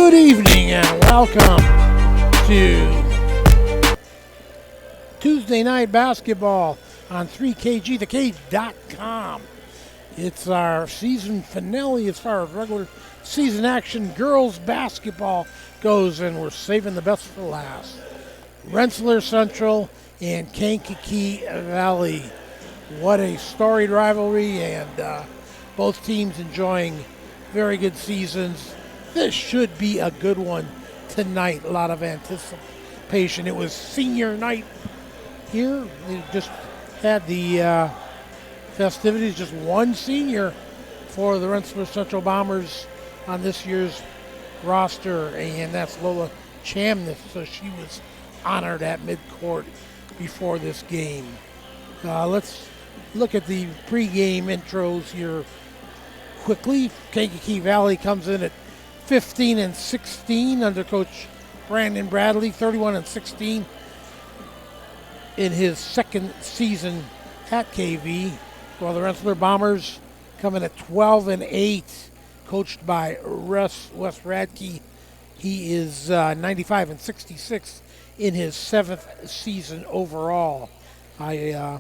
Good evening and welcome to Tuesday night basketball on 3KGTheCage.com. It's our season finale as far as regular season action. Girls basketball goes, and we're saving the best for last. Rensselaer Central and Kankakee Valley. What a storied rivalry, and both teams enjoying very good seasons. This should be a good one tonight. A lot of anticipation. It was senior night here. They just had the festivities. Just one senior for the Rensselaer Central Bombers on this year's roster, and that's Lola Chamness. So she was honored at midcourt before this game. Let's look at the pregame intros here quickly. Kankakee Valley comes in at 15-16 under Coach Brandon Bradley, 31-16 in his second season at KV. While the Rensselaer Bombers come in at 12-8, coached by Wes Radke. He is 95-66 in his seventh season overall. I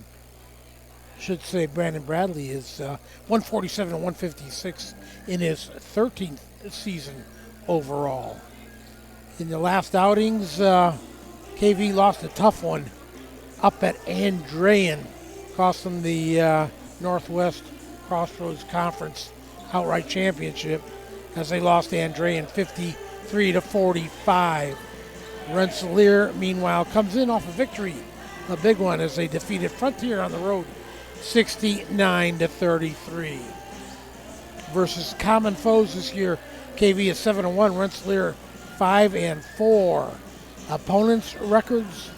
should say Brandon Bradley is 147-156 in his 13th season overall. In the last outings, KV lost a tough one up at Andrean, cost them the Northwest Crossroads Conference outright championship as they lost to Andrean 53-45. Rensselaer, meanwhile, comes in off a victory, a big one, as they defeated Frontier on the road 69-33. Versus common foes this year, KV is 7-1, Rensselaer 5-4. Opponents' records: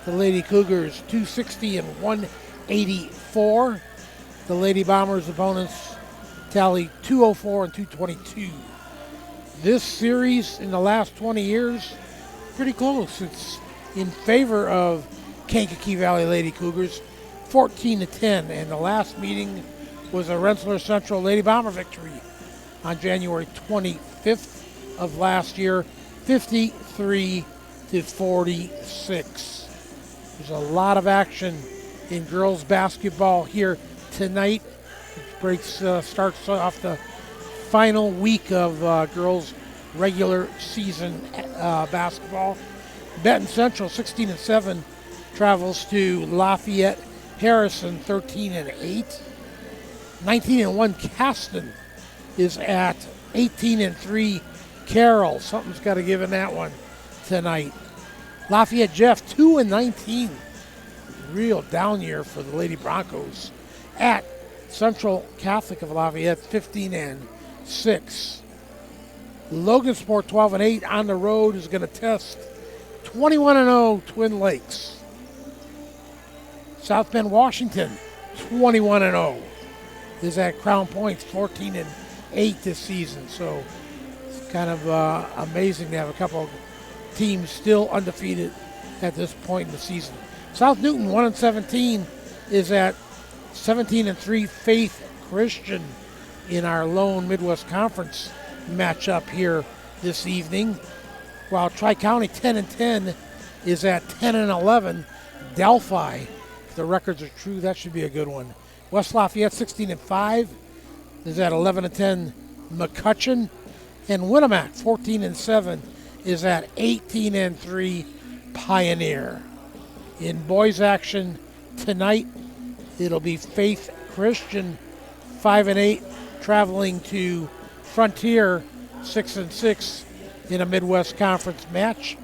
the Lady Cougars 260 and 184. The Lady Bombers' opponents tally 204 and 222. This series in the last 20 years, pretty close. It's in favor of Kankakee Valley Lady Cougars, 14-10, and the last meeting was a Rensselaer Central Lady Bomber victory on January 25th of last year, 53-46. There's a lot of action in girls basketball here tonight. It starts off the final week of girls regular season basketball. Benton Central, 16-7, travels to Lafayette Harrison, 13-8. 19-1 Caston is at 18-3 Carroll. Something's got to give in that one tonight. Lafayette Jeff, 2-19. Real down year for the Lady Broncos at Central Catholic of Lafayette, 15-6. Logansport, 12-8 on the road, is going to test 21-0 Twin Lakes. South Bend, Washington, 21-0, is at Crown Point, 14-8 this season. So it's kind of amazing to have a couple of teams still undefeated at this point in the season. South Newton, 1-17, is at 17-3 Faith Christian in our lone Midwest Conference matchup here this evening. While Tri-County, 10-10, is at 10-11 Delphi. If the records are true, that should be a good one. West Lafayette, 16-5, is at 11-10 McCutcheon. And Winnemac, 14-7, is at 18-3 Pioneer. In boys action tonight, it'll be Faith Christian, 5-8, traveling to Frontier, 6-6 in a Midwest Conference match,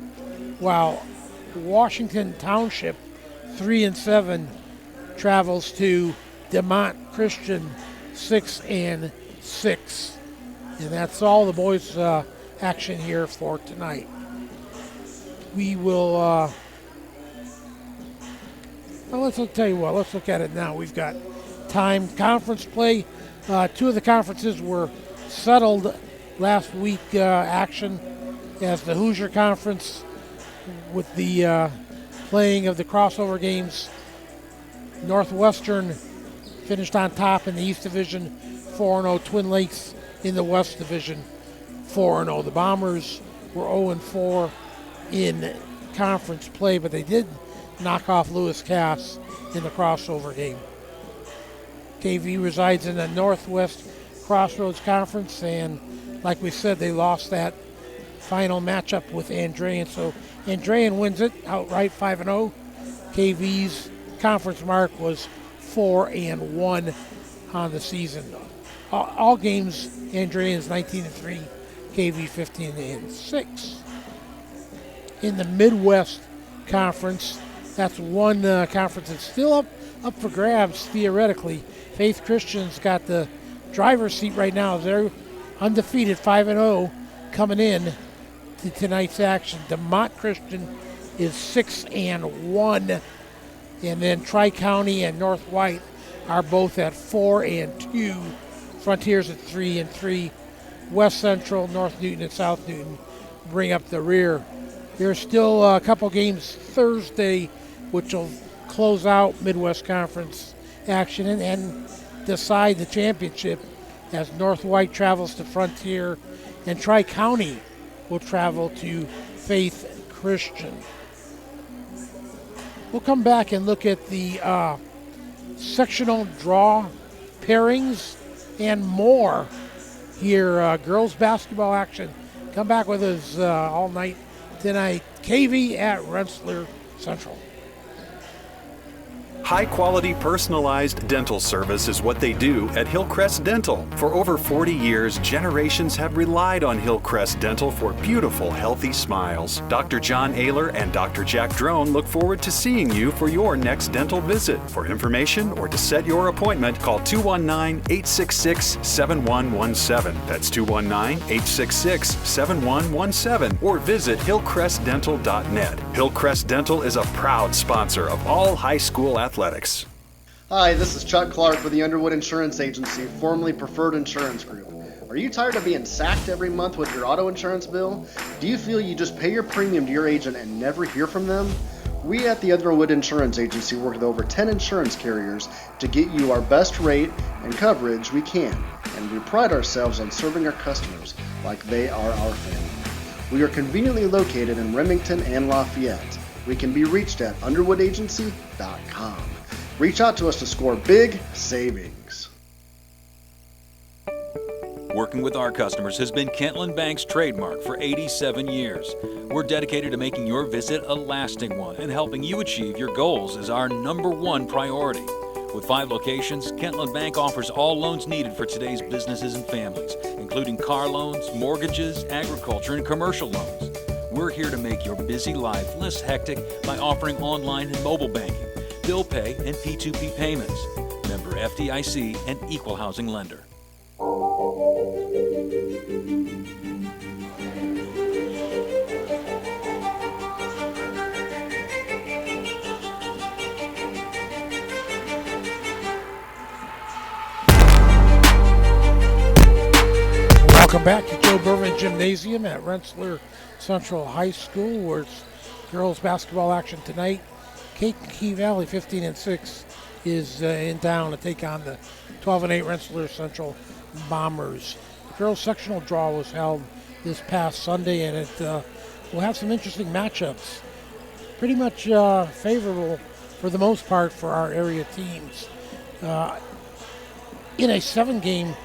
while Washington Township, 3-7, travels to DeMont Christian, 6-6. And that's all the boys' action here for tonight. We will, well, let's tell you what, let's look at it now. We've got time conference play. Two of the conferences were settled last week action, as the Hoosier Conference, with the playing of the crossover games. Northwestern finished on top in the East Division, 4-0. Twin Lakes in the West Division, 4-0. The Bombers were 0-4 in conference play, but they did knock off Lewis Cass in the crossover game. KV resides in the Northwest Crossroads Conference, and like we said, they lost that final matchup with Andrean. So Andrean wins it outright 5-0. KV's conference mark was 4-1 on the season. All games, Andrean's 19-3, KV 15-6. In the Midwest Conference, that's one conference that's still up for grabs theoretically. Faith Christian's got the driver's seat right now. They're undefeated, 5-0, coming in to tonight's action. DeMont Christian is 6-1, and then Tri-County and North White are both at 4-2. Frontiers at 3-3. West Central, North Newton, and South Newton bring up the rear. There's still a couple games Thursday, which will close out Midwest Conference action and decide the championship, as North White travels to Frontier and Tri-County will travel to Faith Christian. We'll come back and look at the sectional draw pairings and more here. Girls basketball action. Come back with us all night tonight. KV at Rensselaer Central. High-quality, personalized dental service is what they do at Hillcrest Dental. For over 40 years, generations have relied on Hillcrest Dental for beautiful, healthy smiles. Dr. John Ayler and Dr. Jack Drone look forward to seeing you for your next dental visit. For information or to set your appointment, call 219-866-7117. That's 219-866-7117, or visit hillcrestdental.net. Hillcrest Dental is a proud sponsor of all high school athletics. Hi, this is Chuck Clark with the Underwood Insurance Agency, formerly Preferred Insurance Group. Are you tired of being sacked every month with your auto insurance bill? Do you feel you just pay your premium to your agent and never hear from them? We at the Underwood Insurance Agency work with over 10 insurance carriers to get you our best rate and coverage we can, and we pride ourselves on serving our customers like they are our family. We are conveniently located in Remington and Lafayette. We can be reached at underwoodagency.com. Reach out to us to score big savings. Working with our customers has been Kentland Bank's trademark for 87 years. We're dedicated to making your visit a lasting one, and helping you achieve your goals is our #1 priority. With 5 locations, Kentland Bank offers all loans needed for today's businesses and families, including car loans, mortgages, agriculture, and commercial loans. We're here to make your busy life less hectic by offering online and mobile banking, bill pay, and P2P payments. Member FDIC and equal housing lender. Welcome back to Joe Berman Gymnasium at Rensselaer Central High School, where it's girls basketball action tonight. Kankakee Valley 15-6 is in town to take on the 12-8 Rensselaer Central Bombers. The girls sectional draw was held this past Sunday, and it will have some interesting matchups. Pretty much favorable for the most part for our area teams. In a 7-team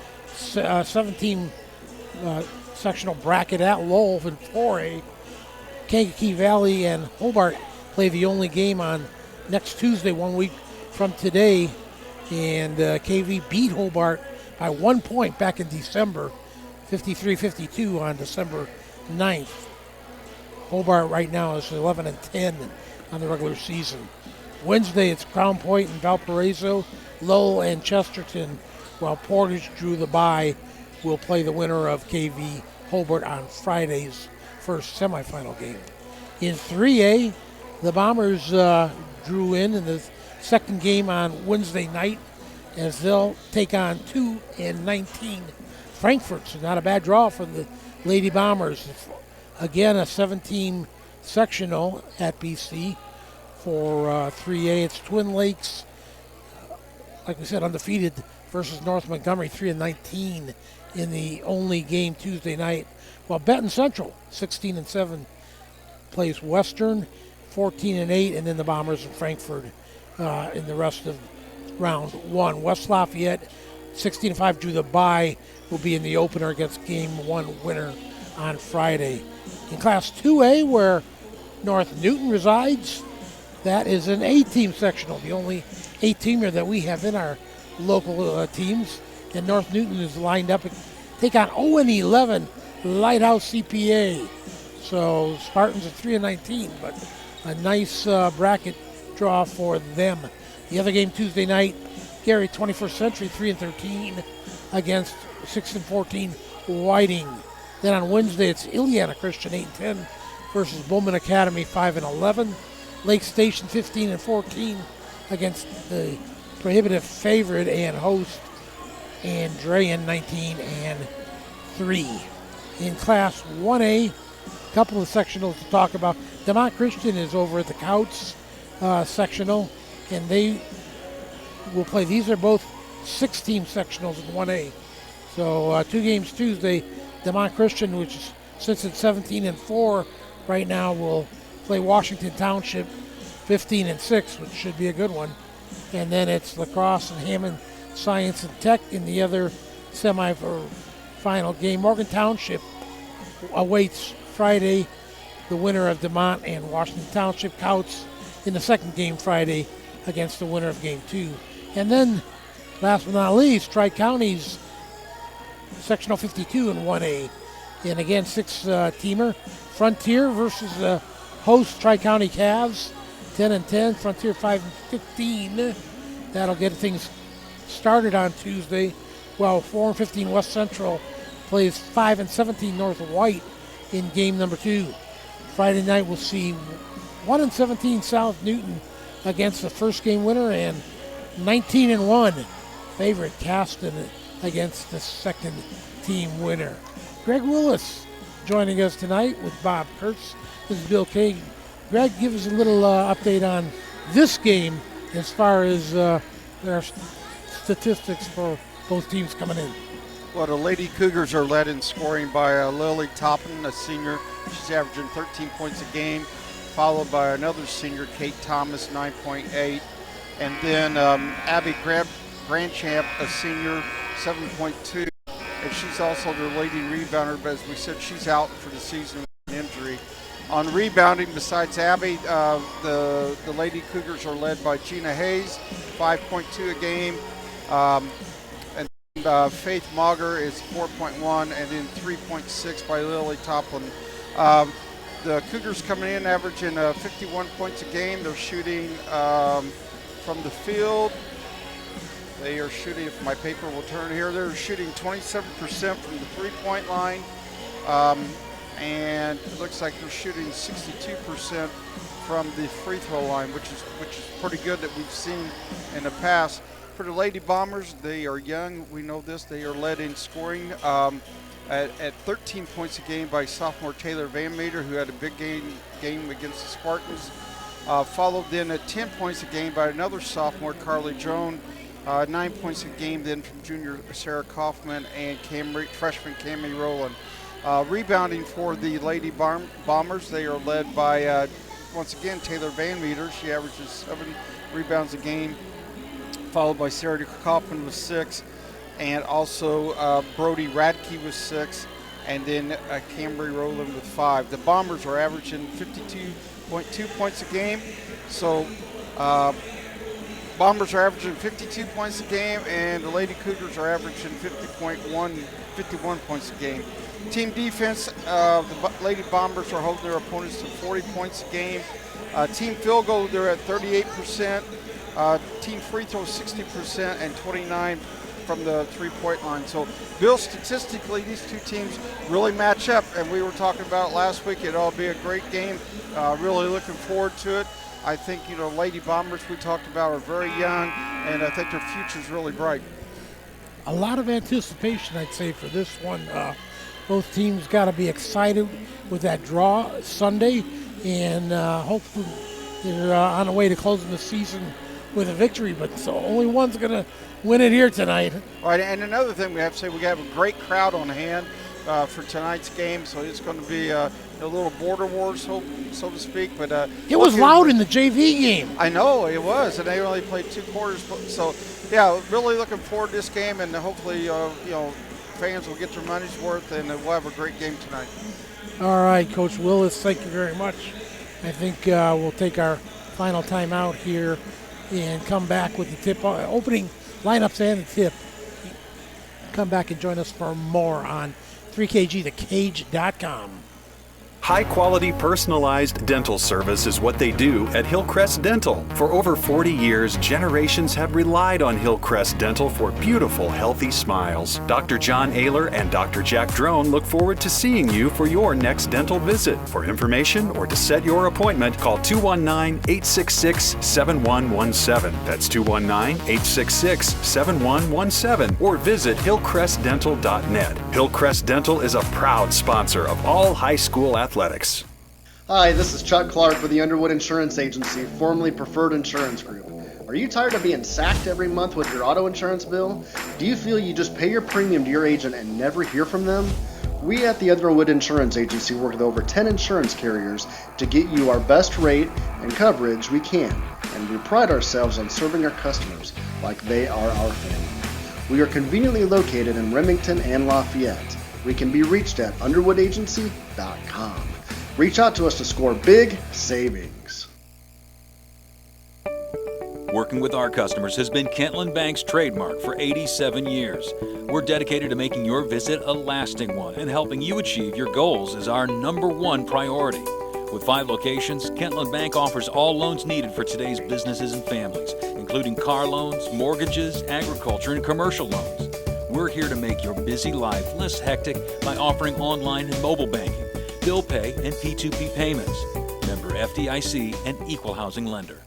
sectional bracket at Lowell in 4A, Kankakee Valley and Hobart play the only game on next Tuesday, 1 week from today, and KV beat Hobart by 1 point back in December, 53-52 on December 9th. Hobart right now is 11-10 on the regular season. Wednesday, it's Crown Point and Valparaiso, Lowell and Chesterton, while Portage drew the bye. Will play the winner of KV Hobart on Friday's first semifinal game. In 3A, the Bombers drew in the second game on Wednesday night, as they'll take on 2-19 Frankfurt. So not a bad draw for the Lady Bombers. Again, a 7-team sectional at BC. For 3A, it's Twin Lakes, like we said, undefeated versus North Montgomery, 3-19 in the only game Tuesday night. While Benton Central, 16-7, plays Western, 14-8, and then the Bombers in Frankfurt in the rest of round one. West Lafayette, 16-5, drew the bye, will be in the opener against game one winner on Friday. In Class 2A, where North Newton resides, that is an A-team sectional, the only A-teamer that we have in our local teams. And North Newton is lined up to take on 0-11 Lighthouse CPA. So Spartans are 3-19, but a nice bracket draw for them. The other game Tuesday night, Gary 21st Century 3-13 against 6-14 Whiting. Then on Wednesday it's Ileana Christian 8-10 versus Bowman Academy 5-11. Lake Station 15-14 against the prohibitive favorite and host Andrean 19-3. In Class 1A, a couple of sectionals to talk about. DeMont Christian is over at the Couts sectional, and they will play. These are both 6-team sectionals in 1A. So 2 games Tuesday. DeMont Christian, which is sits at 17-4 right now, will play Washington Township 15-6, which should be a good one. And then it's Lacrosse and Hammond Science and Tech in the other semi-final game. Morgan Township awaits Friday the winner of DeMont and Washington Township. Couts in the second game Friday against the winner of game 2. And then, last but not least, Tri-County's sectional 52 in 1A. And again, 6-teamer. Frontier versus host Tri-County Cavs, 10-10. Frontier 5-15. That'll get things started on Tuesday. While 4-15 West Central plays 5-17 North White in game number 2. Friday night we'll see 1-17 South Newton against the first game winner, and 19-1 favorite Caston against the second team winner. Greg Willis joining us tonight with Bob Kurtz. This is Bill Kay. Greg, give us a little update on this game as far as their statistics for both teams coming in. Well, the Lady Cougars are led in scoring by Lily Toppin, a senior. She's averaging 13 points a game, followed by another senior, Kate Thomas, 9.8. And then Abby Grandchamp, a senior, 7.2. And she's also the leading rebounder, but as we said, she's out for the season with an injury. On rebounding, besides Abby, the Lady Cougars are led by Gina Hayes, 5.2 a game. Faith Mauger is 4.1, and then 3.6 by Lily Toplin. The Cougars coming in averaging 51 points a game. They're shooting from the field. They are shooting, if my paper will turn here, they're shooting 27% from the three-point line. And it looks like they're shooting 62% from the free throw line, which is pretty good that we've seen in the past. For the Lady Bombers, they are young. We know this. They are led in scoring at 13 points a game by sophomore Taylor Van Meter, who had a big game against the Spartans. Followed then at 10 points a game by another sophomore, Carly Joan. 9 points a game then from junior Sarah Kaufman and freshman Cammie Rowland. Rebounding for the Lady Bombers, they are led by, once again, Taylor Van Meter. She averages 7 rebounds a game, followed by Sarah Kaufman with 6, and also Brody Radke with 6, and then Cambry Rowland with 5. The Bombers are averaging 52.2 points a game, so Bombers are averaging 52 points a game, and the Lady Cougars are averaging 51 points a game. Team defense, the Lady Bombers are holding their opponents to 40 points a game. Team field goal, they're at 38%. Team free throw, 60%, and 29 from the three-point line. So, Bill, statistically, these two teams really match up, and we were talking about it last week. It'll be a great game. Really looking forward to it. I think, Lady Bombers we talked about are very young, and I think their future's really bright. A lot of anticipation, I'd say, for this one. Both teams got to be excited with that draw Sunday, and hopefully they're on the way to closing the season with a victory, but so only one's going to win it here tonight. All right, and another thing we have to say, we have a great crowd on hand for tonight's game, so it's going to be a little border war, so to speak. But it was loud in the JV game. I know it was, and they only played 2 quarters. So, yeah, really looking forward to this game, and hopefully, fans will get their money's worth, and we'll have a great game tonight. All right, Coach Willis, thank you very much. I think we'll take our final timeout here and come back with the tip, opening lineups and the tip. Come back and join us for more on 3kgthecage.com. High-quality personalized dental service is what they do at Hillcrest Dental. For over 40 years, generations have relied on Hillcrest Dental for beautiful, healthy smiles. Dr. John Ayler and Dr. Jack Drone look forward to seeing you for your next dental visit. For information or to set your appointment, call 219-866-7117. That's 219-866-7117, or visit hillcrestdental.net. Hillcrest Dental is a proud sponsor of all high school athletics. Hi, this is Chuck Clark with the Underwood Insurance Agency, formerly Preferred Insurance Group. Are you tired of being sacked every month with your auto insurance bill? Do you feel you just pay your premium to your agent and never hear from them? We at the Underwood Insurance Agency work with over 10 insurance carriers to get you our best rate and coverage we can, and we pride ourselves on serving our customers like they are our family. We are conveniently located in Remington and Lafayette. We can be reached at underwoodagency.com. Reach out to us to score big savings. Working with our customers has been Kentland Bank's trademark for 87 years. We're dedicated to making your visit a lasting one, and helping you achieve your goals is our #1 priority. With 5 locations, Kentland Bank offers all loans needed for today's businesses and families, including car loans, mortgages, agriculture, and commercial loans. We're here to make your busy life less hectic by offering online and mobile banking, bill pay, and P2P payments. Member FDIC and equal housing lender.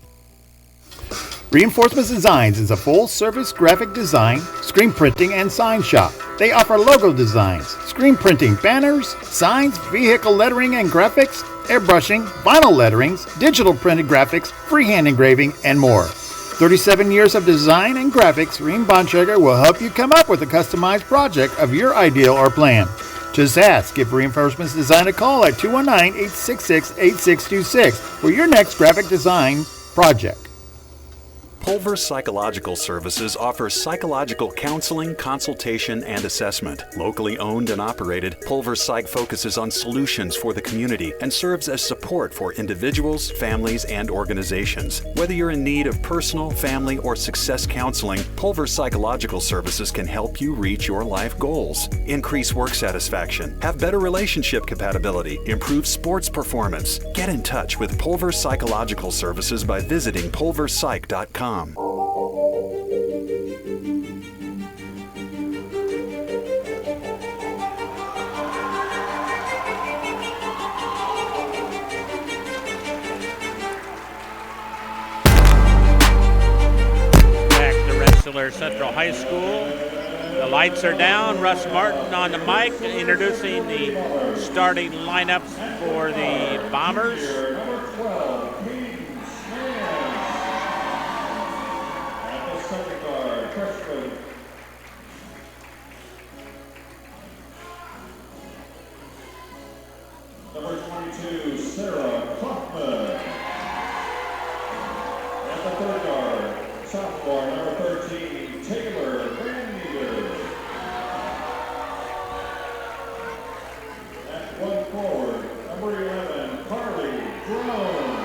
Reinforcements Designs is a full-service graphic design, screen printing, and sign shop. They offer logo designs, screen printing, banners, signs, vehicle lettering and graphics, airbrushing, vinyl letterings, digital printed graphics, freehand engraving, and more. 37 years of design and graphics, Reem Bontrager will help you come up with a customized project of your ideal or plan. Just ask. Give Reinforcements Design a call at 219-866-8626 for your next graphic design project. Pulver Psychological Services offers psychological counseling, consultation, and assessment. Locally owned and operated, Pulver Psych focuses on solutions for the community and serves as support for individuals, families, and organizations. Whether you're in need of personal, family, or success counseling, Pulver Psychological Services can help you reach your life goals, increase work satisfaction, have better relationship compatibility, improve sports performance. Get in touch with Pulver Psychological Services by visiting pulverpsych.com. Back to Rensselaer Central High School. The lights are down. Russ Martin on the mic introducing the starting lineups for the Bombers. Number 22, Sarah Kaufman. At the third guard, sophomore, number 13, Taylor Vanmeter. At one forward, number 11, Carly Drone.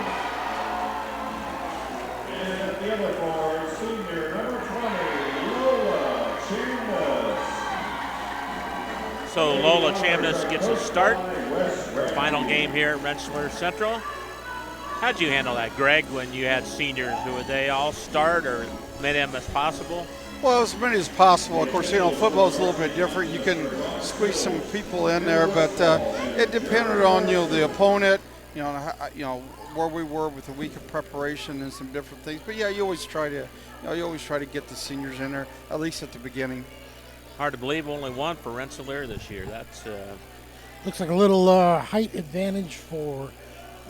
And at the other forward, senior, number 20, Lola Chambers. So Lola Chamness gets a start. Final game here at Rensselaer Central. How'd you handle that, Greg, when you had seniors? Would they all start or as many of them as possible? Well, as many as possible. Of course, football's a little bit different. You can squeeze some people in there, but it depended on the opponent. Where we were with a week of preparation and some different things. But yeah, you always try to get the seniors in there at least at the beginning. Hard to believe only one for Rensselaer this year. That's looks like a little height advantage for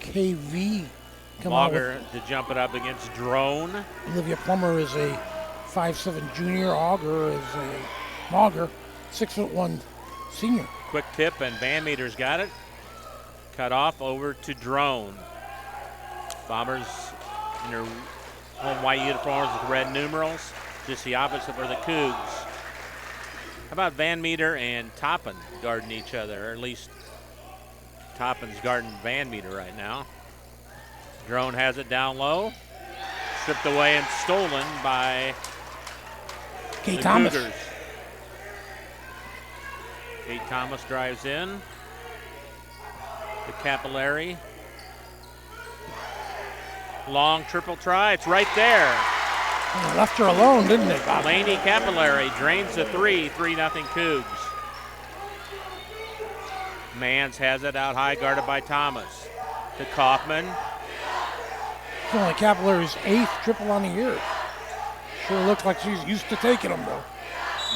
KV Mauger to jump it up against Drone. Olivia Plummer is a 5'7" junior. Mauger, 6'1" senior. Quick tip, and Van Meter's got it. Cut off over to Drone. Bombers in their home white uniforms with red numerals. Just the opposite for the Cougs. How about Van Meter and Toppin guarding each other, or at least Toppin's guarding Van Meter right now. Drone has it down low. Stripped away and stolen by Kate the Thomas. Cougars. Kate Thomas drives in. The capillary. Long triple try. It's right there. They left her alone, didn't they, Bob? Laney Capillary drains the 3-0 Cougs. Mans has it out high, guarded by Thomas. To Kaufman. It's only Capillary's 8th triple on the year. Sure looks like she's used to taking them, though.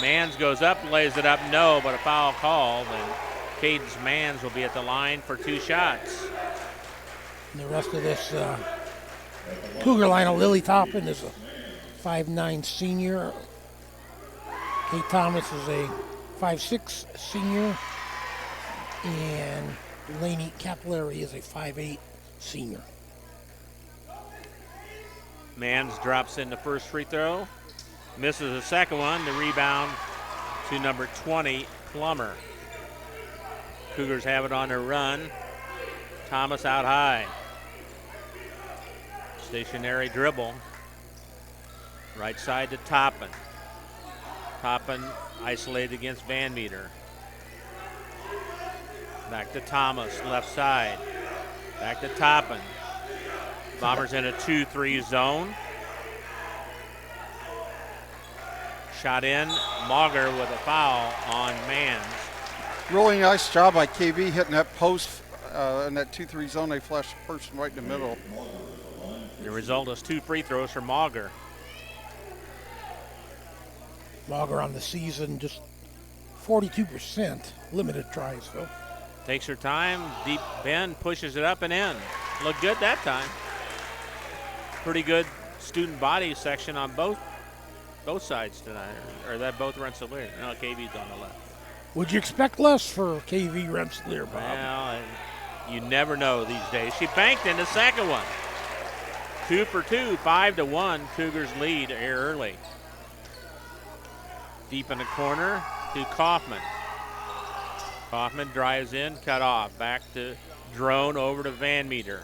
Mans goes up, lays it up, no, but a foul called, and Cadence Mans will be at the line for 2 shots. And the rest of this Cougar lineup, Lily Toppin is a 5'9" senior. Kate Thomas is a 5'6" senior. And Laney Capillary is a 5'8" senior. Mans drops in the first free throw. Misses the second one. The rebound to number 20, Plummer. Cougars have it on their run. Thomas out high. Stationary dribble. Right side to Toppin. Toppin isolated against Van Meter. Back to Thomas, left side. Back to Toppin. Bombers in a 2-3 zone. Shot in. Mauger with a foul on Mans. Really nice job by KV hitting that post in that 2-3 zone. They flashed the person right in the middle. The result is 2 free throws for Mauger. Mauger on the season, just 42%. Limited tries, though. Takes her time. Deep bend, pushes it up and in. Looked good that time. Pretty good student body section on both sides tonight. Or that both Rensselaer. No, KV's on the left. Would you expect less for KV Rensselaer, Bob? Well, you never know these days. She banked in the second one. 2 for 2, 5-1. Cougars lead here early. Deep in the corner to Kaufman. Kaufman drives in, cut off. Back to Drone, over to Van Meter.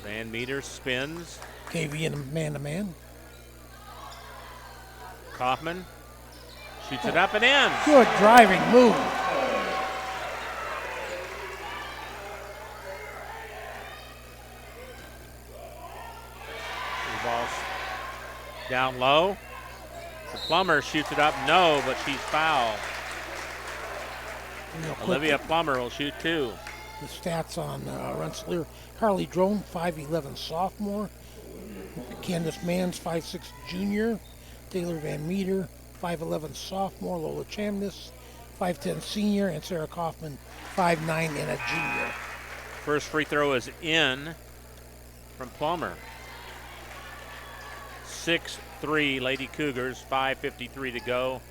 Van Meter spins. KV in a man-to-man. Kaufman shoots it up and in. Good driving move. The ball's down low. The Plummer shoots it up, no, but she's fouled. Olivia Plummer will shoot 2. The stats on Rensselaer. Carly Drone, 5'11" sophomore. Candace Mans, 5'6" junior. Taylor Van Meter, 5'11" sophomore. Lola Chamness, 5'10" senior. And Sarah Kaufman, 5'9" and a junior. First free throw is in from Plummer. 6-3 Lady Cougars, 5:53 to go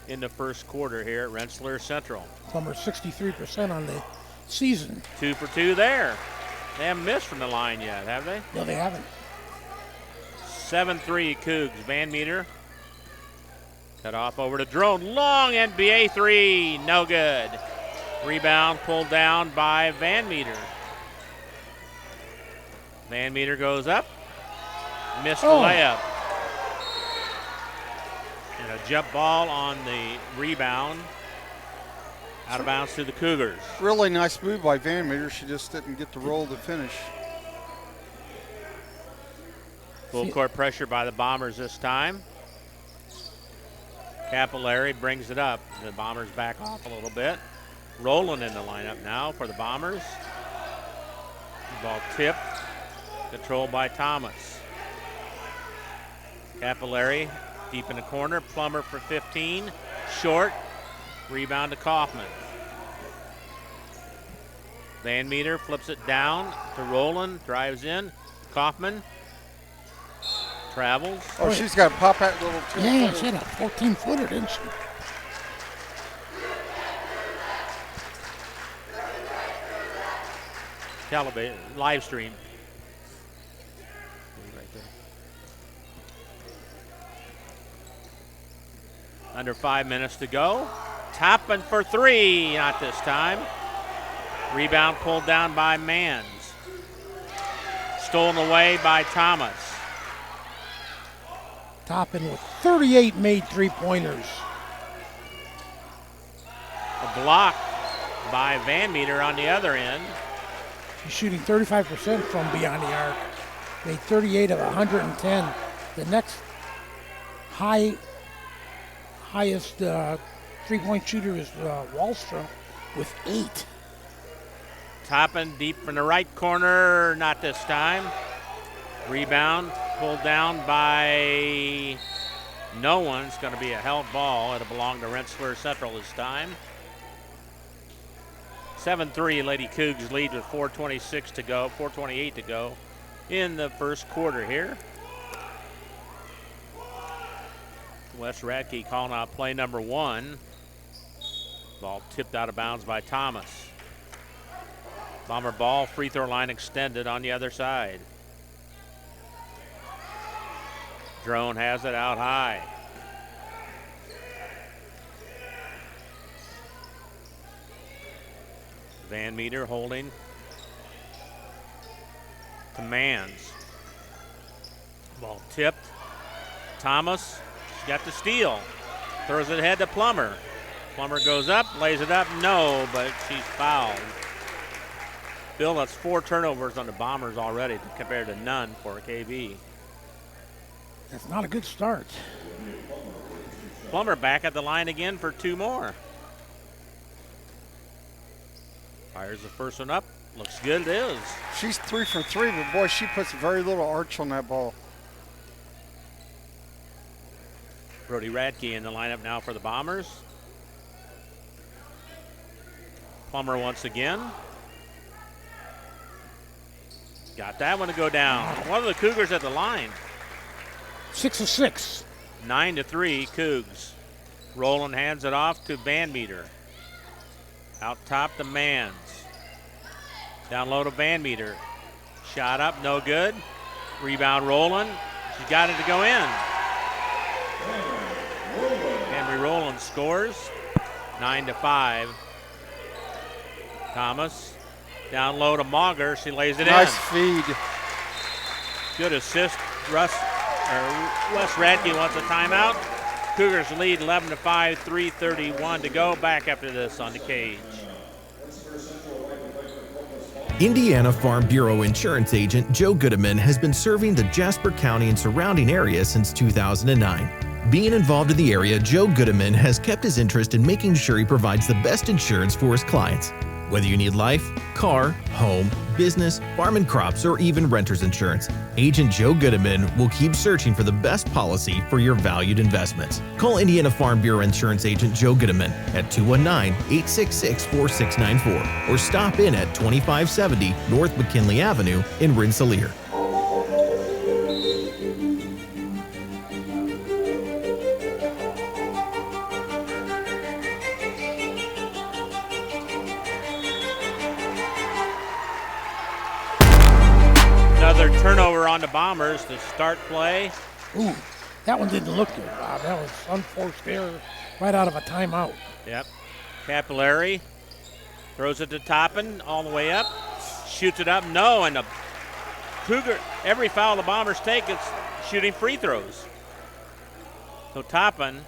in the first quarter here at Rensselaer Central. Plummer 63% on the season. 2 for 2 there. They haven't missed from the line yet, have they? No, they haven't. 7-3 Cougs. Van Meter. Cut off over to Drone. Long NBA 3. No good. Rebound pulled down by Van Meter. Van Meter goes up. Missed the layup. And a jump ball on the rebound. Out of bounds to the Cougars. Really nice move by Van Meter. She just didn't get the roll to finish. Full court pressure by the Bombers this time. Capillary brings it up. The Bombers back off a little bit. Rowland in the lineup now for the Bombers. Ball tipped. Controlled by Thomas. Capillary deep in the corner. Plummer for 15. Short. Rebound to Kaufman. Van Meter flips it down to Rowland, drives in. Kaufman travels. Oh, she's got a pop at little two. Yeah, she had a 14-footer, didn't she? Television, live stream. Right there. Under 5 minutes to go. Toppin for three, not this time. Rebound pulled down by Mans. Stolen away by Thomas. Toppin with 38 made three-pointers. A block by Van Meter on the other end. She's shooting 35% from beyond the arc. Made 38 of 110. The next highest three-point shooter is Wallstrom with 8. Toppin deep from the right corner, not this time. Rebound pulled down by no one. It's going to be a held ball. It'll belong to Rensselaer Central this time. 7-3, Lady Cougs lead with 4:26 to go, 4:28 to go in the first quarter here. Wes Radke calling out play number 1. Ball tipped out of bounds by Thomas. Bomber ball, free throw line extended on the other side. Drone has it out high. Van Meter holding to Mans. Ball tipped. Thomas, she got the steal. Throws it ahead to Plummer. Plummer goes up, lays it up, no, but she's fouled. Bill, that's 4 turnovers on the Bombers already compared to none for KV. That's not a good start. Plummer back at the line again for 2 more. Fires the first one up. Looks good, it is. She's 3 for 3, but boy, she puts very little arch on that ball. Brody Radke in the lineup now for the Bombers. Plummer once again. Got that one to go down. One of the Cougars at the line. 6 of 6. 9-3, Cougs. Rowland hands it off to Van Meter. Out top to Mans. Down low to Van Meter. Shot up, no good. Rebound Rowland. She got it to go in. Henry Rowland scores. 9-5. Thomas. Down low to Mauger. She lays it in. Nice feed. Good assist. Wes Radke wants a timeout. Cougars lead 11-5, 3:31 to go. Back after this on the cage. Indiana Farm Bureau insurance agent Joe Goodeman has been serving the Jasper County and surrounding area since 2009. Being involved in the area, Joe Goodeman has kept his interest in making sure he provides the best insurance for his clients. Whether you need life, car, home, business, farm and crops, or even renter's insurance, Agent Joe Goodeman will keep searching for the best policy for your valued investments. Call Indiana Farm Bureau Insurance Agent Joe Goodeman at 219-866-4694 or stop in at 2570 North McKinley Avenue in Rensselaer. Turnover on the Bombers to start play. Ooh, that one didn't look good, Bob. That was unforced error right out of a timeout. Yep. Capillary throws it to Toppin all the way up. Shoots it up, no, and the Cougar, every foul the Bombers take, it's shooting free throws. So Toppin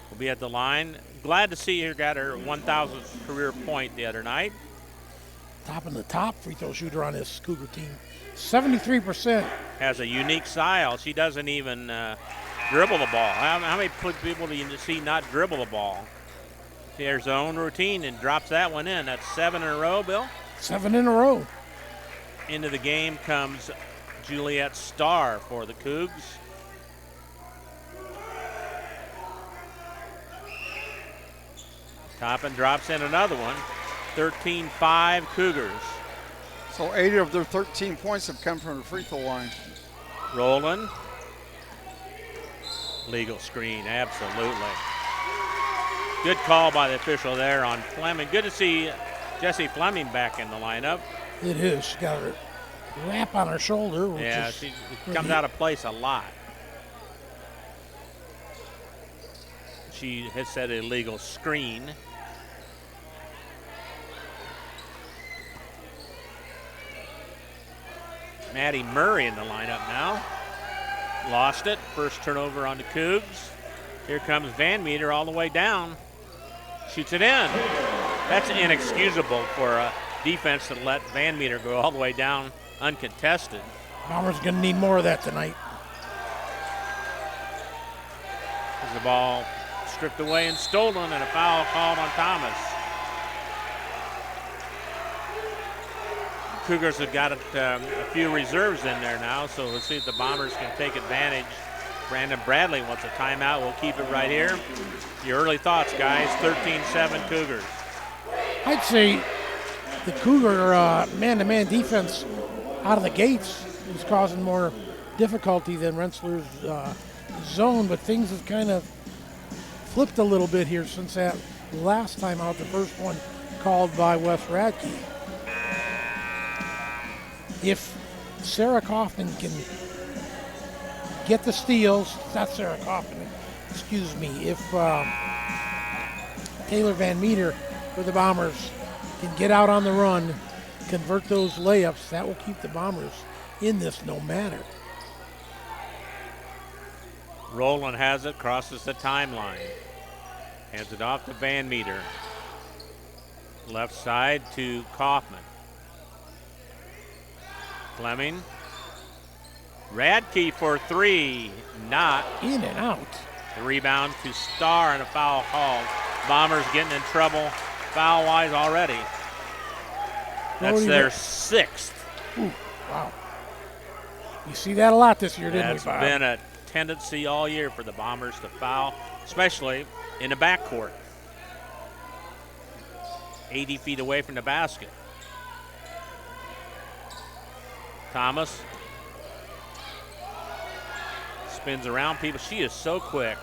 will be at the line. Glad to see her got her 1,000th career point the other night. Toppin, the top free throw shooter on this Cougar team. 73%. Has a unique style. She doesn't even dribble the ball. How many people do you see not dribble the ball? She has her own routine and drops that one in. That's 7 in a row, Bill? 7 in a row. Into the game comes Juliet Starr for the Cougs. Toppin drops in another one. 13-5 Cougars. So 8 of their 13 points have come from the free throw line. Roland. Legal screen, absolutely. Good call by the official there on Fleming. Good to see Jessie Fleming back in the lineup. It is. She got her wrap on her shoulder. Which Yeah, is she comes out of place a lot. She has set a legal screen. Maddie Murray in the lineup now. Lost it. First turnover on the Cougs. Here comes Van Meter all the way down. Shoots it in. That's inexcusable for a defense that let Van Meter go all the way down uncontested. Bombers going to need more of that tonight. There's the ball stripped away and stolen, and a foul called on Thomas. Cougars have got a few reserves in there now, so we'll see if the Bombers can take advantage. Brandon Bradley wants a timeout. We'll keep it right here. Your early thoughts, guys. 13-7 Cougars. I'd say the Cougar man-to-man defense out of the gates is causing more difficulty than Rensselaer's zone, but things have kind of flipped a little bit here since that last time out, the first one called by Wes Radke. If Sarah Kaufman can get the steals, not Sarah Kaufman, excuse me, if Taylor Van Meter for the Bombers can get out on the run, convert those layups, that will keep the Bombers in this no matter. Roland has it, crosses the timeline. Hands it off to Van Meter. Left side to Kaufman. Fleming. Radke for three. Not. In and out. The rebound to Starr and a foul called. Bombers getting in trouble foul-wise already. That's their sixth. Ooh, wow. You see that a lot this year, didn't you, Bob? That's been a tendency all year for the Bombers to foul, especially in the backcourt. 80 feet away from the basket. Thomas spins around people. She is so quick.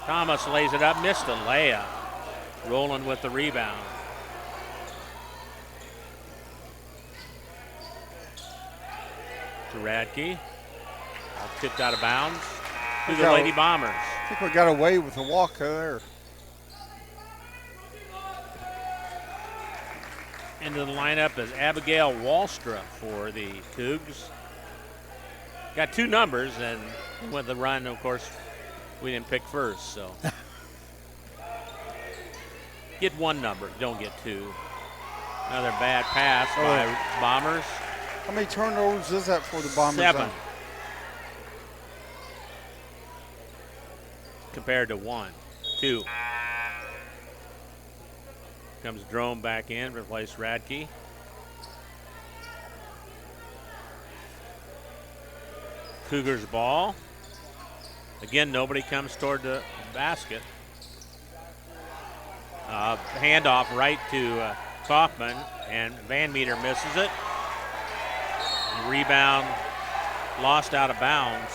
Thomas lays it up, missed a layup. Roland with the rebound. To Radke. Kicked out of bounds to the Lady Bombers. I think we got away with a walk there. Into the lineup is Abigail Wallstrup for the Cougs. Got two numbers, and with the run, of course, we didn't pick first, so. Get one number, don't get two. Another bad pass by Bombers. How many turnovers is that for the Bombers? 7. Compared to 1. 2. Comes Drome back in, replace Radke. Cougars ball. Again, nobody comes toward the basket. Handoff right to Kaufman, and Van Meter misses it. And rebound lost out of bounds.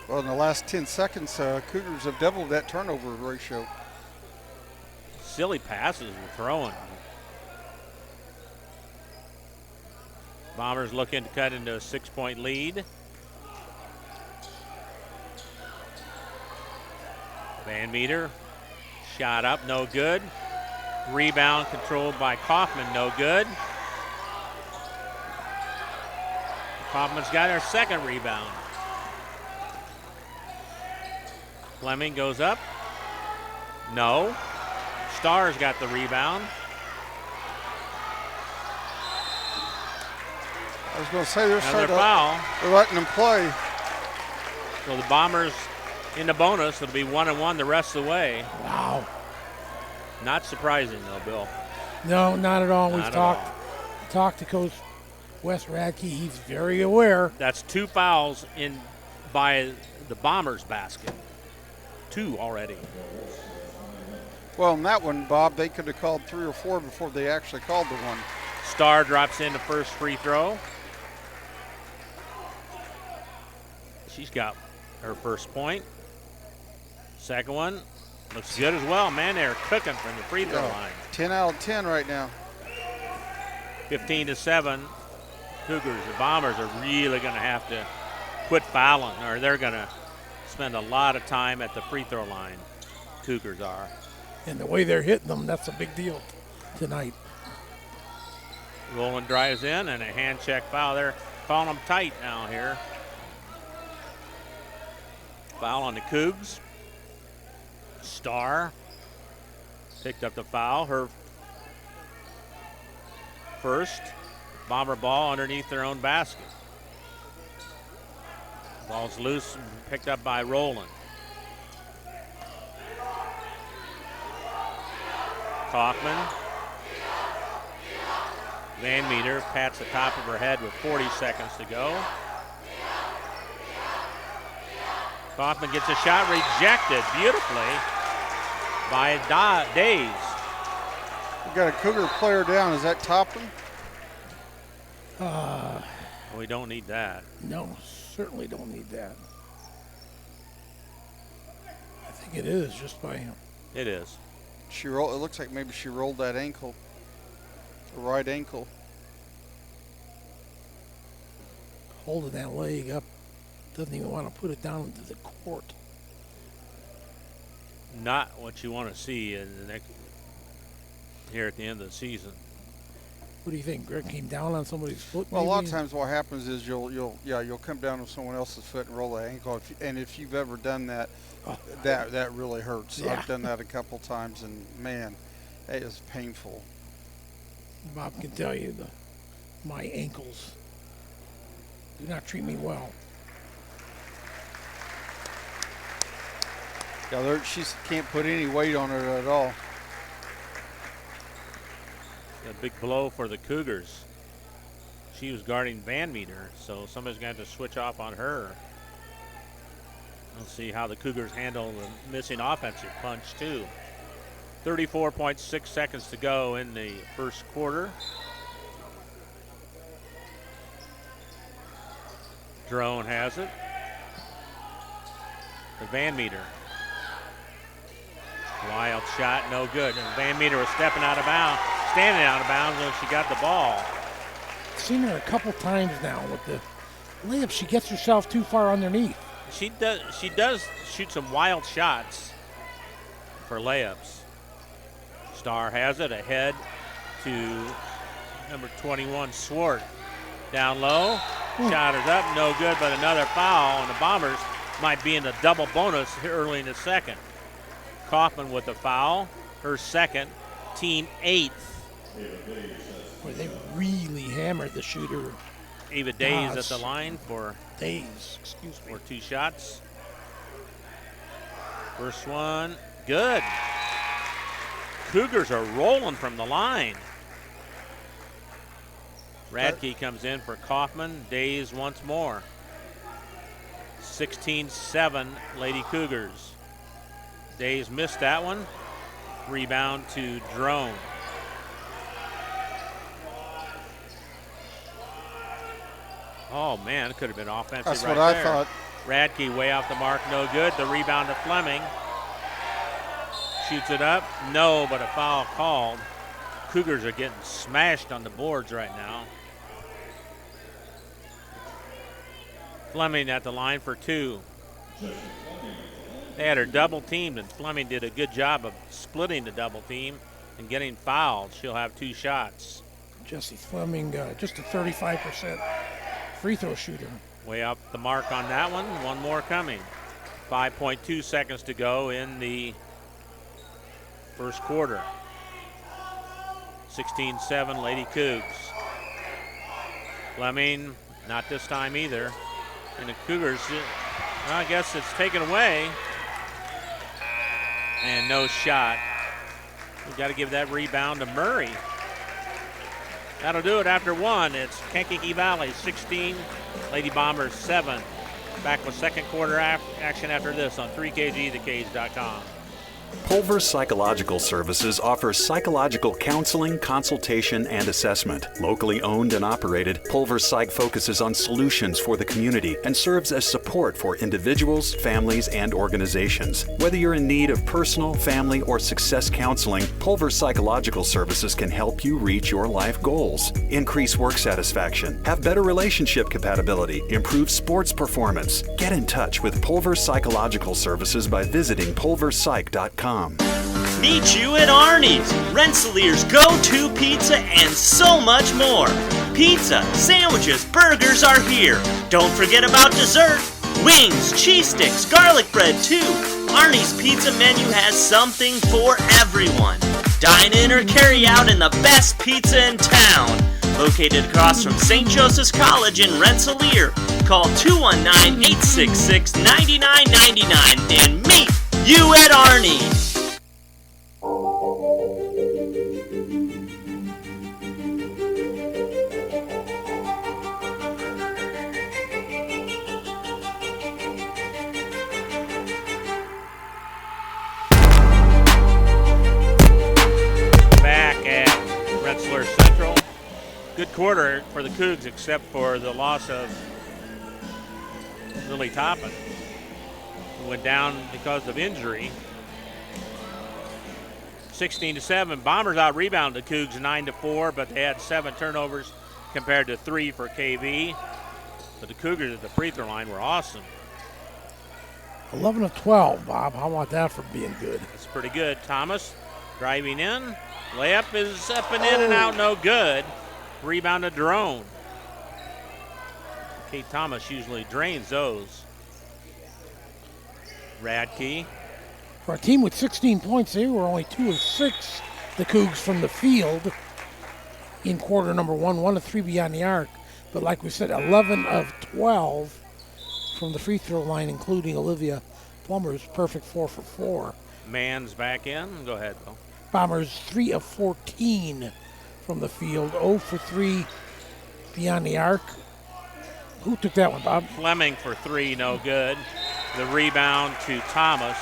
Well, in the last 10 seconds, Cougars have doubled that turnover ratio. Silly passes were throwing. Bombers looking to cut into a 6-point lead. Van Meter, shot up, no good. Rebound controlled by Kaufman, no good. Kaufman's got her second rebound. Fleming goes up. No. Starr's got the rebound. I was going to say another foul. They're letting them play. So the Bombers in the bonus. It'll be 1-1 the rest of the way. Wow. Not surprising though, Bill. No, not at all. We've talked to Coach Wes Radke. He's very aware. That's 2 fouls in by the Bombers basket. 2 already. Well, in that one, Bob, they could have called 3 or 4 before they actually called the one. Starr drops in the first free throw. She's got her first point. Second one looks good as well. Man, they're cooking from the free throw line. 10 out of 10 right now. 15-7. Cougars, the Bombers are really going to have to quit fouling, or they're going to spend a lot of time at the free throw line. Cougars are. And the way they're hitting them, that's a big deal tonight. Rowland drives in and a hand check foul. They're calling them tight now here. Foul on the Cougs. Starr picked up the foul. Her first. Bomber ball underneath their own basket. Ball's loose and picked up by Rowland. Kaufman. Van Meter pats the top of her head with 40 seconds to go. Kaufman gets a shot rejected beautifully by Days. We got a Cougar player down. Is that Topham? We don't need that. No, certainly don't need that. I think it is just by him. It is. It looks like maybe she rolled that ankle, the right ankle. Holding that leg up, doesn't even want to put it down into the court. Not what you want to see in the next here at the end of the season. What do you think? Greg came down on somebody's foot? Well, maybe? a lot of times what happens is you'll come down on someone else's foot and roll the ankle. And if you've ever done that, that really hurts. Yeah. I've done that a couple times, and man, it is painful. Bob can tell you my ankles do not treat me well. Yeah, she can't put any weight on her at all. A big blow for the Cougars. She was guarding Van Meter, so somebody's going to have to switch off on her. We'll see how the Cougars handle the missing offensive punch, too. 34.6 seconds to go in the first quarter. Drone has it. The Van Meter. Wild shot, no good. And Van Meter was standing out of bounds when she got the ball. I've seen her a couple times now with the layup. She gets herself too far underneath. She does shoot some wild shots for layups. Starr has it ahead to number 21, Swart. Down low, shot is up, no good, but another foul, and the Bombers might be in the double bonus here early in the second. Kaufman with a foul, her second, team 8th. Boy, they really hammered the shooter. Ava Days at the line for excuse me. For 2 shots. First one, good. Cougars are rolling from the line. Radke comes in for Kaufman. Days once more. 16-7 Lady Cougars. Days missed that one. Rebound to Drone. Oh, man, it could have been offensive. That's right what there. I thought. Radke way off the mark, no good. The rebound to Fleming. Shoots it up, no, but a foul called. Cougars are getting smashed on the boards right now. Fleming at the line for 2. They had her double teamed, and Fleming did a good job of splitting the double team and getting fouled. She'll have 2 shots. Jesse Fleming, just a 35% free throw shooter. Way up the mark on that one. One more coming. 5.2 seconds to go in the first quarter. 16-7 Lady Cougs. Fleming, not this time either. And the Cougars, well, I guess it's taken away. And no shot. We've got to give that rebound to Murray. That'll do it after 1. It's Kankakee Valley 16, Lady Bombers 7. Back with second quarter action after this on 3KGthecage.com. Pulver Psychological Services offers psychological counseling, consultation, and assessment. Locally owned and operated, Pulver Psych focuses on solutions for the community and serves as support for individuals, families, and organizations. Whether you're in need of personal, family, or success counseling, Pulver Psychological Services can help you reach your life goals, increase work satisfaction, have better relationship compatibility, improve sports performance. Get in touch with Pulver Psychological Services by visiting pulverpsych.com. Meet you at Arnie's, Rensselaer's go-to pizza and so much more. Pizza, sandwiches, burgers are here. Don't forget about dessert. Wings, cheese sticks, garlic bread too. Arnie's pizza menu has something for everyone. Dine in or carry out in the best pizza in town. Located across from St. Joseph's College in Rensselaer. Call 219-866-9999 and meet you at Arnie's. Back at Rensselaer Central. Good quarter for the Cougs, except for the loss of Lily Toppin, who went down because of injury. 16-7. Bombers out-rebounded the Cougs 9-4, but they had 7 turnovers compared to 3 for KV. But the Cougars at the free throw line were awesome. 11 of 12, Bob. How about that for being good? That's pretty good. Thomas driving in. Layup is up and in and out, no good. Rebounded Drone. Kate Thomas usually drains those. Radke. For a team with 16 points, they were only 2 of 6, the Cougs, from the field in quarter number 1, 1 of 3 beyond the arc. But like we said, 11 of 12 from the free throw line, including Olivia Plummer's perfect 4 for 4. Mann's back in. Go ahead, Bill. Bombers 3 of 14 from the field, 0 for 3 beyond the arc. Who took that one, Bob? Fleming for 3, no good. The rebound to Thomas.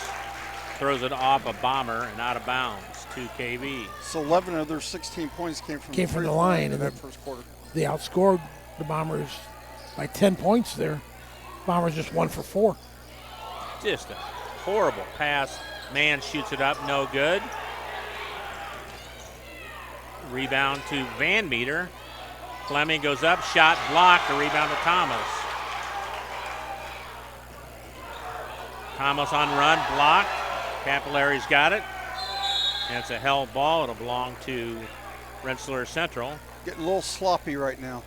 Throws it off a Bomber and out of bounds to KV. So 11 of their 16 points came from the line in in that the first quarter. They outscored the Bombers by 10 points there. Bombers just 1 for 4. Just a horrible pass. Mann shoots it up, no good. Rebound to Van Meter. Fleming goes up, shot blocked, a rebound to Thomas. Thomas on run, blocked. Capillary's got it. And it's a held ball. It'll belong to Rensselaer Central. Getting a little sloppy right now.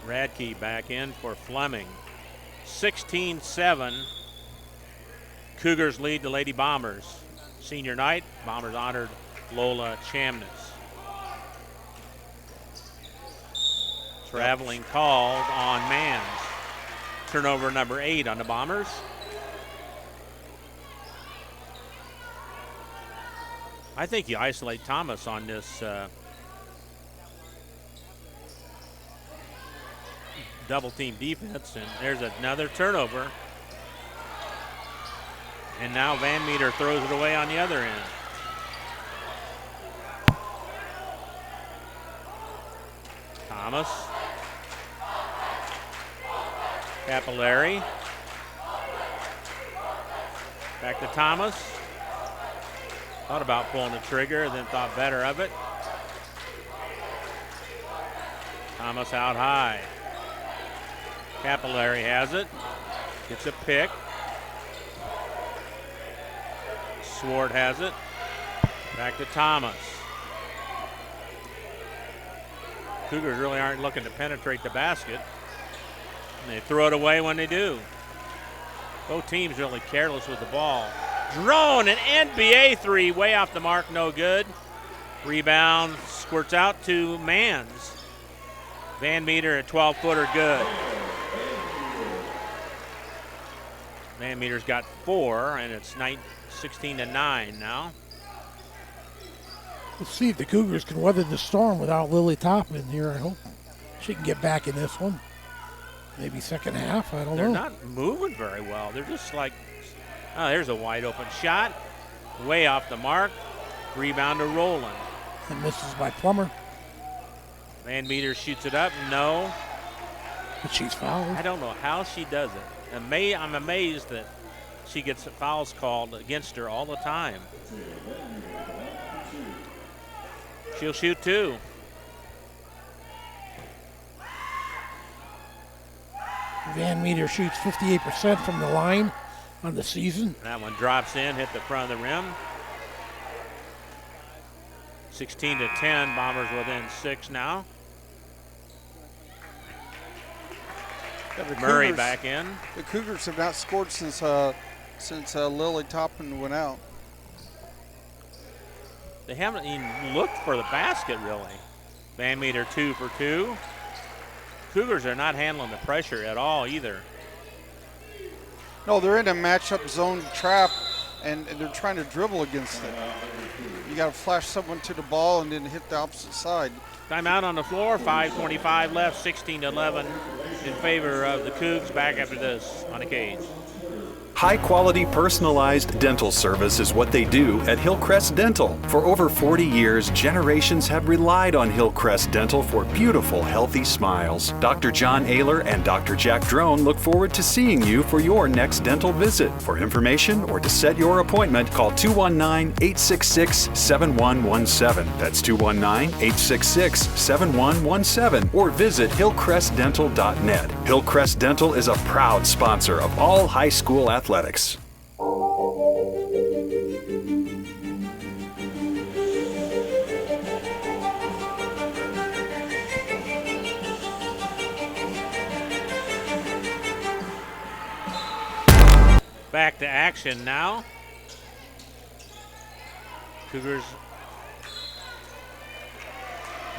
Radke back in for Fleming. 16-7. Cougars lead the Lady Bombers. Senior night, Bombers honored Lola Chamness. Traveling called on Manns. Turnover number 8 on the Bombers. I think you isolate Thomas on this double team defense, and there's another turnover. And now Van Meter throws it away on the other end. Thomas. Capillary. Back to Thomas. Thought about pulling the trigger, then thought better of it. Thomas out high. Capillary has it. Gets a pick. Swart has it. Back to Thomas. Cougars really aren't looking to penetrate the basket. And they throw it away when they do. Both teams really careless with the ball. Drone, an NBA 3, way off the mark, no good. Rebound squirts out to Manns. Van Meter, a 12-footer, good. Van Meter's got 4, and it's 16-9 now. We'll see if the Cougars can weather the storm without Lily Toppin here. I hope she can get back in this one. Maybe second half, I don't know. They're not moving very well. They're just like, oh, there's a wide open shot. Way off the mark. Rebound to Rowland. And misses by Plummer. Van Meter shoots it up. No. But she's fouled. I don't know how she does it. I'm amazed that she gets fouls called against her all the time. She'll shoot 2. Van Meter shoots 58% from the line on the season. That one drops in, hit the front of the rim. 16-10, Bombers within 6 now. Murray Cougars, back in. The Cougars have not scored since Lily Toppin went out. They haven't even looked for the basket, really. Van Meter 2 for 2. Cougars are not handling the pressure at all either. No, they're in a matchup zone trap, and they're trying to dribble against it. You got to flash someone to the ball and then hit the opposite side. Timeout on the floor, 5:25 left, 16-11 in favor of the Cougs. Back after this on the cage. High-quality personalized dental service is what they do at Hillcrest Dental. For over 40 years, generations have relied on Hillcrest Dental for beautiful, healthy smiles. Dr. John Ayler and Dr. Jack Drone look forward to seeing you for your next dental visit. For information or to set your appointment, call 219-866-7117. That's 219-866-7117. Or visit hillcrestdental.net. Hillcrest Dental is a proud sponsor of all high school athletics. Back to action now. Cougars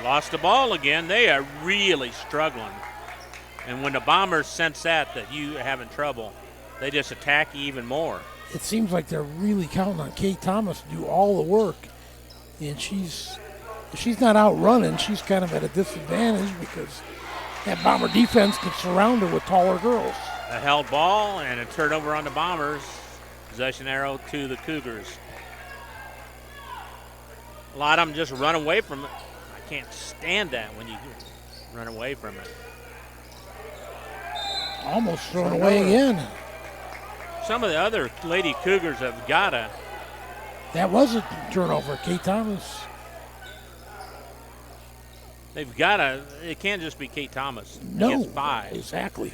lost the ball again. They are really struggling. And when the Bombers sense that you are having trouble, they just attack you even more. It seems like they're really counting on Kate Thomas to do all the work. And if she's not out running, she's kind of at a disadvantage because that Bomber defense can surround her with taller girls. A held ball and a turnover on the Bombers. Possession arrow to the Cougars. A lot of them just run away from it. I can't stand that when you run away from it. Almost thrown away again. Some of the other Lady Cougars have got to. That was a turnover, Kate Thomas. They've got to. It can't just be Kate Thomas. No, Against 5. Exactly.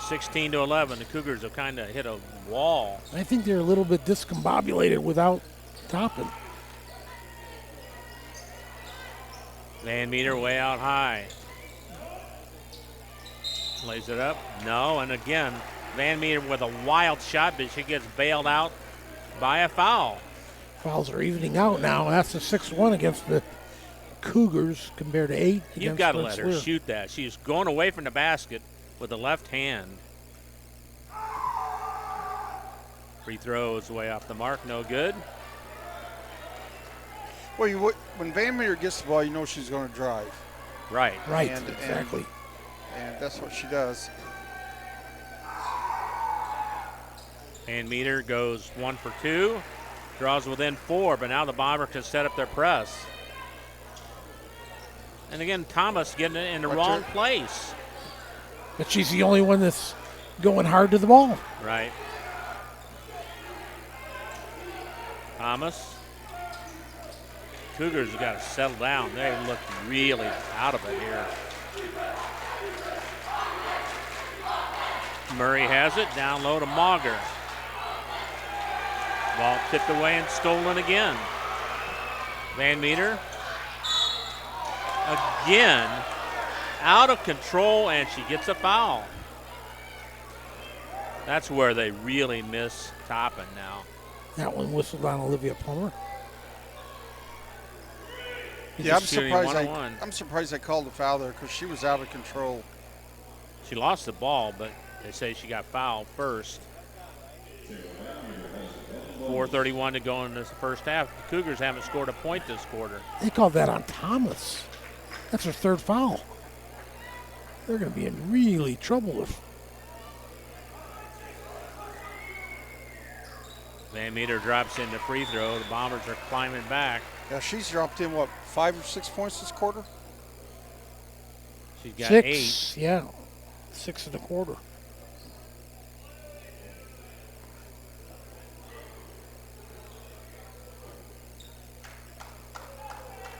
16-11. The Cougars have kind of hit a wall. I think they're a little bit discombobulated without Toppin. Van Meter way out high. Lays it up. No, and again, Van Meter with a wild shot, but she gets bailed out by a foul. Fouls are evening out now. That's a 6-1 against the Cougars compared to 8 against You've got to let her Rensselaer. shoot that. She's going away from the basket with the left hand. Free throws way off the mark, no good. Well, when Van Meter gets the ball, you know she's going to drive. Right. Right, And- exactly. And that's what she does. Van Meter goes 1 for 2. Draws within 4, but now the Bomber can set up their press. And again, Thomas getting it in the wrong place. But she's the only one that's going hard to the ball. Right. Thomas. Cougars have got to settle down. They look really out of it here. Murray has it, down low to Mauger. Ball tipped away and stolen again. Van Meter. Again, out of control, and she gets a foul. That's where they really miss Toppin now. That one whistled on Olivia Plummer. Yeah, I'm shooting surprised. one-on-one. I'm surprised I called the foul there because she was out of control. She lost the ball, but they say she got fouled first. 4:31 to go in this first half. The Cougars haven't scored a point this quarter. They called that on Thomas. That's her third foul. they're going to be in really trouble if Van Meter drops into free throw. The Bombers are climbing back. Yeah, she's dropped in, what, 5 or 6 points this quarter? She's got 6. 8. Yeah, 6 and a quarter.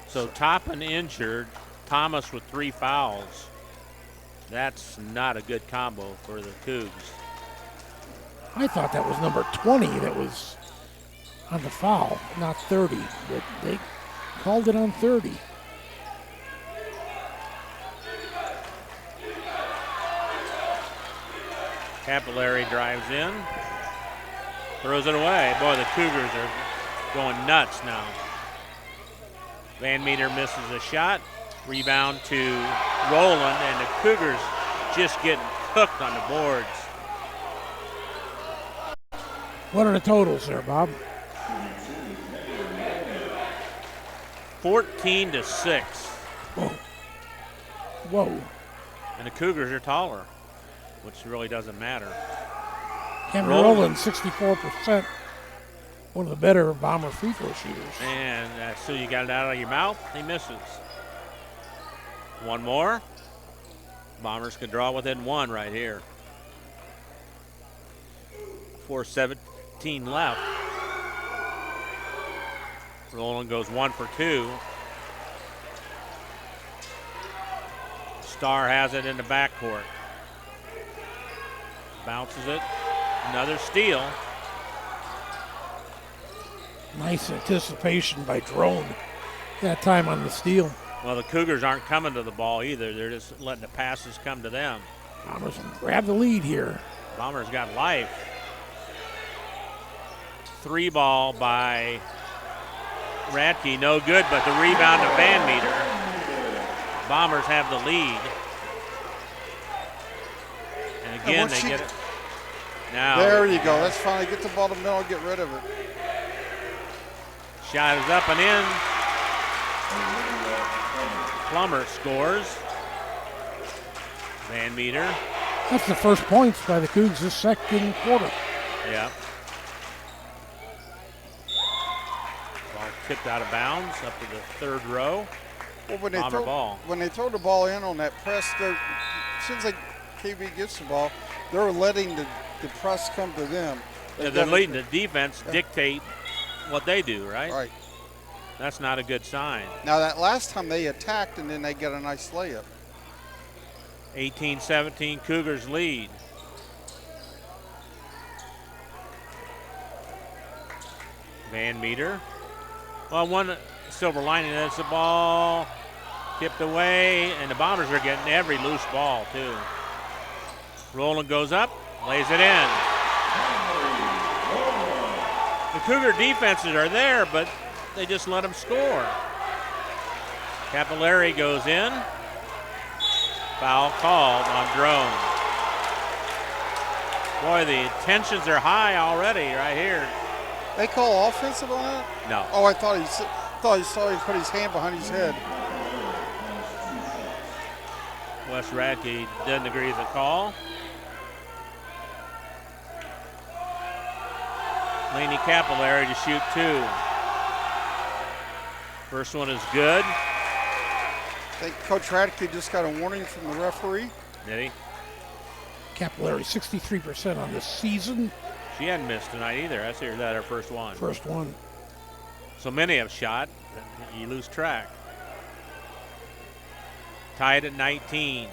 So Toppin injured, Thomas with 3 fouls. That's not a good combo for the Cougs. I thought that was number 20 that was on the foul, not 30, but they called it on 30. Capillary drives in, throws it away. Boy, the Cougars are going nuts now. Van Meter misses a shot. Rebound to Roland, and the Cougars just getting cooked on the boards. What are the totals there, Bob? 14-6. Whoa. Whoa. And the Cougars are taller, which really doesn't matter. Kevin Roland, 64%. One of the better Bomber free throw shooters. And so you got it out of your mouth, he misses. One more. Bombers can draw within 1 right here. 4:17 left. Roland goes 1 for 2. Starr has it in the backcourt. Bounces it. Another steal. Nice anticipation by Drone that time on the steal. Well, the Cougars aren't coming to the ball either. They're just letting the passes come to them. Bombers grab the lead here. Bombers got life. 3 ball by Radke, no good, but the rebound to Van Meter. Bombers have the lead. And again, they get it. Now, there you go. Let's finally get the ball to the middle and get rid of it. Shot is up and in. Plummer scores. Van Meter. That's the first points by the Cougs this second quarter. Yeah. Ball tipped out of bounds up to the 3rd row. Well, when they throw the ball in on that press, as soon as KB gets the ball, they're letting the press come to them. Yeah, they're letting the defense dictate what they do, right? Right. That's not a good sign. Now, that last time they attacked and then they got a nice layup. 18-17 Cougars lead. Van Meter. Well, one silver lining is the ball tipped away, and the Bombers are getting every loose ball, too. Roland goes up, lays it in. The Cougar defenses are there, but they just let them score. Capillary goes in. Foul called on Drone. Boy, the tensions are high already right here. They call offensive on that? No. Oh, I thought he saw he put his hand behind his head. Wes Radke didn't agree with the call. Laney Capillary to shoot 2. First one is good. I think Coach Radke just got a warning from the referee. Did he? Capillary 63% on this season. She hadn't missed tonight either. That's her first one. First one. So many have shot that you lose track. Tied at 19.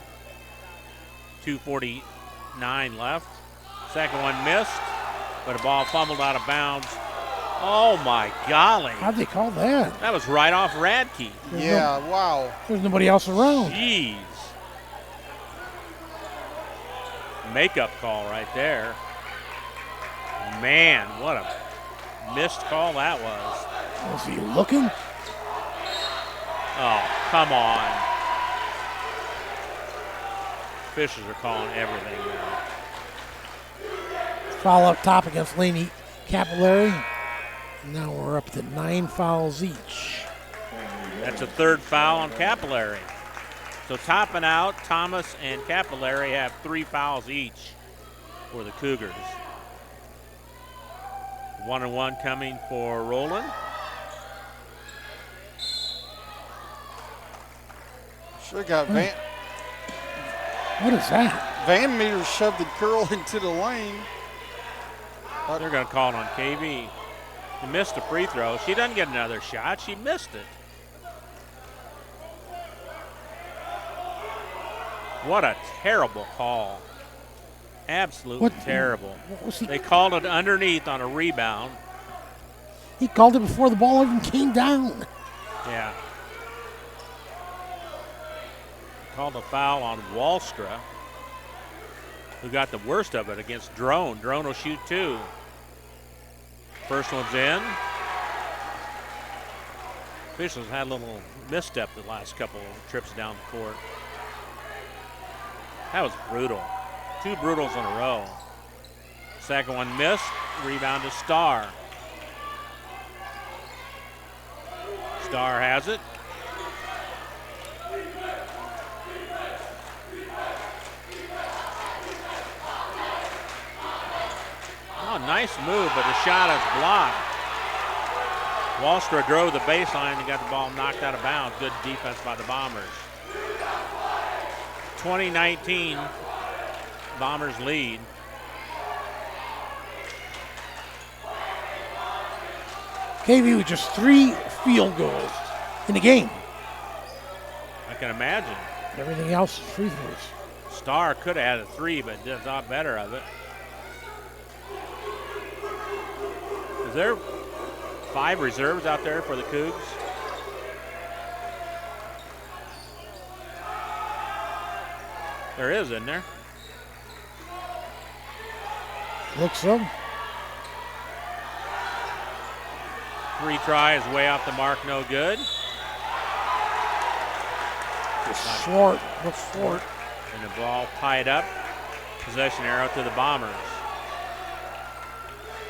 2:49 left. Second one missed, but a ball fumbled out of bounds. Oh my golly. How'd they call that? That was right off Radke. Wow. There's nobody else around. Jeez. Makeup call right there. Man, what a missed call that was. Was he looking? Oh, come on. Officials are calling everything now. Foul up top against Laney Capillary. Now we're up to 9 fouls each. That's a 3rd foul on Capillary. So topping out, Thomas and Capillari have 3 fouls each for the Cougars. 1-1 coming for Roland. Should have got Van. What is that? Van Meter shoved the girl into the lane. They're going to call it on KV. She missed a free throw. She doesn't get another shot. She missed it. What a terrible call. Absolutely terrible. They called it underneath on a rebound. He called it before the ball even came down. Yeah. Called a foul on Wallstra, who got the worst of it against Drone. Drone will shoot 2. First one's in. Officials had a little misstep the last couple of trips down the court. That was brutal. 2 brutals in a row. Second one missed. Rebound to Starr. Starr has it. Oh, nice move, but the shot is blocked. Wallstra drove the baseline and got the ball knocked out of bounds. Good defense by the Bombers. 2019 Bombers lead. KV with just 3 field goals in the game. I can imagine. Everything else is free throws. Starr could have had a 3, but did a lot better of it. Is there 5 reserves out there for the Cougs? There is, isn't there? Looks so. 3 tries, way off the mark, no good. Swart, looks Swart. And the ball tied up. Possession arrow to the Bombers.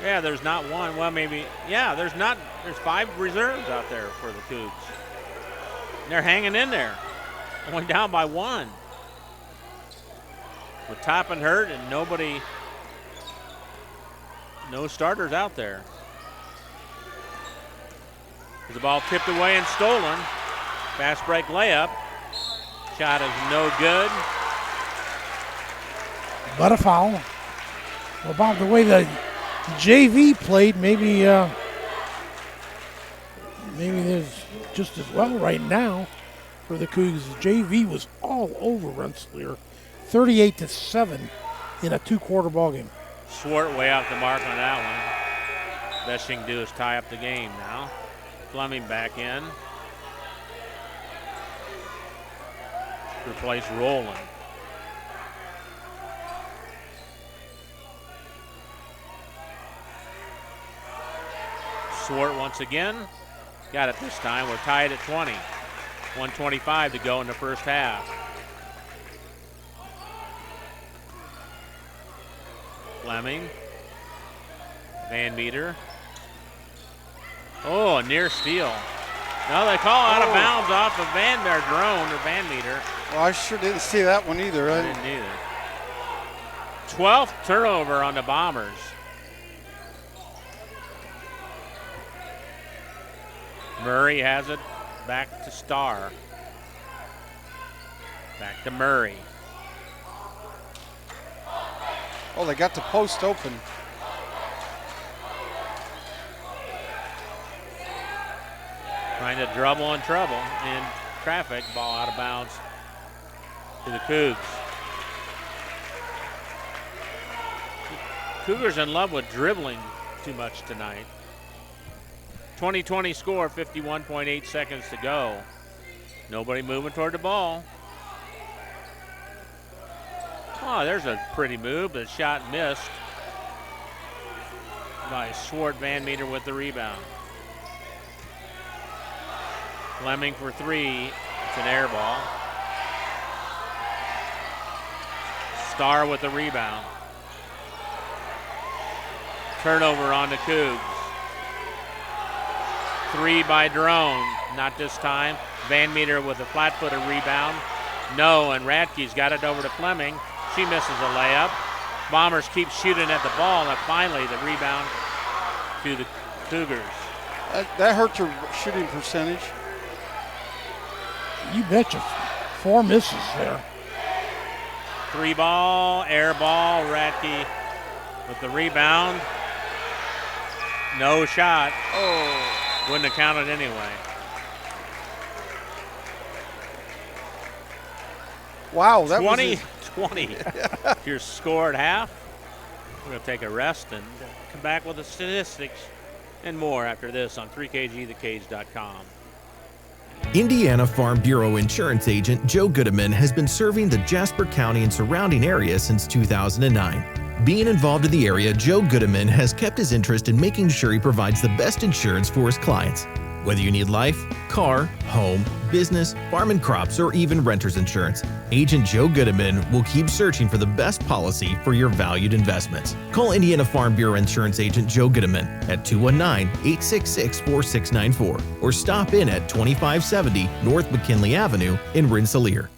Yeah, there's not one. Well, maybe. Yeah, there's 5 reserves out there for the Cougs. And they're hanging in there. Only down by 1. With Toppin hurt and no starters out there. The ball tipped away and stolen. Fast break layup. Shot is no good. But a foul. Well, about the way the JV played, maybe there's just as well right now for the Cougs. JV was all over Rensselaer, 38-7 in a 2-quarter ball game. Swart way off the mark on that one. Best thing to do is tie up the game now. Fleming back in. Replace Rowland. Swart once again. Got it this time. We're tied at 20. 1:25 to go in the first half. Fleming. Van Meter. Oh, a near steal. No, they call out of bounds off of Drone or Van Meter. Well, I sure didn't see that one either. I didn't either. 12th turnover on the Bombers. Murray has it back to Starr. Back to Murray. Oh, they got the post open. Trying to dribble in trouble in traffic. Ball out of bounds to the Cougs. Cougars in love with dribbling too much tonight. 20-20 score, 51.8 seconds to go. Nobody moving toward the ball. Oh, there's a pretty move, but shot missed by Swart. Van Meter with the rebound. Fleming for 3. It's an air ball. Starr with the rebound. Turnover on the Cougs. 3 by Drone. Not this time. Van Meter with a flat-footed rebound. No, and Radke's got it over to Fleming. She misses a layup. Bombers keep shooting at the ball, and finally the rebound to the Cougars. That hurt your shooting percentage. You betcha. 4 misses there. 3 ball, air ball. Radke with the rebound. No shot. Oh. Wouldn't have counted anyway. Wow, that 20-20. Your score at half. We're going to take a rest and come back with the statistics and more after this on 3kgthecage.com. Indiana Farm Bureau insurance agent Joe Goodman has been serving the Jasper County and surrounding area since 2009. Being involved in the area, Joe Goodman has kept his interest in making sure he provides the best insurance for his clients. Whether you need life, car, home, business, farm and crops, or even renter's insurance, Agent Joe Goodman will keep searching for the best policy for your valued investments. Call Indiana Farm Bureau Insurance Agent Joe Goodman at 219-866-4694 or stop in at 2570 North McKinley Avenue in Rensselaer.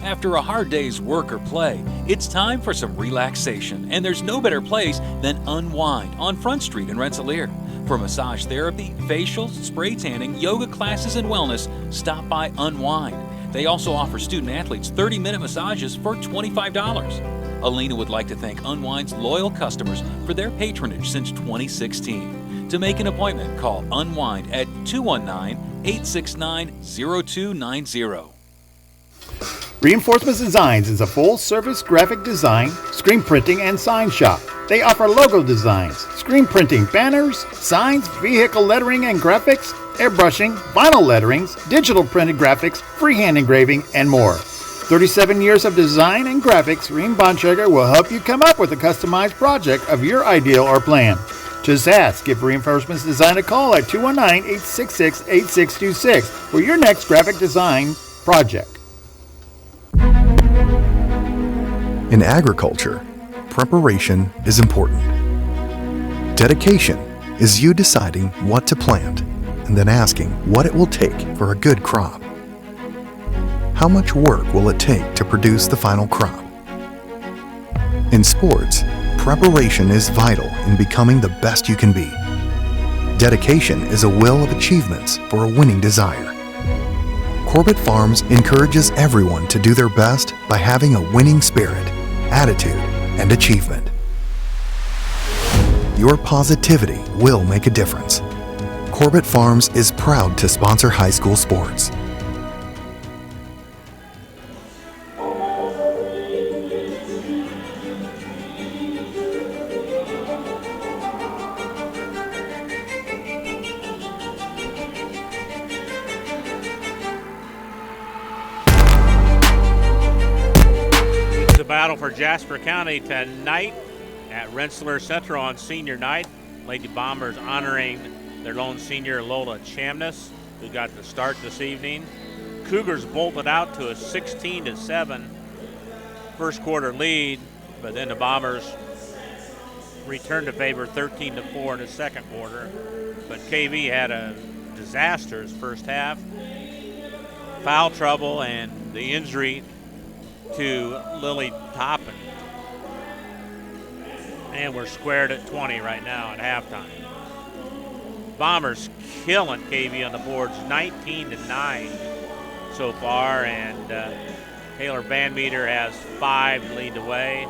After a hard day's work or play, it's time for some relaxation, and there's no better place than Unwind on Front Street in Rensselaer. For massage therapy, facials, spray tanning, yoga classes, and wellness, stop by Unwind. They also offer student-athletes 30-minute massages for $25. Alina would like to thank Unwind's loyal customers for their patronage since 2016. To make an appointment, call Unwind at 219-869-0290. Reinforcements Designs is a full-service graphic design, screen printing, and sign shop. They offer logo designs, screen printing, banners, signs, vehicle lettering and graphics, airbrushing, vinyl letterings, digital printed graphics, freehand engraving, and more. 37 years of design and graphics, Reem Bontrager will help you come up with a customized project of your ideal or plan. Just ask. Give Reinforcements Design a call at 219-866-8626 for your next graphic design project. In agriculture, preparation is important. Dedication is you deciding what to plant and then asking what it will take for a good crop. How much work will it take to produce the final crop? In sports, preparation is vital in becoming the best you can be. Dedication is a will of achievements for a winning desire. Corbett Farms encourages everyone to do their best by having a winning spirit, attitude, and achievement. Your positivity will make a difference. Corbett Farms is proud to sponsor high school sports. Battle for Jasper County tonight at Rensselaer Central on senior night. Lady Bombers honoring their lone senior Lola Chamness, who got the start this evening. Cougars bolted out to a 16-7 first quarter lead, but then the Bombers returned to favor 13-4 in the second quarter. But KV had a disastrous first half. Foul trouble and the injury to Lily Toppin. And we're squared at 20 right now at halftime. Bombers killing KV on the boards, 19-9 so far, and Taylor Van Meter has 5 to lead the way.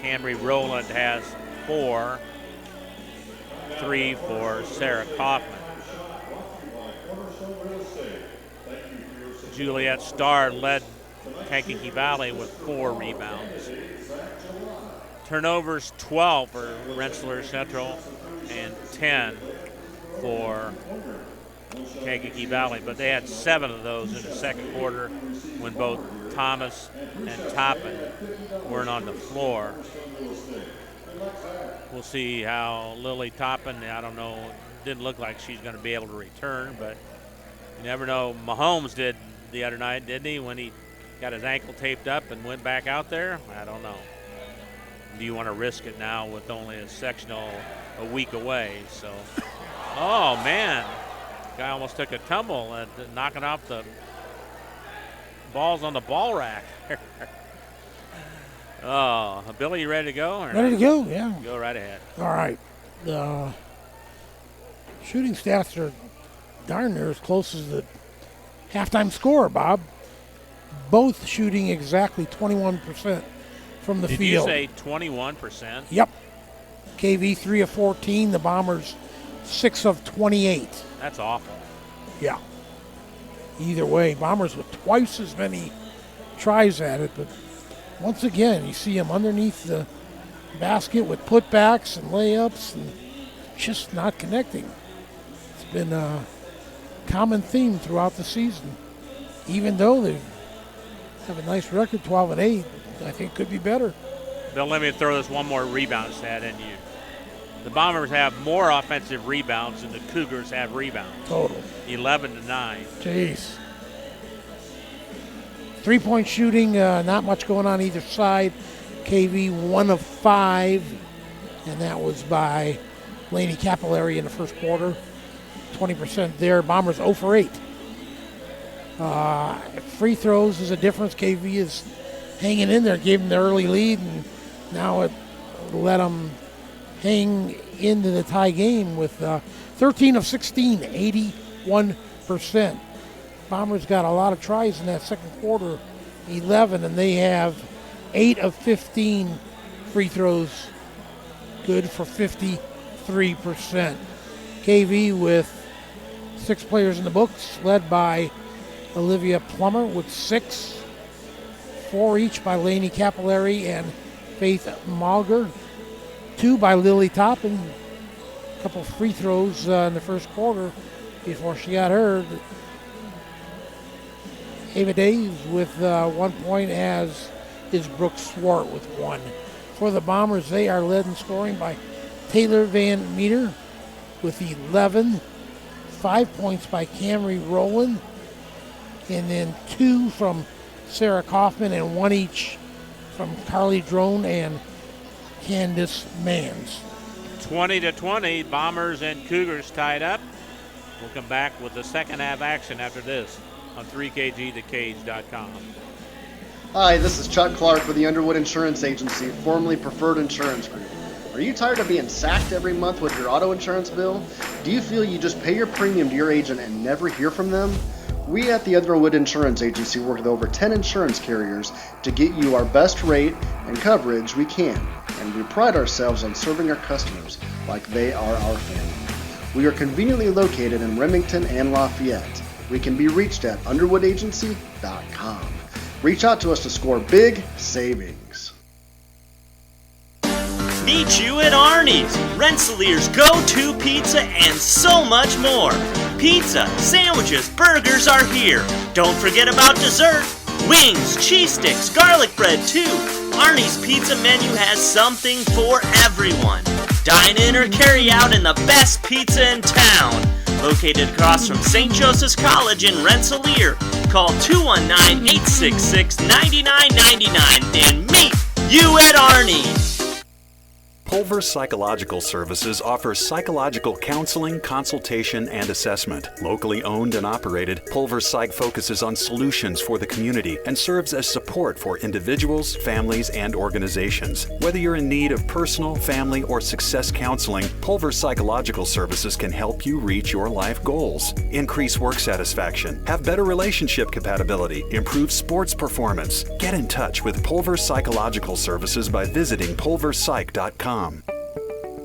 Camry Rowland has 4, 3 for Sarah Kaufman. Juliet Starr led Kankakee Valley with 4 rebounds. Turnovers 12 for Rensselaer Central and 10 for Kankakee Valley, but they had 7 of those in the second quarter when both Thomas and Toppin weren't on the floor. We'll see how Lily Toppin, I don't know, didn't look like she's going to be able to return, but you never know. Mahomes did the other night, didn't he, when he got his ankle taped up and went back out there? I don't know. Do you want to risk it now with only a sectional a week away? So, oh man, guy almost took a tumble at knocking off the Ball's on the ball rack. Oh, Billy, you ready to go? Or Ready to go, yeah. Go right ahead. All right. The shooting stats are darn near as close as the halftime score, Bob. Both shooting exactly 21% from the field. Did you say 21%? Yep. KV 3 of 14. The Bombers 6 of 28. That's awful. Yeah. Either way, Bombers with twice as many tries at it, but once again, you see them underneath the basket with putbacks and layups and just not connecting. It's been a common theme throughout the season. Even though they have a nice record, 12-8, I think could be better. Bill, let me throw this one more rebound stat in you. The Bombers have more offensive rebounds than the Cougars have rebounds. Total. 11-9. Jeez. Three-point shooting, not much going on either side. KV 1 of 5, and that was by Laney Capillary in the first quarter. 20% there. Bombers 0 for 8. Free throws is a difference. KV is hanging in there, gave them the early lead, and now it let them hang into the tie game with 13 of 16, 81%. Bombers got a lot of tries in that second quarter, 11, and they have 8 of 15 free throws, good for 53%. KV with 6 players in the books, led by Olivia Plummer with 6, 4 each by Laney Capillary and Faith Malger, 2 by Lily Toppin. A couple free throws in the first quarter before she got hurt. Ava Days with 1 point, as is Brooke Swart with 1. For the Bombers, they are led in scoring by Taylor Van Meter with 11, 5 points by Camry Rowland, and then 2 from Sarah Kaufman and 1 each from Carly Drone and Candace Mans. 20-20, Bombers and Cougars tied up. We'll come back with the second half action after this on 3kgthecage.com. Hi, this is Chuck Clark with the Underwood Insurance Agency, formerly Preferred Insurance Group. Are you tired of being sacked every month with your auto insurance bill? Do you feel you just pay your premium to your agent and never hear from them? We at the Underwood Insurance Agency work with over 10 insurance carriers to get you our best rate and coverage we can, and we pride ourselves on serving our customers like they are our family. We are conveniently located in Remington and Lafayette. We can be reached at underwoodagency.com. Reach out to us to score big savings. Meet you at Arnie's, Rensselaer's go-to pizza and so much more. Pizza, sandwiches, burgers are here. Don't forget about dessert. Wings, cheese sticks, garlic bread too. Arnie's pizza menu has something for everyone. Dine in or carry out in the best pizza in town. Located across from St. Joseph's College in Rensselaer. Call 219-866-9999 and meet you at Arnie's. Pulver Psychological Services offers psychological counseling, consultation, and assessment. Locally owned and operated, Pulver Psych focuses on solutions for the community and serves as support for individuals, families, and organizations. Whether you're in need of personal, family, or success counseling, Pulver Psychological Services can help you reach your life goals, increase work satisfaction, have better relationship compatibility, improve sports performance. Get in touch with Pulver Psychological Services by visiting pulverpsych.com.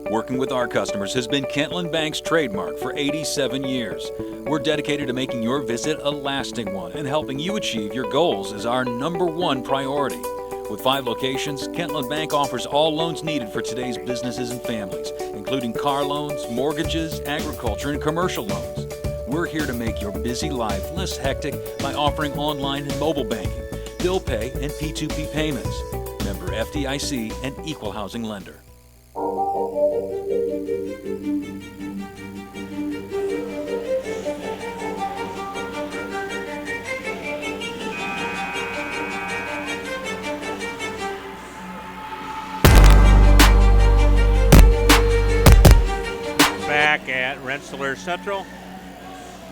Working with our customers has been Kentland Bank's trademark for 87 years. We're dedicated to making your visit a lasting one, and helping you achieve your goals is our #1 priority. With 5 locations, Kentland Bank offers all loans needed for today's businesses and families, including car loans, mortgages, agriculture, and commercial loans. We're here to make your busy life less hectic by offering online and mobile banking, bill pay, and P2P payments. Member FDIC and equal housing lender. Back at Rensselaer Central.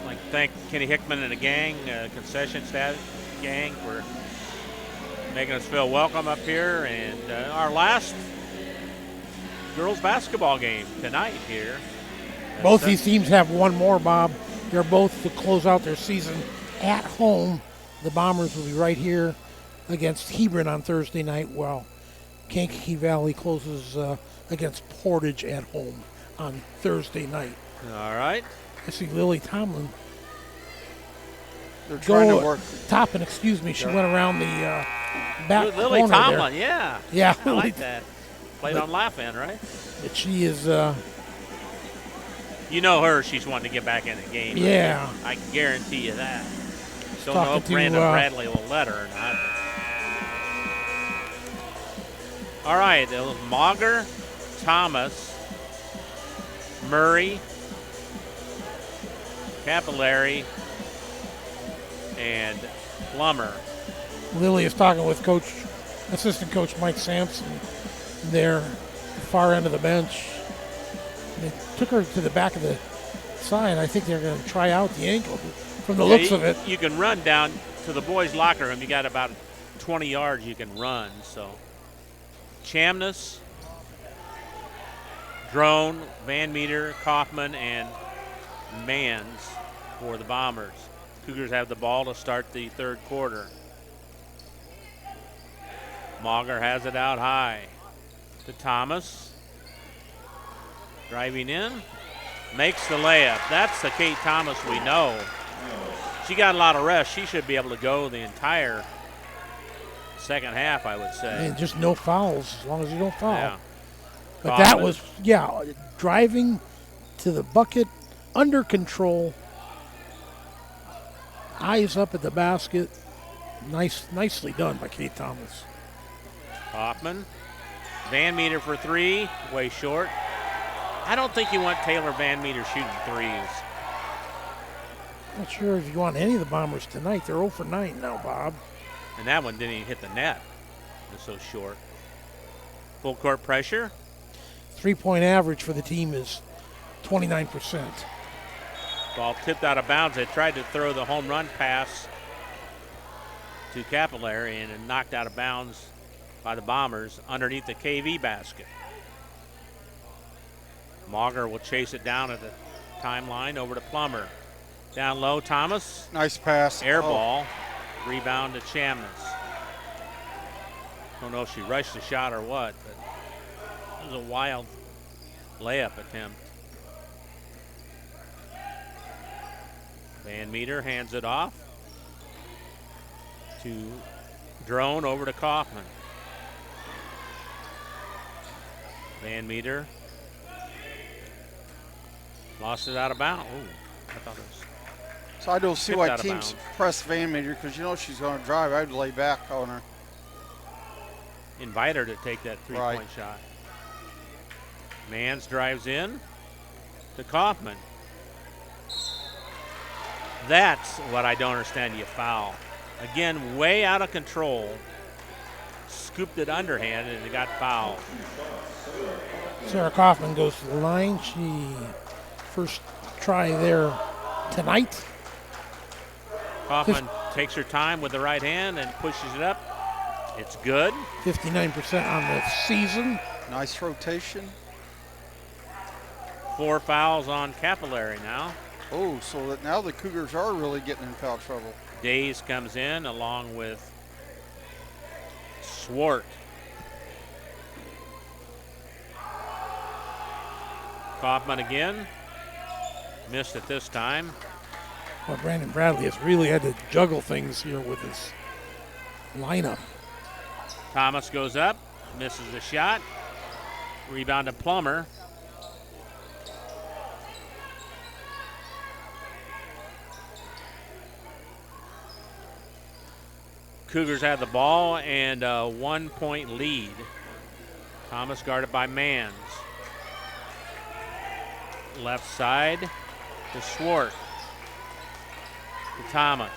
I'd like to thank Kenny Hickman and the gang, concession staff, gang, for making us feel welcome up here. And our last girls basketball game tonight here. Both these teams have one more, Bob. They're both to close out their season at home. The Bombers will be right here against Hebron on Thursday night, while Kankakee Valley closes against Portage at home on Thursday night. All right. I see Lily Tomlin. They're trying to work. Toppin, excuse me. She went around the back Lily corner Tomlin, there. yeah. Yeah. I like that. Played on Laugh In, right? But she is... you know her. She's wanting to get back in the game. Yeah. I can guarantee you that. Don't Talking know if to, Brandon Bradley will let her or not. All right, it was Mauger, Thomas, Murray, Capillary, and Plummer. Lily is talking with assistant coach Mike Sampson there, far end of the bench. They took her to the back of the side. I think they're going to try out the ankle from the looks of it. You can run down to the boys' locker room. You got about 20 yards you can run. So Chamness, Drone, Van Meter, Kaufman, and Mans for the Bombers. Cougars have the ball to start the third quarter. Mauger has it out high to Thomas. Driving in, makes the layup. That's the Kate Thomas we know. She got a lot of rest. She should be able to go the entire second half, I would say. And just no fouls, as long as you don't foul. Yeah. But that was, driving to the bucket, under control, eyes up at the basket. Nicely done by Kate Thomas. Hoffman, Van Meter for three, way short. I don't think you want Taylor Van Meter shooting threes. Not sure if you want any of the Bombers tonight. They're 0 for 9 now, Bob. And that one didn't even hit the net. It was so short. Full court pressure. 3-point average for the team is 29%. Ball tipped out of bounds. They tried to throw the home run pass to Capillary and it knocked out of bounds by the Bombers underneath the KV basket. Mauger will chase it down at the timeline over to Plummer. Down low, Thomas. Nice pass. Air ball. Rebound to Chamness. Don't know if she rushed the shot or what, but it was a wild layup attempt. Van Meter hands it off to Drone over to Kaufman. Van Meter lost it out of bounds. Ooh, I thought it was. So I don't see tipped why out of teams bounds. press Van Meter because you know she's going to drive. I'd lay back on her. Invite her to take that three-point Right. shot. Mans drives in to Kaufman. That's what I don't understand. You foul. Again, way out of control. Scooped it underhand and it got fouled. Sarah Kaufman goes to the line. She first try there tonight. Kaufman takes her time with the right hand and pushes it up. It's good. 59% on the season. Nice rotation. 4 fouls on Capillary now. Oh, so that now the Cougars are really getting in foul trouble. Days comes in along with Swart. Kaufman again. Missed it this time. Well, Brandon Bradley has really had to juggle things here with his lineup. Thomas goes up, misses the shot. Rebound to Plummer. Cougars have the ball and a 1-point lead. Thomas guarded by Mans. Left side to Swart. To Thomas.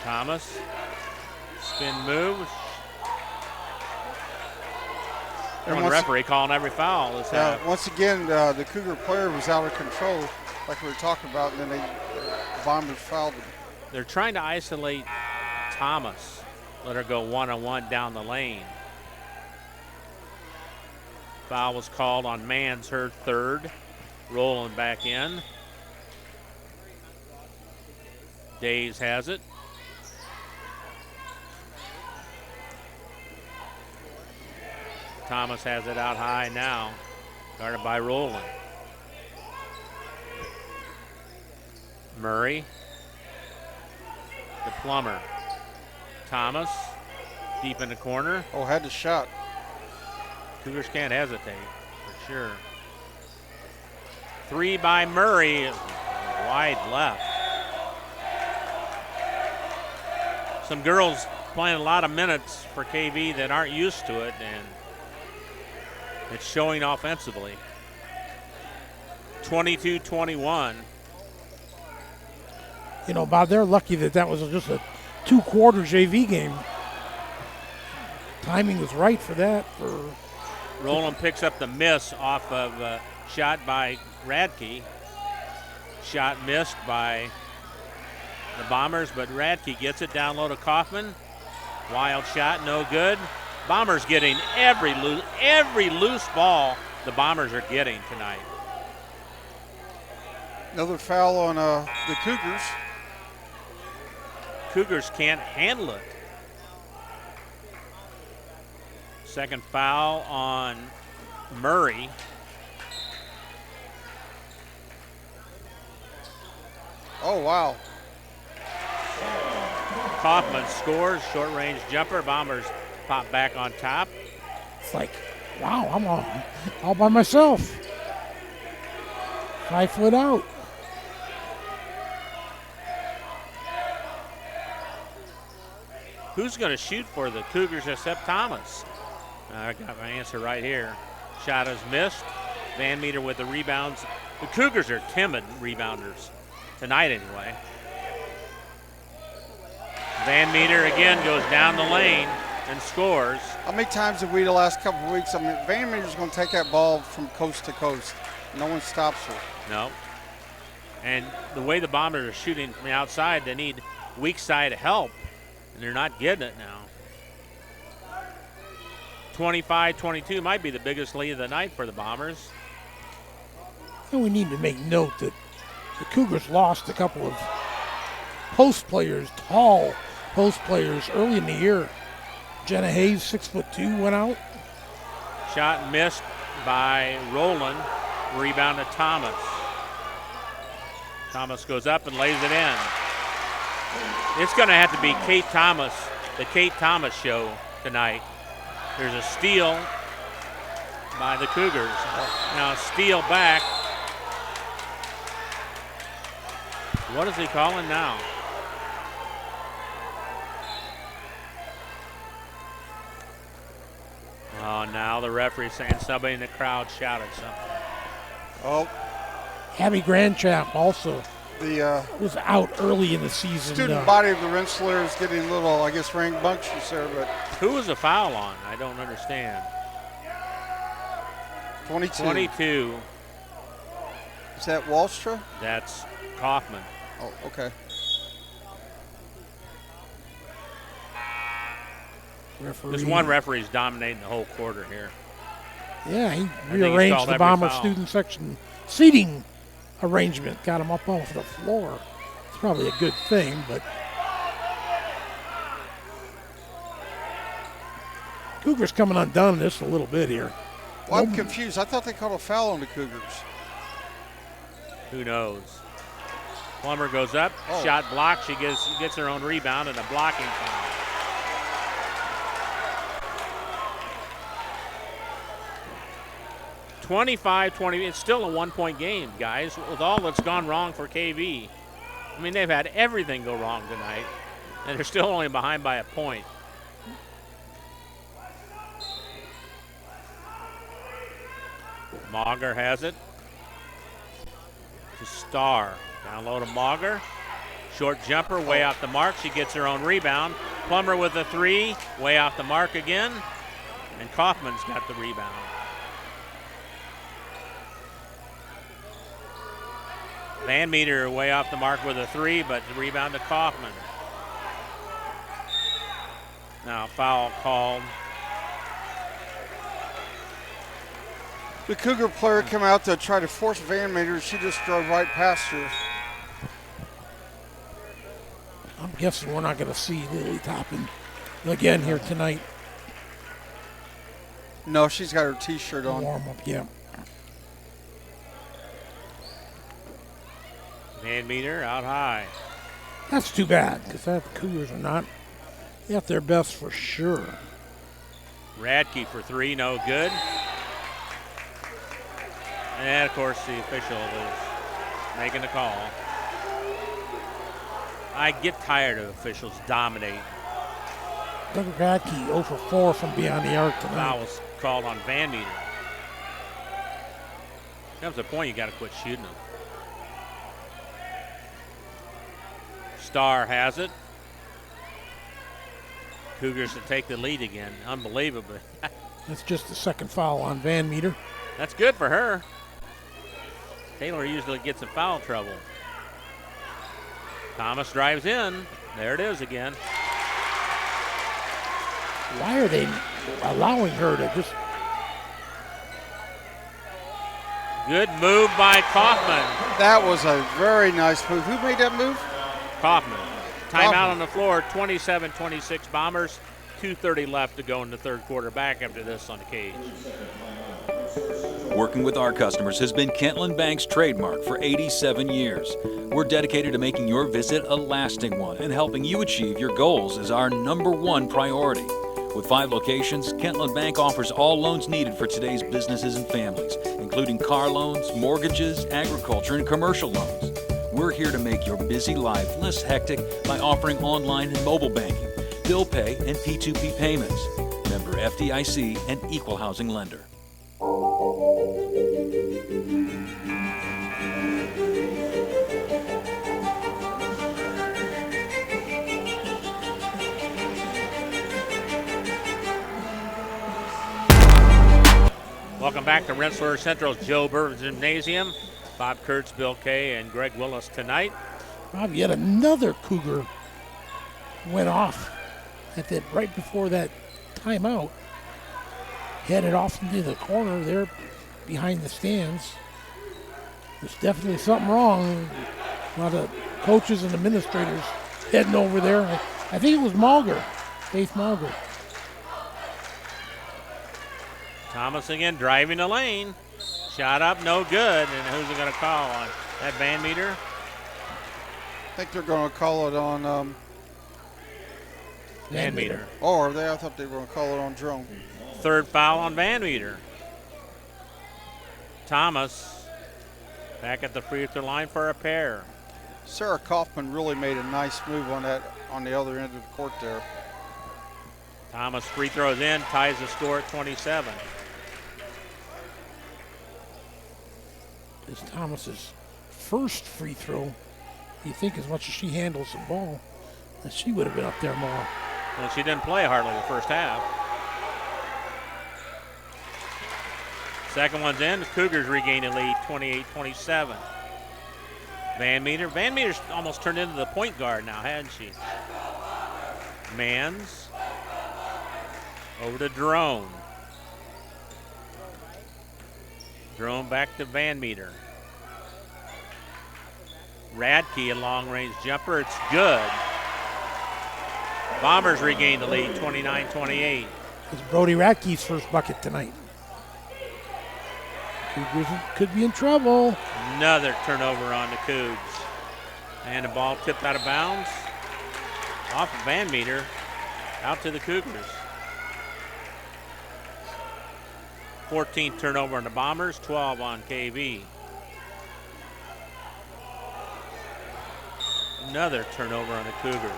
Thomas. Spin move. One referee calling every foul. Once again, the Cougar player was out of control, like we were talking about, and then the Bombers fouled him. They're trying to isolate Thomas. Let her go one-on-one down the lane. Foul was called on Mans, her third. Rolling back in. Days has it. Thomas has it out high now. Guarded by Rowland. Murray. The Plummer. Thomas. Deep in the corner. Oh, had the shot. Cougars can't hesitate, for sure. Three by Murray. Wide left. Some girls playing a lot of minutes for KV that aren't used to it, and it's showing offensively. 22-21. You know, Bob, they're lucky that was just a 2-quarter JV game. Timing was right for that. Roland picks up the miss off of a shot by Radke. Shot missed by the Bombers, but Radke gets it down low to Kaufman. Wild shot, no good. Bombers getting every loose ball the Bombers are getting tonight. Another foul on the Cougars. Cougars can't handle it. Second foul on Murray. Oh, wow. Kaufman scores, short range jumper. Bombers pop back on top. It's like, wow, I'm all by myself. 5 foot out. Who's going to shoot for the Cougars except Thomas? I got my answer right here. Shot is missed. Van Meter with the rebounds. The Cougars are timid rebounders tonight anyway. Van Meter again goes down the lane and scores. How many times have we the last couple of weeks? I mean, Van Meter's going to take that ball from coast to coast. No one stops her. No. And the way the Bombers are shooting from the outside, they need weak side help, and they're not getting it now. 25-22 might be the biggest lead of the night for the Bombers. And we need to make note that the Cougars lost a couple of post players, tall post players early in the year. Jenna Hayes, 6'2", went out. Shot missed by Rowland. Rebound to Thomas. Thomas goes up and lays it in. It's going to have to be Kate Thomas, the Kate Thomas show tonight. There's a steal by the Cougars. Now steal back. What is he calling now? Oh, now the referee saying somebody in the crowd shouted something. Oh. Abby Grandchamp also the was out early in the season. Student body of the Rensselaer is getting a little, I guess, rambunctious there, but. Who was the foul on? I don't understand. 22. Is that Wallstra? That's Kaufman. Oh, okay. There's one referee's dominating the whole quarter here. Yeah, he rearranged the Bomber student section seating arrangement, got him up off the floor. It's probably a good thing, but Cougars coming undone just a little bit here. Well, I'm confused. I thought they called a foul on the Cougars. Who knows? Plummer goes up, shot blocked. She gets her own rebound and a blocking foul. (25-20). It's still a 1-point game, guys, with all that's gone wrong for KV. I mean, they've had everything go wrong tonight, and they're still only behind by a point. Mauger has it to Starr. Down low to Mauger. Short jumper, way off the mark. She gets her own rebound. Plummer with a three, way off the mark again. And Kaufman's got the rebound. Van Meter way off the mark with a 3, but the rebound to Kaufman. Now foul called. The Cougar player came out to try to force Van Meter. She just drove right past her. I'm guessing we're not going to see Lily Toppin again here tonight. No, she's got her T-shirt on. Warm up, yeah. Van Meter out high. That's too bad, because the Cougars are not at their best for sure. Radke for 3, no good. And of course the official is making the call. I get tired of officials dominating. Doug Radke 0 for 4 from beyond the arc tonight. Foul was called on Van Meter. Comes a point you got to quit shooting them. Starr has it. Cougars to take the lead again. Unbelievable. That's just the second foul on Van Meter. That's good for her. Taylor usually gets in foul trouble. Thomas drives in. There it is again. Why are they allowing her to just... Good move by Kaufman. That was a very nice move. Who made that move? Kaufman. Timeout on the floor, 27-26 Bombers. 2:30 left to go in the third quarter. Back after this on the cage. Working with our customers has been Kentland Bank's trademark for 87 years. We're dedicated to making your visit a lasting one, and helping you achieve your goals is our #1 priority. With 5 locations, Kentland Bank offers all loans needed for today's businesses and families, including car loans, mortgages, agriculture, and commercial loans. We're here to make your busy life less hectic by offering online and mobile banking, bill pay, and P2P payments. Member FDIC and equal housing lender. Welcome back to Rensselaer Central's Joe Burr Gymnasium. Bob Kurtz, Bill Kay, and Greg Willis tonight. Bob, yet another Cougar went off at that right before that timeout. Headed off into the corner there behind the stands. There's definitely something wrong. A lot of coaches and administrators heading over there. I think it was Malger, Faith Malger. Thomas again driving the lane. Shot up, no good. And who's it going to call on? That Van Meter? I think they're going to call it on Van Meter. Oh, are they? I thought they were going to call it on Drone. Third foul on Van Meter. Thomas back at the free throw line for a pair. Sarah Kaufman really made a nice move on that on the other end of the court there. Thomas free throws in, ties the score at 27. It's Thomas's first free throw. You think as much as she handles the ball, that she would have been up there more. Well, she didn't play hardly the first half. Second one's in. The Cougars regain a lead, 28-27. Van Meter. Van Meter's almost turned into the point guard now, hasn't she? Mans. Over to Drone. Drone back to Van Meter. Radke, a long-range jumper. It's good. Bombers regain the lead, 29-28. It's Brody Radke's first bucket tonight. Cougars could be in trouble. Another turnover on the Cougs. And the ball tipped out of bounds. Off of Van Meter. Out to the Cougars. 14th turnover on the Bombers, 12 on KV. Another turnover on the Cougars.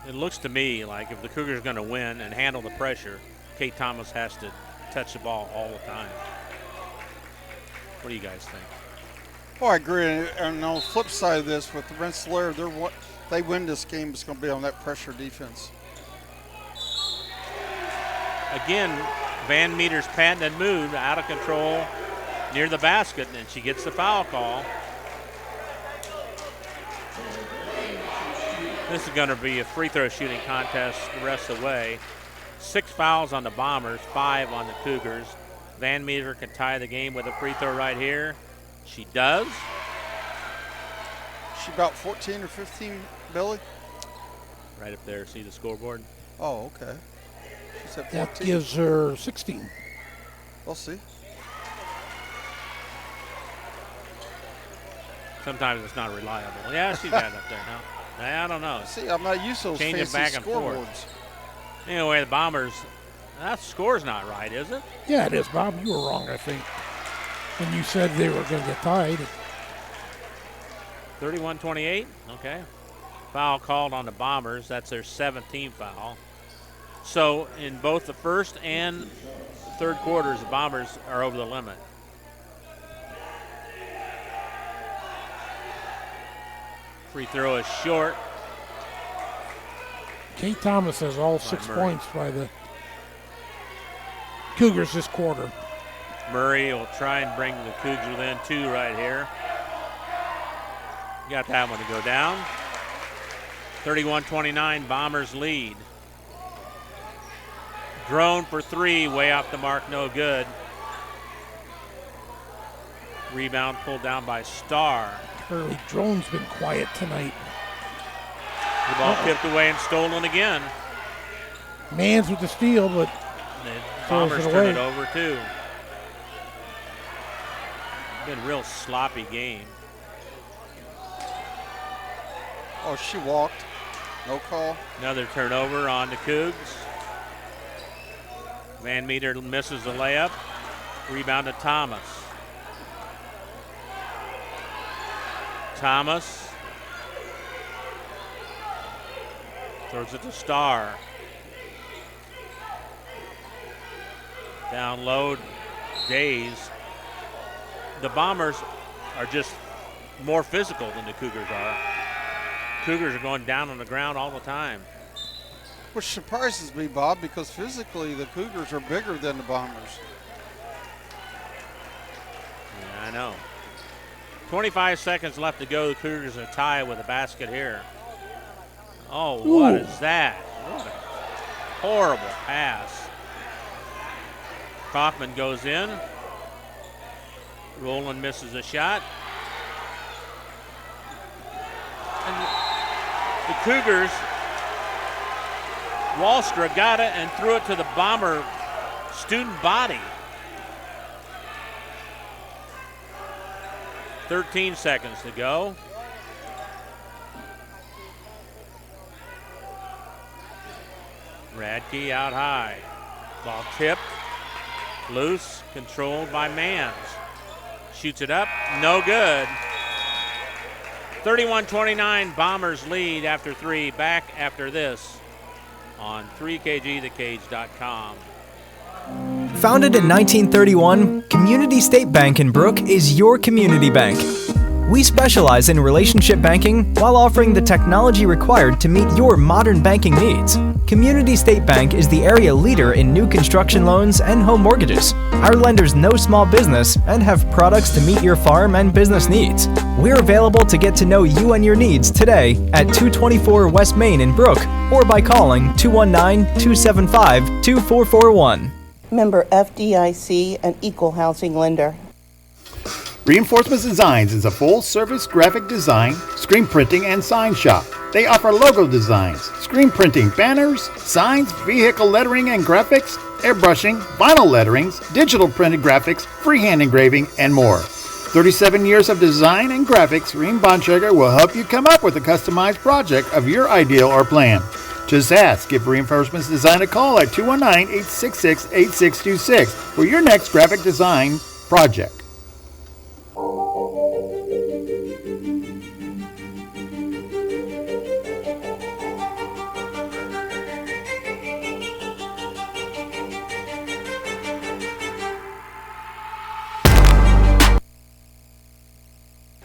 It looks to me like if the Cougars are going to win and handle the pressure, Kate Thomas has to touch the ball all the time. What do you guys think? Oh, I agree. And on the flip side of this, with the Rensselaer, they win this game, it's going to be on that pressure defense. again, Van Meter's patented move, out of control near the basket, and she gets the foul call. This is going to be a free throw shooting contest the rest of the way. 6 fouls on the Bombers, 5 on the Cougars. Van Meter can tie the game with a free throw right here. She does. She about 14 or 15, Billy? Right up there, see the scoreboard? Oh, okay. She said 14. That gives her 16. We'll see. Sometimes it's not reliable. Yeah, she's got it up there now. I don't know. See, I'm not used to those Changing fancy back and scoreboards. forth. Anyway, the Bombers, that score's not right, is it? Yeah, it is, Bob. You were wrong, I think, when you said they were going to get tied. 31-28, okay. Foul called on the Bombers. That's their 17th foul. So in both the first and third quarters, the Bombers are over the limit. Free throw is short. Kate Thomas has all 6 Murray. points by the Cougars this quarter. Murray will try and bring the Cougs within 2 right here. Got that one to go down. 31-29, Bombers lead. Drone for 3, way off the mark, no good. Rebound pulled down by Starr. Hurley Drone's been quiet tonight. The ball tipped away and stolen again. Mans with the steal, but The throws Bombers it turn away. it over too. Been a real sloppy game. Oh, she walked. No call. Another turnover on the Cougs. Van Meter misses the layup. Rebound to Thomas. Thomas throws it to Starr. Down low, Days. The Bombers are just more physical than the Cougars are. Cougars are going down on the ground all the time. Which surprises me, Bob, because physically the Cougars are bigger than the Bombers. Yeah, I know. 25 seconds left to go. The Cougars are tied with a basket here. Oh, what Ooh. is that? What a horrible pass. Kaufman goes in. Rowland misses a shot. And the Cougars, Wallstra got it and threw it to the Bomber student body. 13 seconds to go. Radke out high. Ball tipped. Loose. Controlled by Mans. Shoots it up. No good. 31-29. Bombers lead after 3. Back after this on 3kgthecage.com. Founded in 1931, Community State Bank in Brook is your community bank. We specialize in relationship banking while offering the technology required to meet your modern banking needs. Community State Bank is the area leader in new construction loans and home mortgages. Our lenders know small business and have products to meet your farm and business needs. We're available to get to know you and your needs today at 224 West Main in Brook or by calling 219-275-2441. Member FDIC, an equal housing lender. Reinforcements Designs is a full-service graphic design, screen printing, and sign shop. They offer logo designs, screen printing, banners, signs, vehicle lettering and graphics, airbrushing, vinyl letterings, digital printed graphics, freehand engraving, and more. 37 years of design and graphics, Reem Bontrager will help you come up with a customized project of your ideal or plan. Just ask. Give Reinforcements Design a call at 219-866-8626 for your next graphic design project.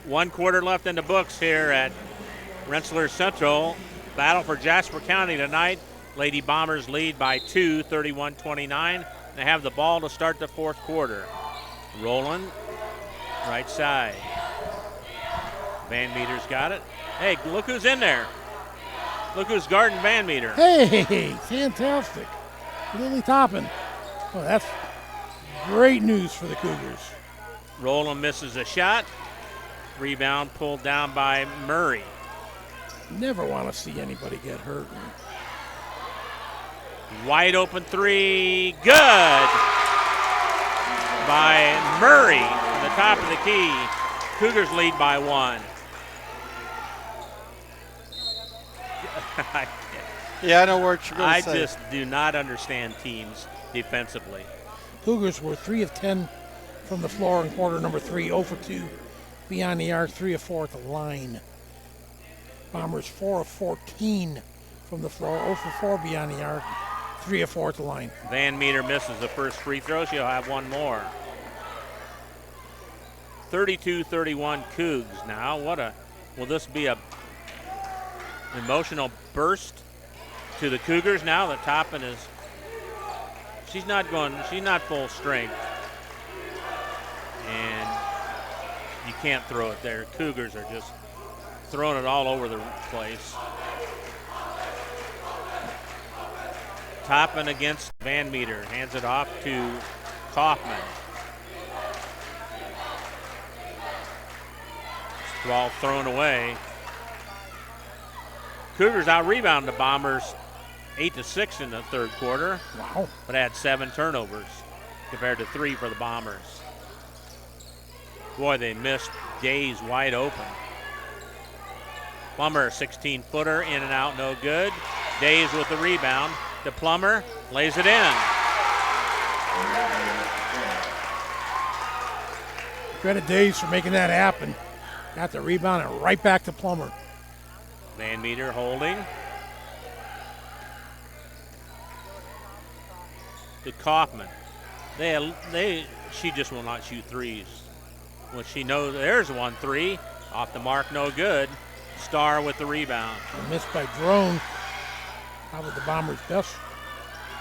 One quarter left in the books here at Rensselaer Central. Battle for Jasper County tonight. Lady Bombers lead by 2, 31-29. They have the ball to start the fourth quarter. Rolling, right side. Van Meter's got it. Hey, look who's in there. Look who's guarding Van Meter. Hey, fantastic. Lily Toppin. Oh, that's great news for the Cougars. Roland misses a shot. Rebound pulled down by Murray. Never want to see anybody get hurt. Wide open three. Good. By Murray from the top of the key. Cougars lead by 1. Yeah, I know what you're going to say. I just do not understand teams defensively. Cougars were 3 of 10 from the floor in quarter number 3, 0 for 2 beyond the arc, 3 of 4 at the line. Bombers 4 of 14 from the floor, 0 for 4 beyond the arc, 3 of 4 at the line. Van Meter misses the first free throw. She'll have one more. 32-31 Cougs now. Will this be a emotional burst to the Cougars now that Toppin is, she's not full strength. And you can't throw it there. Cougars are just throwing it all over the place. Toppin against Van Meter. Hands it off to Kaufman. Ball thrown away. Cougars out-rebound the Bombers 8-6 in the third quarter. Wow. But had 7 turnovers compared to 3 for the Bombers. Boy, they missed Days wide open. Plummer, 16-footer, in and out, no good. Days with the rebound. To Plummer, lays it in. Credit Days for making that happen. Got the rebound and right back to Plummer. Van Meter holding. To Kaufman. She just will not shoot threes. When she knows there's 1-3, off the mark, no good. Starr with the rebound. A miss by Drone. Probably the Bombers' best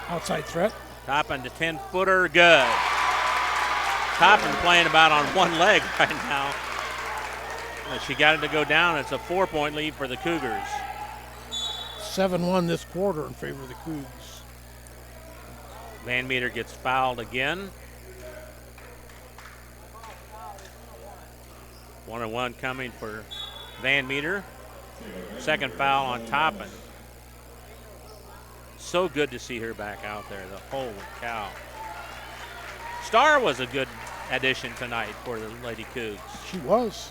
outside threat. Toppin to 10-footer, good. Toppin playing about on one leg right now. She got it to go down. It's a 4-point lead for the Cougars. 7-1 this quarter in favor of the Cougs. Van Meter gets fouled again. 1-1 coming for Van Meter. Second foul on Toppin. So good to see her back out there. Holy cow. Starr was a good addition tonight for the Lady Cougs. She was.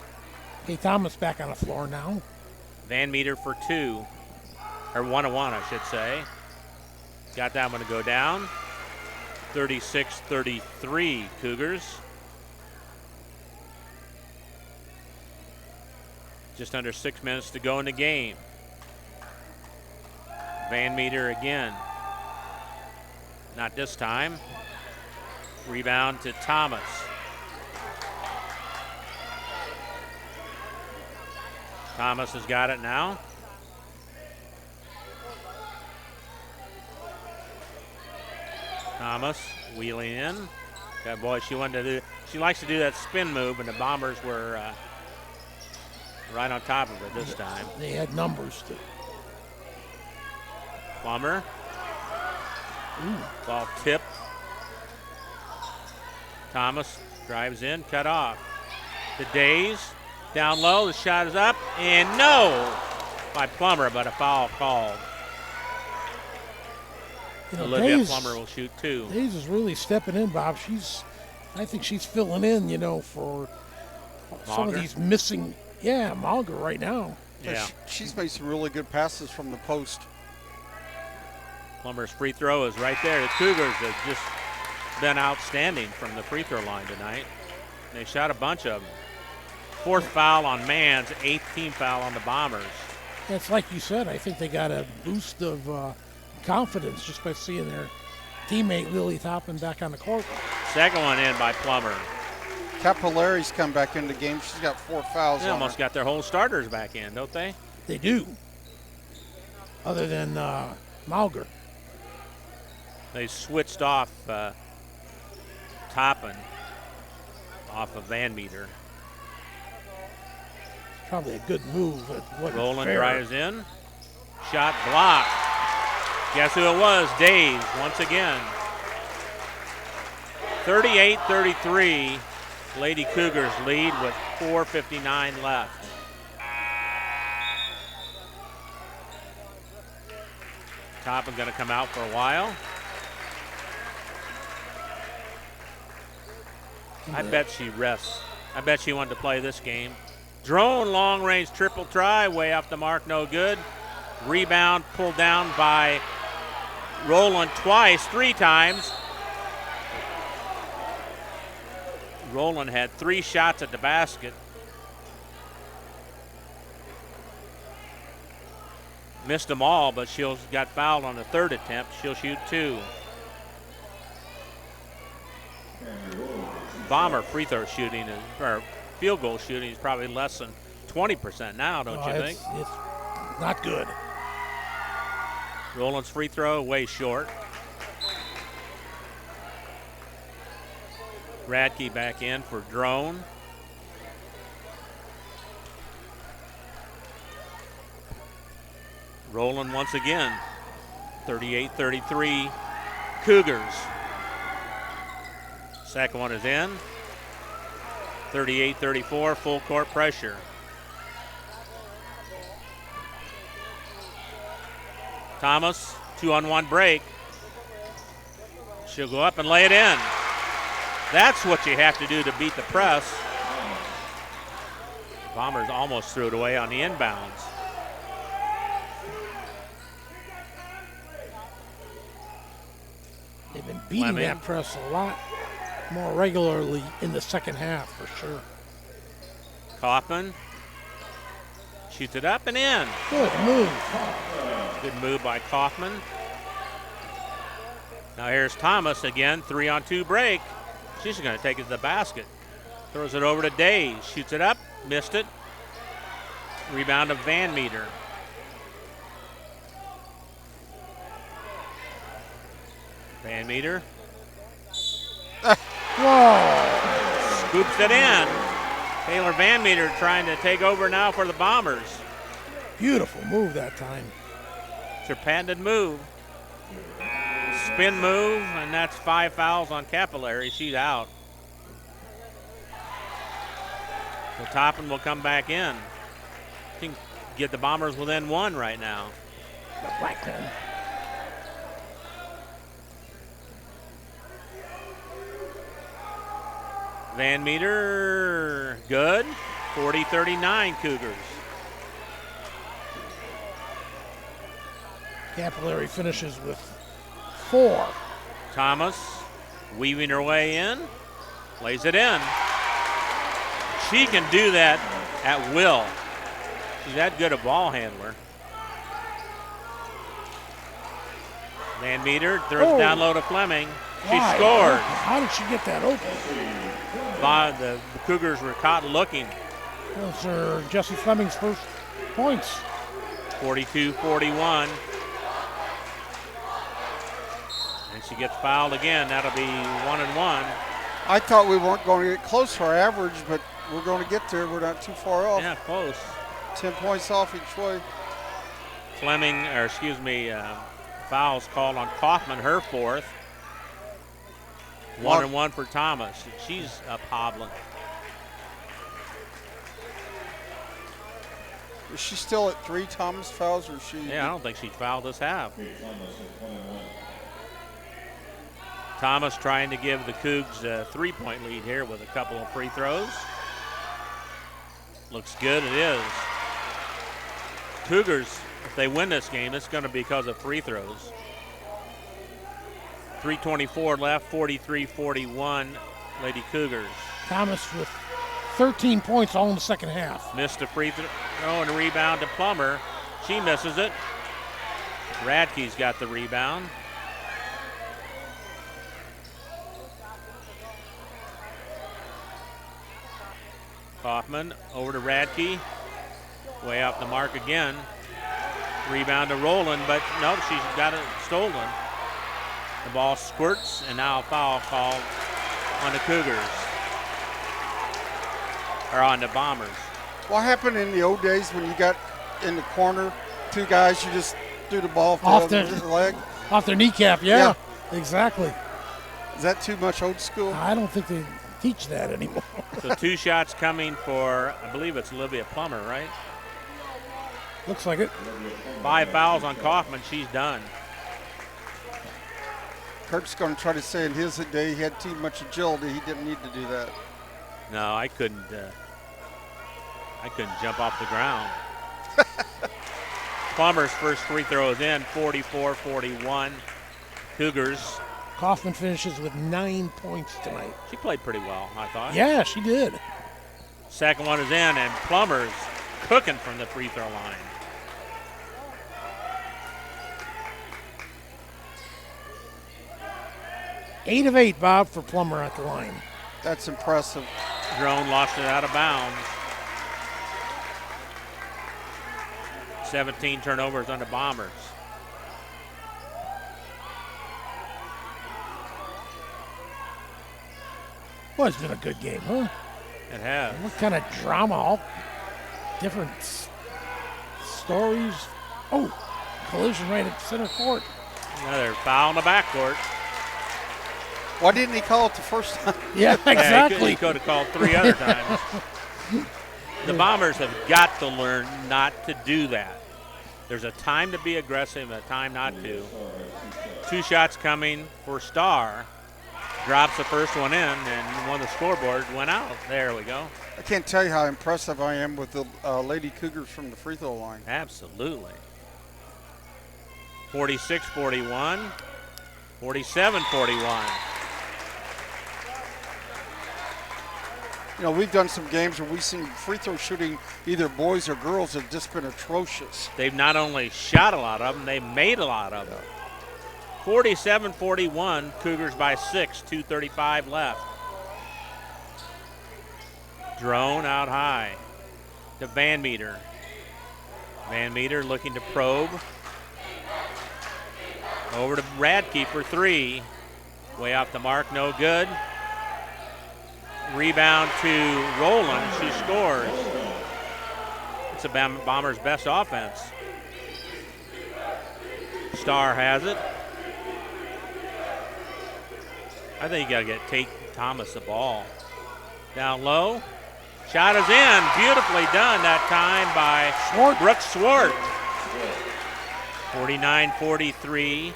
Kay Thomas back on the floor now. Van Meter for 2. Or 1-1, I should say. Got that one to go down. 36-33 Cougars. Just under 6 minutes to go in the game. Van Meter again. Not this time. Rebound to Thomas. Thomas has got it now. Thomas wheeling in. God, boy, she likes to do that spin move, and the Bombers were right on top of her this time. They had numbers too. Plummer. Ball tipped. Thomas drives in, cut off. The Days down low, the shot is up, and no by Plummer, but a foul called. Olivia Days, Plummer will shoot 2. Days is really stepping in, Bob. I think she's filling in, for some of these missing. Yeah, Malger right now. Yeah. She's made some really good passes from the post. Plummer's free throw is right there. The Cougars have just been outstanding from the free throw line tonight. They shot a bunch of them. 4th foul on Mans, 8th team foul on the Bombers. It's like you said, I think they got a boost of confidence just by seeing their teammate Lily Toppin back on the court. Second one in by Plummer. Capillari's come back in the game. She's got 4 fouls. They almost got their whole starters back in, don't they? They do. Other than Mauger. They switched off Toppin off of Van Meter. Probably a good move. Roland drives in. Shot blocked. Guess who it was? Days once again. 38-33. Lady Cougars lead with 4:59 left. Toppin going to come out for a while. I bet she rests. I bet she wanted to play this game. Drone long range triple try, way off the mark, no good. Rebound pulled down by Roland twice, 3 times. Roland had 3 shots at the basket. Missed them all, but she got fouled on the 3rd attempt. She'll shoot 2. Bomber free throw shooting or field goal shooting is probably less than 20% now, don't you think? It's not good. Roland's free throw way short. Radke back in for Drone. Roland once again. 38-33 Cougars. Second one is in. 38-34, full court pressure. Thomas, 2-on-1 break. She'll go up and lay it in. That's what you have to do to beat the press. Bombers almost threw it away on the inbounds. They've been beating that press a lot more regularly in the second half, for sure. Kaufman shoots it up and in. Good move. Good move by Kaufman. Now here's Thomas again, 3-on-2 break. She's going to take it to the basket. Throws it over to Days. Shoots it up, missed it. Rebound of Van Meter. Van Meter. Whoa! Scoops it in. Taylor Van Meter trying to take over now for the Bombers. Beautiful move that time. It's her patented move. Spin move, and that's 5 fouls on Capillary. She's out. So Toppin will come back in. Can get the Bombers within 1 right now. The Blackman. Van Meter, good. 40-39 Cougars. Capillary finishes with 4. Thomas weaving her way in, lays it in. She can do that at will. She's that good a ball handler. Van Meter throws it down low to Fleming. She scored. How did she get that open? The Cougars were caught looking. Those are Jesse Fleming's first points. 42-41. And she gets fouled again. That'll be 1-1. I thought we weren't going to get close to our average, but we're going to get there. We're not too far off. Yeah, close. 10 points off each way. Fouls called on Kaufman, her 4th. 1-1 for Thomas. She's up hobbling. Is she still at 3 Thomas fouls, or is she? Yeah, I don't think she fouled this half. Thomas trying to give the Cougs a 3-point lead here with a couple of free throws. Looks good, it is. Cougars, if they win this game, it's going to be because of free throws. 3:24 left, 43-41, Lady Cougars. Thomas with 13 points all in the second half. Missed a free throw and a rebound to Plummer. She misses it. Radke's got the rebound. Kaufman over to Radke. Way off the mark again. Rebound to Rowland, but no, she's got it stolen. The ball squirts, and now a foul called on the Cougars. Or on the Bombers. What happened in the old days when you got in the corner, two guys, you just threw the ball off their their leg? Off their kneecap, yeah. Exactly. Is that too much old school? I don't think they teach that anymore. So 2 shots coming for, I believe it's Olivia Plummer, right? Looks like it. 5 fouls on Kaufman. She's done. Kirk's going to try to say in his day he had too much agility. He didn't need to do that. No, I couldn't jump off the ground. Plummer's first free throw is in, 44-41. Cougars. Kaufman finishes with 9 points tonight. She played pretty well, I thought. Yeah, she did. Second one is in, and Plummer's cooking from the free throw line. Eight of 8, Bob, for Plummer at the line. That's impressive. Drone lost it out of bounds. 17 turnovers on the Bombers. Well, it's been a good game, huh? It has. What kind of drama? All different stories. Oh, collision right at center court. Another foul in the backcourt. Why didn't he call it the first time? Yeah, exactly. He could have called 3 other times. The Bombers have got to learn not to do that. There's a time to be aggressive and a time not to. 2 shots coming for Starr. Drops the first one in, and one of the scoreboards went out. There we go. I can't tell you how impressive I am with the Lady Cougars from the free throw line. Absolutely. 46-41. 47-41. You know, we've done some games where we've seen free throw shooting, either boys or girls, have just been atrocious. They've not only shot a lot of them, they made a lot of them. 47-41, Cougars by 6, 2:35 left. Drone out high to Van Meter. Van Meter looking to probe. Over to Radke for 3. Way off the mark, no good. Rebound to Rowland, she scores. It's a Bombers' best offense. Starr has it. I think you got to get Tate Thomas the ball. Down low. Shot is in. Beautifully done that time by Brooke Swart. 49-43.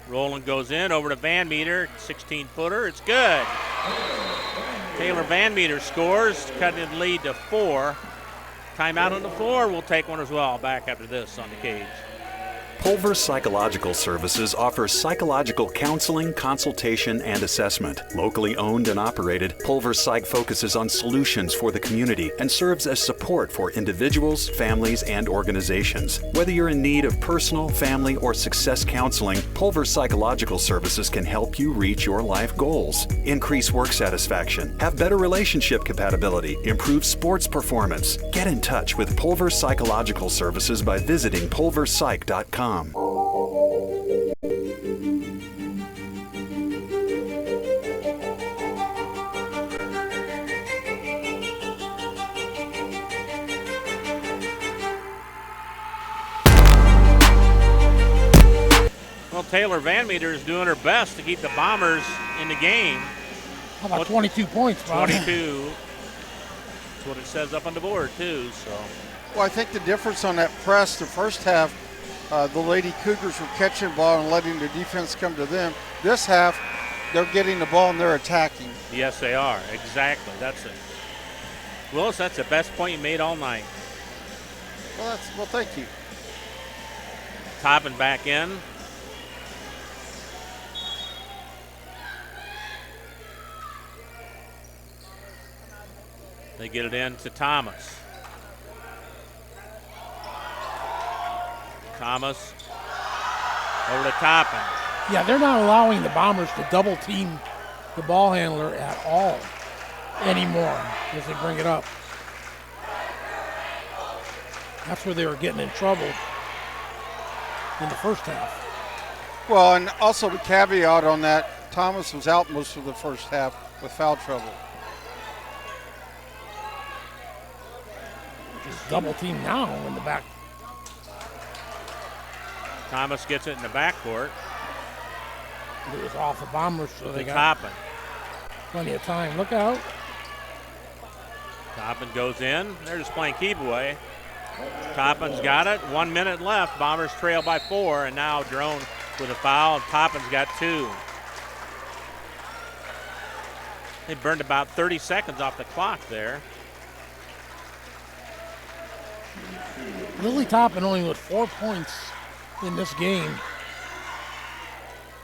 Rowland goes in over to Van Meter. 16-footer. It's good. Taylor Van Meter scores, cutting the lead to 4. Timeout on the floor. We'll take one as well. Back after this on the cage. Pulver Psychological Services offers psychological counseling, consultation, and assessment. Locally owned and operated, Pulver Psych focuses on solutions for the community and serves as support for individuals, families, and organizations. Whether you're in need of personal, family, or success counseling, Pulver Psychological Services can help you reach your life goals. Increase work satisfaction, have better relationship compatibility, improve sports performance. Get in touch with Pulver Psychological Services by visiting pulverpsych.com. Well, Taylor Van Meter is doing her best to keep the Bombers in the game. How about 22 points, Bob? 22. That's what it says up on the board, too. So. Well, I think the difference on that press, the first half, the Lady Cougars were catching the ball and letting the defense come to them. This half, they're getting the ball and they're attacking. Yes, they are. Exactly. That's it. Willis, that's the best point you made all night. Well, thank you. Topping back in. They get it in to Thomas. Thomas over to Toppin. Yeah, they're not allowing the Bombers to double team the ball handler at all anymore as they bring it up. That's where they were getting in trouble in the first half. Well, and also the caveat on that, Thomas was out most of the first half with foul trouble. Just double team now in the back. Thomas gets it in the backcourt. It was off the Bombers, so they got Toppin. plenty of time. Look out. Toppin goes in. They're just playing keep away. Toppin's got it. 1 minute left. Bombers trail by 4, and now Drone with a foul. Toppin's got 2. They burned about 30 seconds off the clock there. Lily Toppin only with 4 points in this game.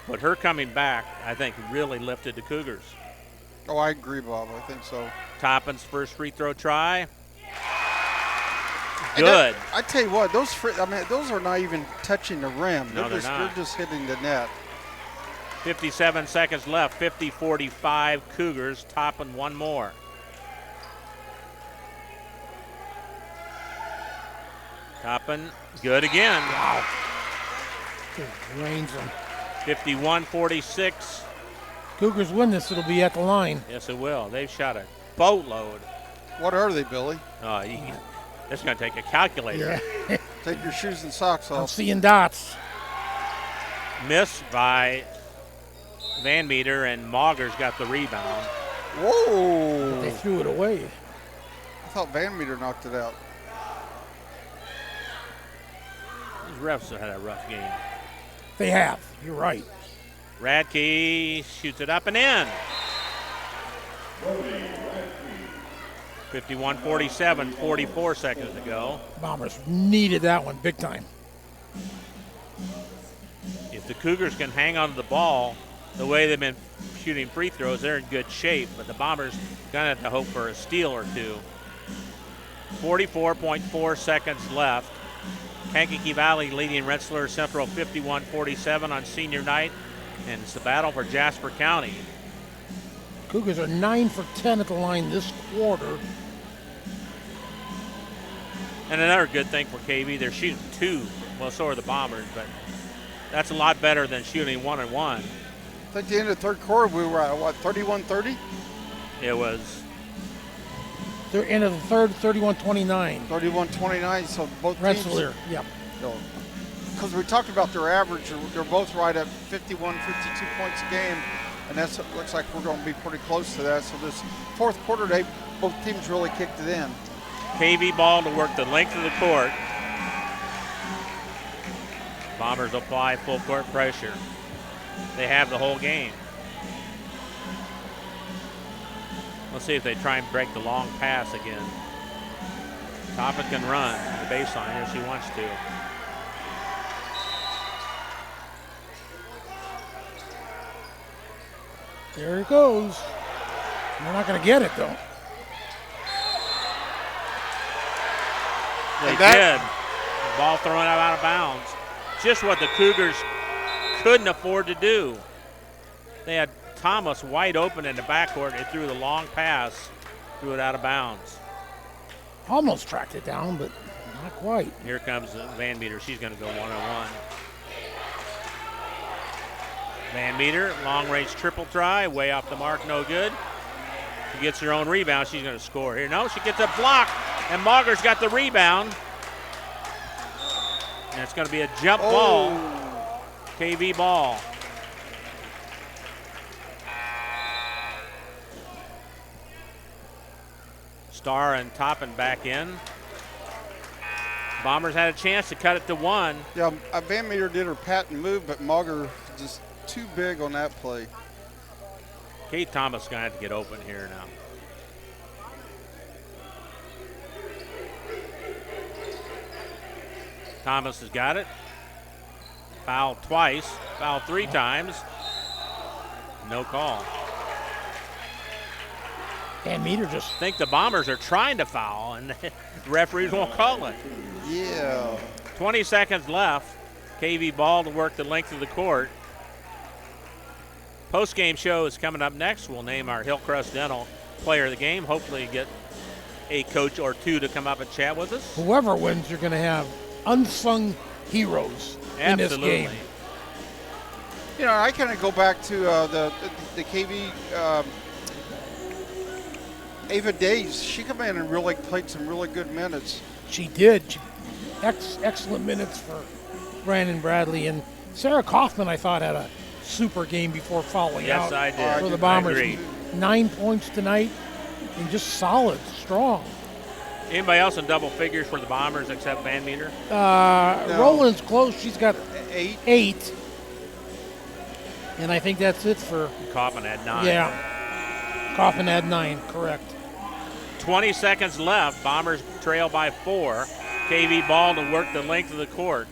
But her coming back, I think, really lifted the Cougars. Oh, I agree, Bob. I think so. Toppin's first free throw try. Good. I tell you what, those are not even touching the rim. No, they're not. They're just hitting the net. 57 seconds left. 50-45 Cougars. Toppin one more. Toppin good again. Wow. Rains them. 51-46. Cougars win this, it'll be at the line. Yes, it will. They've shot a boatload. What are they, Billy? It's going to take a calculator. Yeah. Take your shoes and socks off. I'm seeing dots. Missed by Van Meter, and Maugers got the rebound. Whoa! They threw it away. I thought Van Meter knocked it out. These refs have had a rough game. They have. You're right. Radke shoots it up and in. 51-47, 44 seconds to go. Bombers needed that one big time. If the Cougars can hang on to the ball the way they've been shooting free throws, they're in good shape. But the Bombers going to have to hope for a steal or two. 44.4 seconds left. Kankakee Valley leading Rensselaer Central 51-47 on senior night. And it's the battle for Jasper County. Cougars are 9 for 10 at the line this quarter. And another good thing for KV, they're shooting 2. Well, so are the Bombers, but that's a lot better than shooting 1 and 1. I think the end of the third quarter, we were at, what, 31-30? It was. They're end of the third, 31-29. 31-29, so both Rensselaer, teams. yep. Because we talked about their average, they're both right at 51, 52 points a game, and that looks like we're going to be pretty close to that. So this fourth quarter, both teams really kicked it in. KV ball to work the length of the court. Bombers apply full court pressure. They have the whole game. Let's see if they try and break the long pass again. Toppin can run the baseline if she wants to. There it goes. They're not going to get it, though. They did. Ball thrown out of bounds. Just what the Cougars couldn't afford to do. They had Thomas wide open in the backcourt. They threw the long pass, threw it out of bounds. Almost tracked it down, but not quite. Here comes Van Meter. She's going to go one-on-one. Van Meter, long-range triple try, way off the mark, no good. She gets her own rebound. She's going to score here. No, she gets a block, and Maugers got the rebound. And it's going to be a jump ball. KV ball. Starr and Toppin back in. Bombers had a chance to cut it to 1. Yeah, Van Meter did her pat and move, but Mauger just too big on that play. Kate Thomas going to have to get open here now. Thomas has got it. Fouled twice, fouled 3 times. No call. And Meter just. I think the Bombers are trying to foul, and the referees won't call it. Yeah. 20 seconds left. KV ball to work the length of the court. Post-game show is coming up next. We'll name our Hillcrest Dental player of the game. Hopefully get a coach or two to come up and chat with us. Whoever wins, you're going to have unsung heroes in this game. You know, I kind of go back to the KV Ava Days. She came in and really played some really good minutes. She did. Excellent minutes for Brandon Bradley. And Sarah Kaufman, I thought, had a super game before falling out. Yes, I did. For the Bombers. I agree. 9 points tonight and just solid, strong. Anybody else in double figures for the Bombers except Van Meter? No. Roland's close. She's got 8. And I think that's it for Kaufman had 9. Yeah. Kaufman had 9, correct. 20 seconds left. Bombers trail by 4. KV ball to work the length of the court.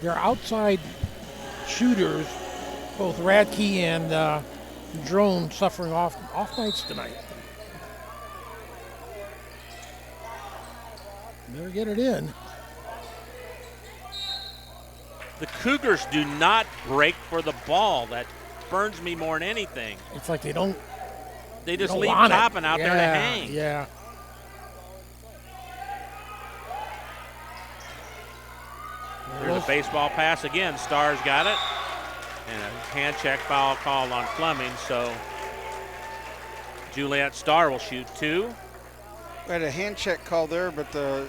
Their outside shooters, both Radke and Drone, suffering off nights tonight. Better get it in. The Cougars do not break for the ball. That burns me more than anything. It's like they don't. They just don't leave want Toppin out there to hang. Yeah. There's a baseball pass again. Stars got it. And a hand check foul called on Fleming, so Juliet Starr will shoot 2. We had a hand check call there, but a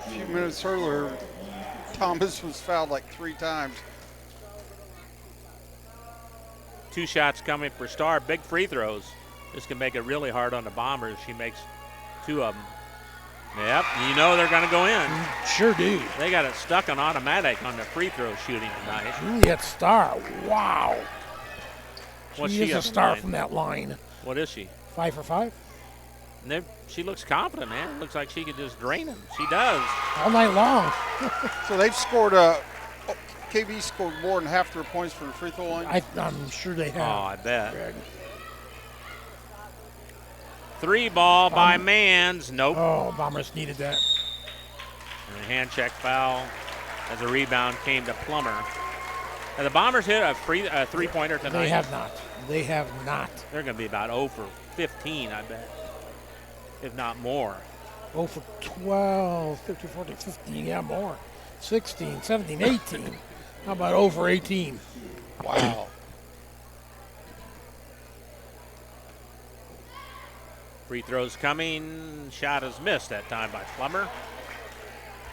few minutes earlier, Thomas was fouled like 3 times. 2 shots coming for Starr. Big free throws. This can make it really hard on the Bombers. She makes 2 of them. Yep, you know they're going to go in. Sure do. They got it stuck on automatic on the free throw shooting tonight. Juliet Starr, wow. What's She she is a up star tonight? from that line. What is she? 5 for 5. And she looks confident, man. Looks like she could just drain them. She does. All night long. So they've scored, KV scored more than half their points from the free throw line? I'm sure they have. Oh, I bet. Greg. 3 ball by Mans. Nope. Oh, Bombers needed that. And a hand check foul as a rebound came to Plummer. Have the Bombers hit a three-pointer tonight? They have not. They have not. They're going to be about 0 for 15, I bet, if not more. 0 for 12, 13, 14, 15, yeah, more. 16, 17, 18. How about 0 for 18? Wow. Free throws coming. Shot is missed that time by Plummer.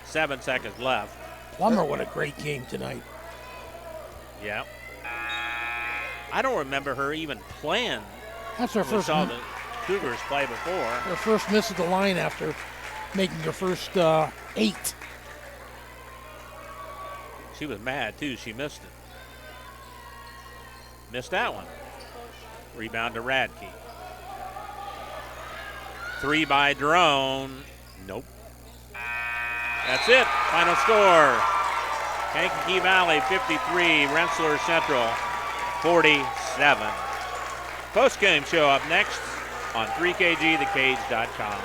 7 seconds left. Plummer, what a great game tonight. Yeah. I don't remember her even playing. That's her first. We saw the Cougars play before. Her first miss at the line after making her first 8. She was mad too. She missed it. Missed that one. Rebound to Radke. 3 by Drone. Nope. That's it. Final score. Kankakee Valley 53, Rensselaer Central 47. Post-game show up next on 3kgthecage.com.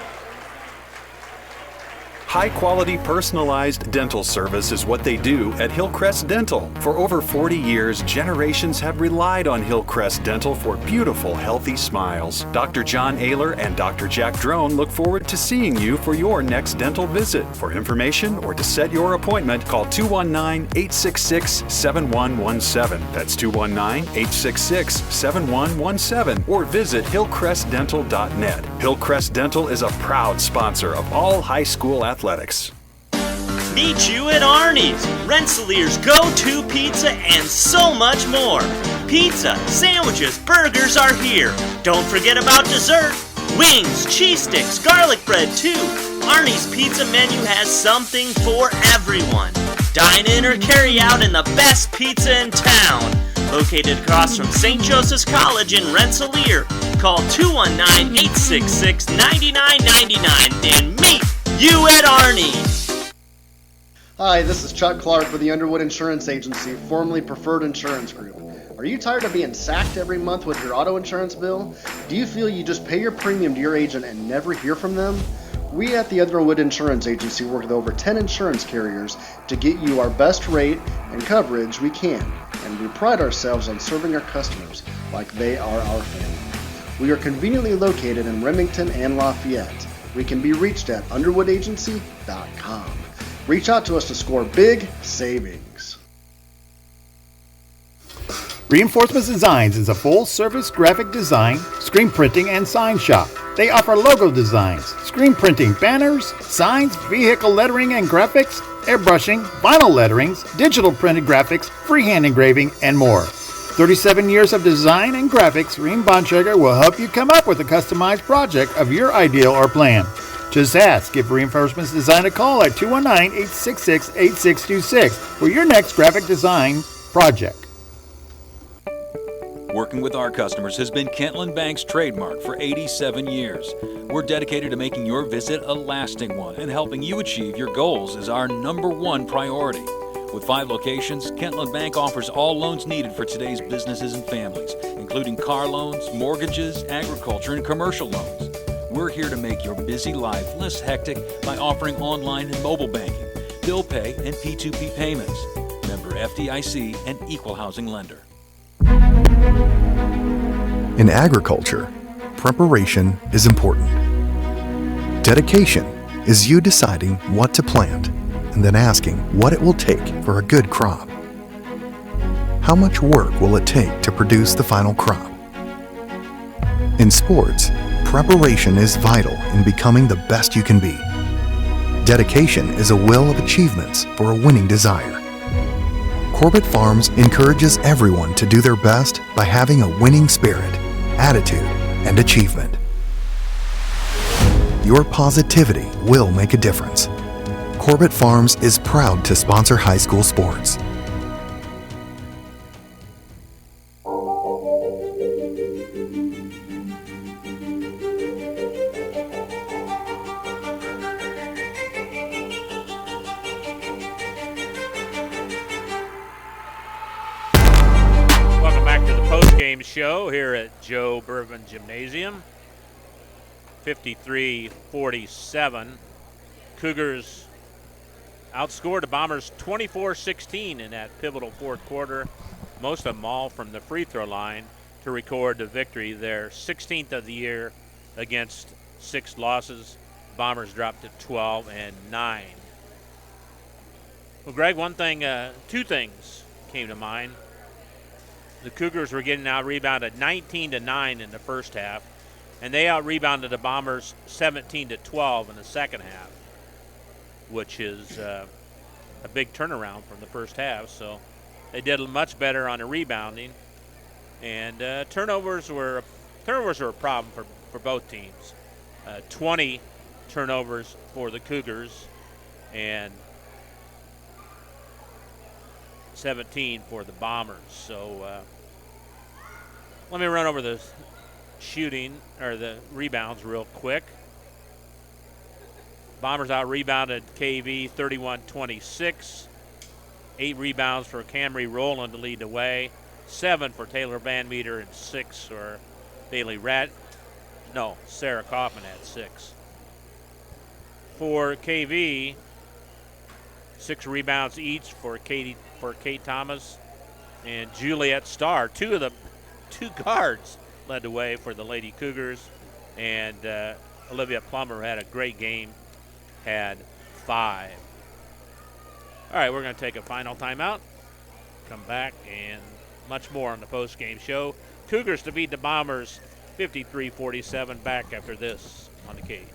High-quality personalized dental service is what they do at Hillcrest Dental. For over 40 years, generations have relied on Hillcrest Dental for beautiful, healthy smiles. Dr. John Ayler and Dr. Jack Drone look forward to seeing you for your next dental visit. For information or to set your appointment, call 219-866-7117. That's 219-866-7117. Or visit hillcrestdental.net. Hillcrest Dental is a proud sponsor of all high school athletics. Meet you at Arnie's, Rensselaer's go-to pizza and so much more. Pizza, sandwiches, burgers are here. Don't forget about dessert. Wings, cheese sticks, garlic bread too. Arnie's pizza menu has something for everyone. Dine in or carry out in the best pizza in town. Located across from St. Joseph's College in Rensselaer. Call 219-866-9999 and meet you at Arnie's. Hi, this is Chuck Clark with the Underwood Insurance Agency, formerly Preferred Insurance Group. Are you tired of being sacked every month with your auto insurance bill? Do you feel you just pay your premium to your agent and never hear from them? We at the Underwood Insurance Agency work with over 10 insurance carriers to get you our best rate and coverage we can, and we pride ourselves on serving our customers like they are our family. We are conveniently located in Remington and Lafayette. We can be reached at underwoodagency.com. Reach out to us to score big savings. Reinforcements Designs is a full-service graphic design, screen printing, and sign shop. They offer logo designs, screen printing, banners, signs, vehicle lettering and graphics, airbrushing, vinyl letterings, digital printed graphics, freehand engraving, and more. 37 years of design and graphics, Ream Bontrager will help you come up with a customized project of your ideal or plan. Just ask, give Reinforcements Design a call at 219-866-8626 for your next graphic design project. Working with our customers has been Kentland Bank's trademark for 87 years. We're dedicated to making your visit a lasting one, and helping you achieve your goals is our #1 priority. With 5 locations, Kentland Bank offers all loans needed for today's businesses and families, including car loans, mortgages, agriculture, and commercial loans. We're here to make your busy life less hectic by offering online and mobile banking, bill pay, and P2P payments. Member FDIC and equal housing lender. In agriculture, preparation is important. Dedication is you deciding what to plant and then asking what it will take for a good crop. How much work will it take to produce the final crop? In sports, preparation is vital in becoming the best you can be. Dedication is a will of achievements for a winning desire. Corbett Farms encourages everyone to do their best by having a winning spirit, attitude, and achievement. Your positivity will make a difference. Corbett Farms is proud to sponsor high school sports. Show here at Joe Bourbon Gymnasium. 53-47. Cougars outscored the Bombers 24-16 in that pivotal fourth quarter, most of them all from the free throw line, to record the victory, their 16th of the year against 6 losses. Bombers dropped to 12-9. Well, Greg, two things came to mind. The Cougars were getting out-rebounded 19-9 in the first half, and they out-rebounded the Bombers 17-12 in the second half, which is a big turnaround from the first half. So they did much better on the rebounding, and turnovers were a problem for both teams. 20 turnovers for the Cougars, and 17 for the Bombers. So let me run over the shooting or the rebounds real quick. Bombers out-rebounded KV 31-26. 8 rebounds for Camry Rowland to lead the way. 7 for Taylor Van Meter and 6 for Sarah Kaufman had 6. For KV, 6 rebounds each for Kate Thomas and Juliet Starr. Two guards led the way for the Lady Cougars, and Olivia Plummer had a great game, had 5. All right, we're going to take a final timeout, come back, and much more on the post-game show. Cougars to beat the Bombers 53-47. Back after this on the Cage.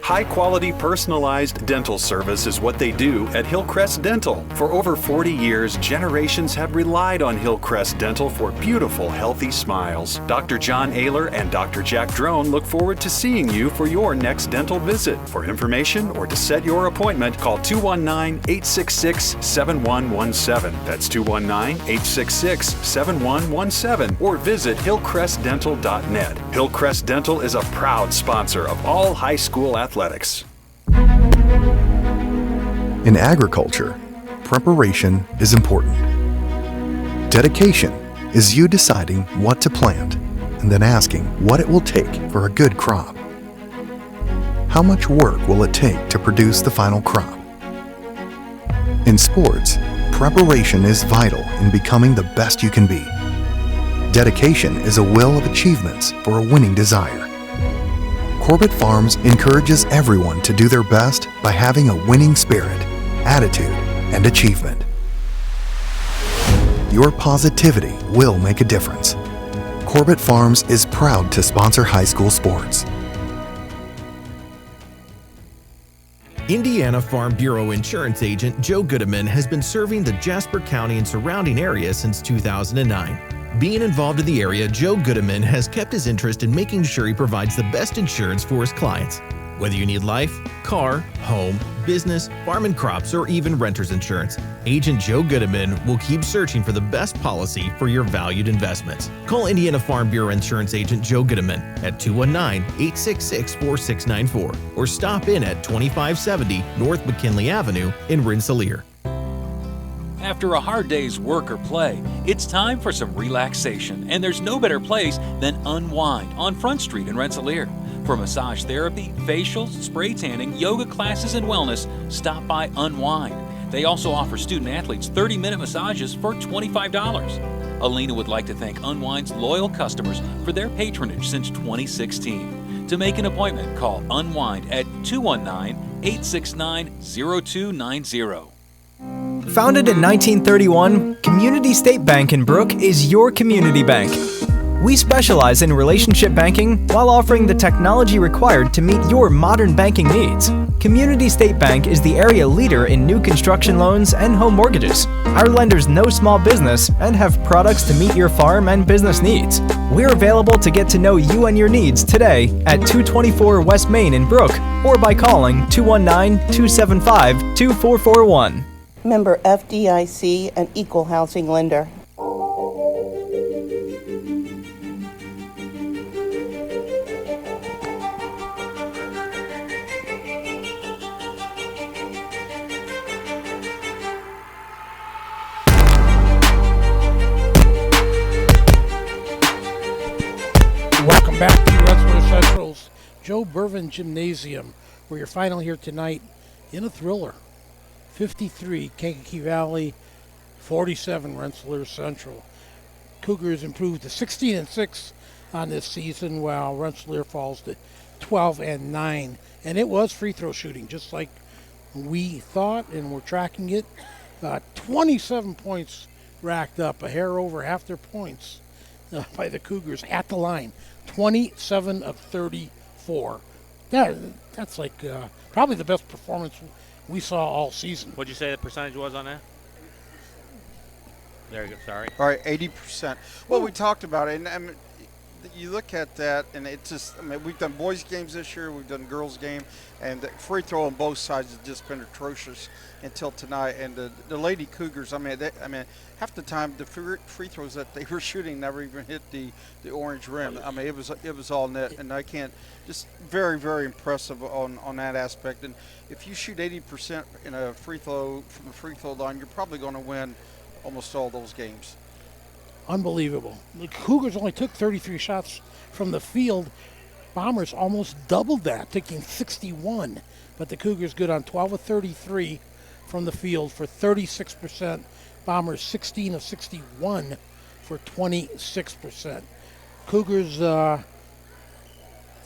High-quality personalized dental service is what they do at Hillcrest Dental. For over 40 years, generations have relied on Hillcrest Dental for beautiful, healthy smiles. Dr. John Ayler and Dr. Jack Drone look forward to seeing you for your next dental visit. For information or to set your appointment, call 219-866-7117. That's 219-866-7117, or visit hillcrestdental.net. Hillcrest Dental is a proud sponsor of all high school athletics. In agriculture, preparation is important. Dedication is you deciding what to plant and then asking what it will take for a good crop. How much work will it take to produce the final crop? In sports, preparation is vital in becoming the best you can be. Dedication is a will of achievements for a winning desire. Corbett Farms encourages everyone to do their best by having a winning spirit, attitude, and achievement. Your positivity will make a difference. Corbett Farms is proud to sponsor high school sports. Indiana Farm Bureau insurance agent Joe Goodman has been serving the Jasper County and surrounding area since 2009. Being involved in the area, Joe Goodman has kept his interest in making sure he provides the best insurance for his clients. Whether you need life, car, home, business, farm and crops, or even renter's insurance, Agent Joe Goodman will keep searching for the best policy for your valued investments. Call Indiana Farm Bureau Insurance Agent Joe Goodman at 219-866-4694 or stop in at 2570 North McKinley Avenue in Rensselaer. After a hard day's work or play, it's time for some relaxation, and there's no better place than Unwind on Front Street in Rensselaer. For massage therapy, facials, spray tanning, yoga classes, and wellness, stop by Unwind. They also offer student-athletes 30-minute massages for $25. Alina would like to thank Unwind's loyal customers for their patronage since 2016. To make an appointment, call Unwind at 219-869-0290. Founded in 1931, Community State Bank in Brook is your community bank. We specialize in relationship banking while offering the technology required to meet your modern banking needs. Community State Bank is the area leader in new construction loans and home mortgages. Our lenders know small business and have products to meet your farm and business needs. We're available to get to know you and your needs today at 224 West Main in Brook or by calling 219-275-2441. Member FDIC, an equal housing lender. Welcome back to Rensselaer Central's Joe Bervin Gymnasium, where your final here tonight in a thriller. 53 Kankakee Valley, 47 Rensselaer Central. Cougars improved to 16-6 on this season, while Rensselaer falls to 12-9. And it was free throw shooting, just like we thought, and we're tracking it. 27 points racked up, a hair over half their points by the Cougars at the line. 27 of 34. That's like probably the best performance we saw all season. What'd you say the percentage was on that? There you go, sorry. All right, 80%. Well, we talked about it, and I mean, you look at that, and it's just, I mean, we've done boys' games this year, we've done girls' game, and the free throw on both sides has just been atrocious until tonight. And the Lady Cougars, I mean, half the time the free throws that they were shooting never even hit the orange rim. I mean, it was all net, and I can't, just very, very impressive on that aspect. And if you shoot 80% in a free throw from the free throw line, you're probably going to win almost all those games. Unbelievable. The Cougars only took 33 shots from the field. Bombers almost doubled that, taking 61. But the Cougars good on 12 of 33 from the field for 36%. Bombers 16 of 61 for 26%. Cougars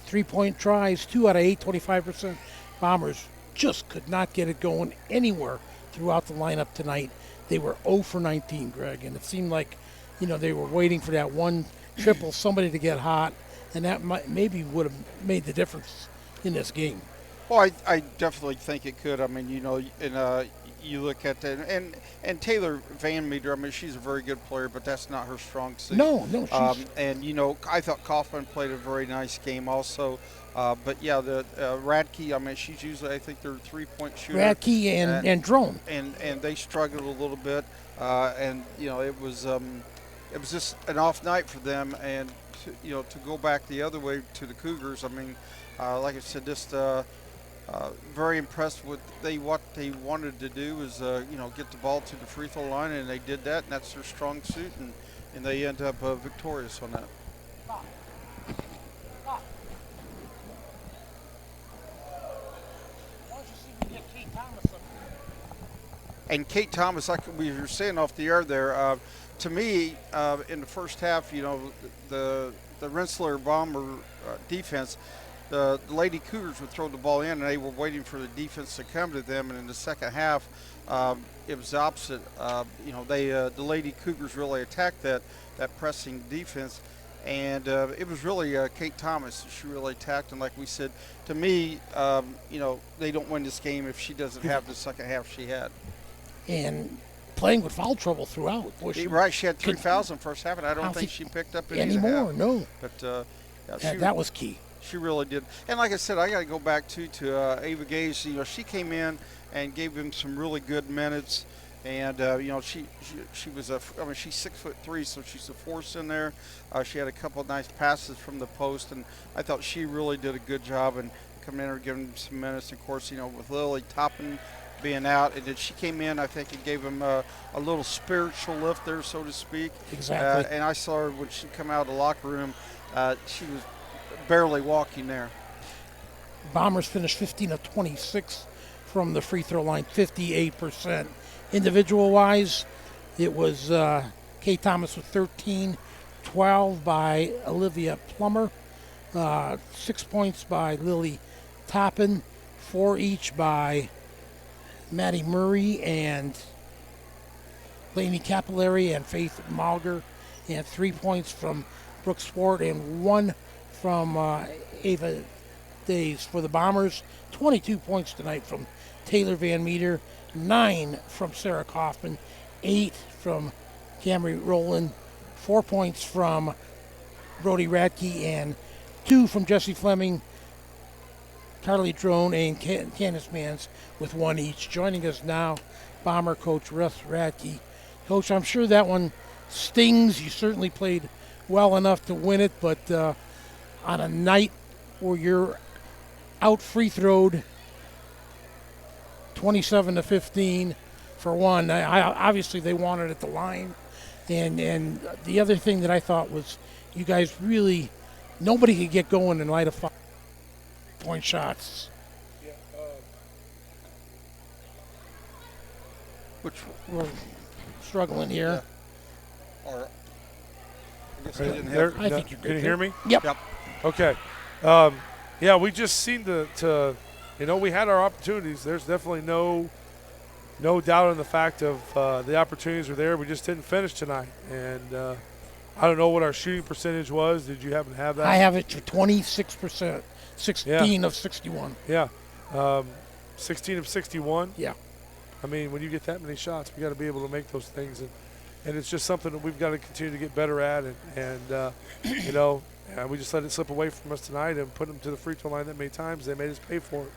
three-point tries, 2 out of 8, 25%. Bombers just could not get it going anywhere throughout the lineup tonight. They were 0 for 19, Greg, and it seemed like, you know, they were waiting for that one triple, somebody to get hot, and that maybe would have made the difference in this game. Well, I definitely think it could. I mean, you know, and you look at that, and Taylor Van Meter, I mean, she's a very good player, but that's not her strong suit. No, she's... and, you know, I thought Kaufman played a very nice game also. But, yeah, the Radke, I mean, she's usually, I think, their three-point shooter. Radke and Drone. And they struggled a little bit. And, you know, it was just an off night for them. And, you know, to go back the other way to the Cougars, I mean, like I said, just very impressed with what they wanted to do is, you know, get the ball to the free throw line, and they did that, and that's their strong suit, and they end up victorious on that. And Kate Thomas, like we were saying off the air there, to me, in the first half, you know, the Rensselaer Bomber defense, the Lady Cougars would throw the ball in, and they were waiting for the defense to come to them. And in the second half, it was the opposite. The Lady Cougars really attacked that pressing defense. And it was really Kate Thomas. She really attacked. And like we said, to me, they don't win this game if she doesn't have the second half she had. And playing with foul trouble throughout. Boy, she had 3 fouls in the first half, and I don't think she picked up any anymore. No. But that was key. She really did. And like I said, I got to go back to Ava Gage. She came in and gave him some really good minutes. And she was she's 6'3", so she's a force in there. She had a couple of nice passes from the post, and I thought she really did a good job and coming in and giving him some minutes. Of course, with Lily Toppin being out, and then she came in, I think it gave him a little spiritual lift there, so to speak. Exactly. And I saw her when she come out of the locker room, she was barely walking there. Bombers finished 15 of 26 from the free throw line, 58%. Individual-wise, it was Kate Thomas with 13, 12 by Olivia Plummer, 6 points by Lily Toppin, 4 each by Maddie Murray and Lainey Capillary and Faith Malger, and 3 points from Brooke Swart and 1 from Ava Days. For the Bombers, 22 points tonight from Taylor Van Meter, 9 from Sarah Kaufman, 8 from Camry Rowland, 4 points from Brody Radke, and 2 from Jesse Fleming, Carly Drone, and Candace Mans with 1 each. Joining us now, Bomber coach Russ Radke. Coach, I'm sure that one stings. You certainly played well enough to win it, but on a night where you're out free throwed 27 to 15 for one. Obviously they wanted at the line, and the other thing that I thought was you guys really, nobody could get going and light a 5-point shots. Yeah, which we're struggling here. Yeah. Or I guess I didn't there, have. I think you're good. Can you hear me? Yep. Okay. Yeah, we just seemed to we had our opportunities. There's definitely no doubt in the fact of the opportunities were there. We just didn't finish tonight. And I don't know what our shooting percentage was. Did you happen to have that? I have it for 26%, 16 of 61. Yeah. 16 of 61. Yeah. I mean, when you get that many shots, we got to be able to make those things. And it's just something that we've got to continue to get better at. And we just let it slip away from us tonight and put them to the free throw line that many times. They made us pay for it.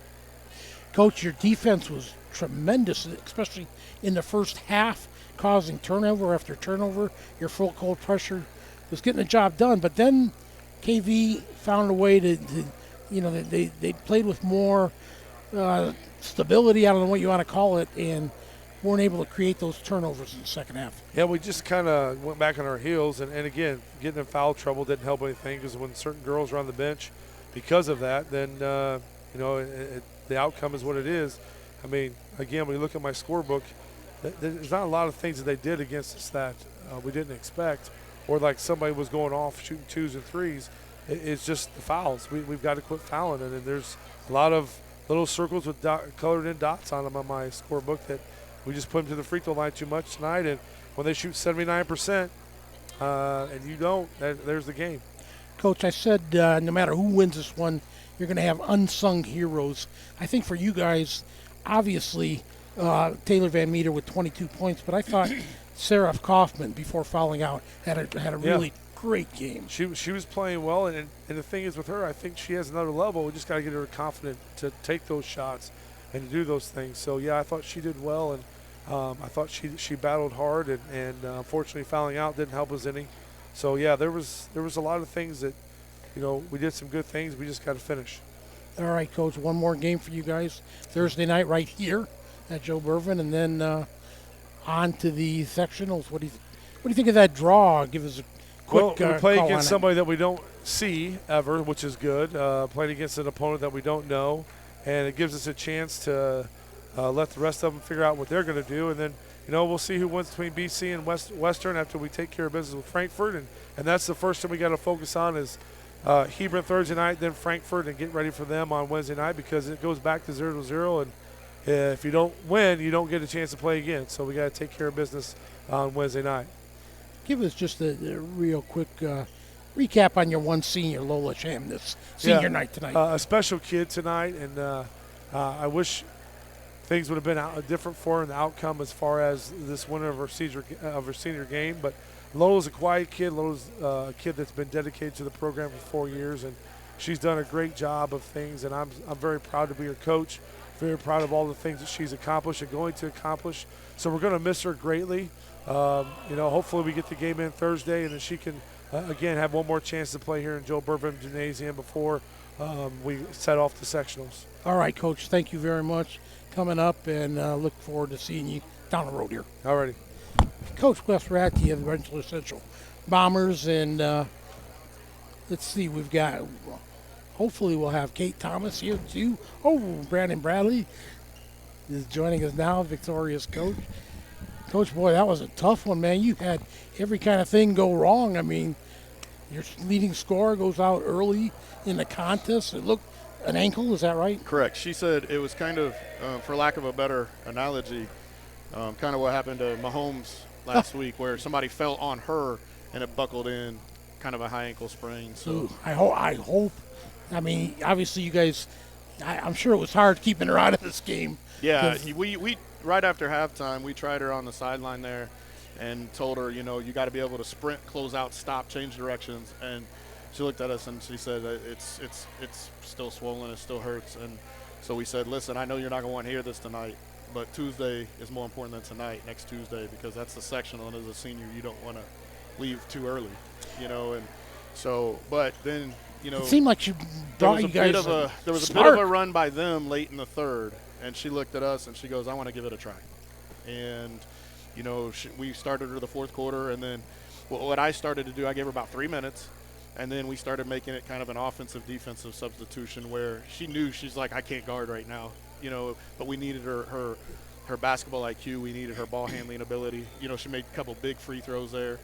Coach, your defense was tremendous, especially in the first half, causing turnover after turnover. Your full court pressure was getting the job done. But then KV found a way to they played with more stability, I don't know what you want to call it, and weren't able to create those turnovers in the second half. Yeah, we just kind of went back on our heels. And again, getting in foul trouble didn't help anything because when certain girls are on the bench because of that, then, the outcome is what it is. I mean, again, when you look at my scorebook, there's not a lot of things that they did against us that we didn't expect, or like somebody was going off shooting 2s and 3s. It's just the fouls. We've got to quit fouling. And there's a lot of little circles with colored in dots on them on my scorebook that we just put them to the free throw line too much tonight. And when they shoot 79% and you don't, there's the game. Coach, I said no matter who wins this one, you're going to have unsung heroes. I think for you guys, obviously, Taylor Van Meter with 22 points, but I thought Sarah Kaufman, before fouling out, had a really great game. She was playing well, and the thing is with her, I think she has another level. We just got to get her confident to take those shots and to do those things. So, yeah, I thought she did well, and I thought she battled hard, and unfortunately fouling out didn't help us any. So, yeah, there was a lot of things that, we did some good things. We just got to finish. All right, Coach, one more game for you guys. Thursday night right here at Joe Bervin, and then on to the sectionals. What do you think of that draw? Give us a quick we play call against on somebody that we don't see ever, which is good. Playing against an opponent that we don't know, and it gives us a chance to let the rest of them figure out what they're going to do, and then we'll see who wins between BC and Western after we take care of business with Frankfurt, and that's the first thing we got to focus on is Hebron Thursday night, then Frankfurt, and get ready for them on Wednesday night because it goes back to 0-0. And if you don't win, you don't get a chance to play again. So we got to take care of business on Wednesday night. Give us just a real quick recap on your one senior, Lola Cham, this senior night tonight. A special kid tonight, and I wish things would have been different for her in the outcome as far as this winner of her senior game. But Lola's a quiet kid. Lola's a kid that's been dedicated to the program for 4 years, and she's done a great job of things, and I'm very proud to be her coach, very proud of all the things that she's accomplished and going to accomplish. So we're going to miss her greatly. Hopefully we get the game in Thursday, and then she can, again, have one more chance to play here in Joe Bourbon Gymnasium before we set off the sectionals. All right, Coach, thank you very much coming up, and look forward to seeing you down the road here. All righty. Coach Wes Ratke of the Rensselaer Central Bombers, and let's see, we've got, hopefully we'll have Kate Thomas here too. Oh, Brandon Bradley is joining us now, victorious coach. Coach, boy, that was a tough one, man. You had every kind of thing go wrong. I mean, your leading scorer goes out early in the contest. It looked an ankle, is that right? Correct. She said it was kind of, for lack of a better analogy, kind of what happened to Mahomes last week, where somebody fell on her and it buckled in, kind of a high ankle sprain. So ooh, I hope. I mean, obviously you guys, I'm sure it was hard keeping her out of this game. Yeah, we right after halftime, we tried her on the sideline there and told her, you got to be able to sprint, close out, stop, change directions. And she looked at us and she said, it's still swollen, it still hurts. And so we said, listen, I know you're not going to want to hear this tonight, but Tuesday is more important than tonight, next Tuesday, because that's the sectional, and as a senior, you don't want to leave too early, and so, but then, it seemed like you brought you guys there was a bit of a run by them late in the third, and she looked at us and she goes, I want to give it a try. And, we started her the fourth quarter, and then what I started to do, I gave her about 3 minutes, and then we started making it kind of an offensive-defensive substitution where she knew, she's like, I can't guard right now, but we needed her basketball IQ. We needed her ball handling ability. She made a couple big free throws there.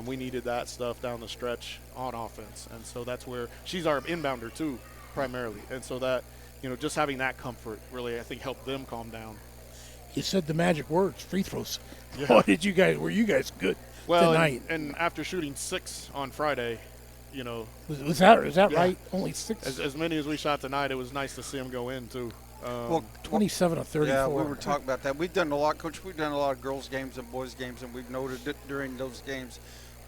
We needed that stuff down the stretch on offense. And so that's where she's our inbounder too, primarily. And so that, just having that comfort really, I think, helped them calm down. You said the magic words, free throws. Yeah. Were you guys good tonight? And after shooting 6 on Friday, was that yeah, right? Only 6? As many as we shot tonight, it was nice to see them go in too. 27 of 34. Yeah, we were talking about that. We've done a lot, Coach. We've done a lot of girls' games and boys' games, and we've noted it during those games.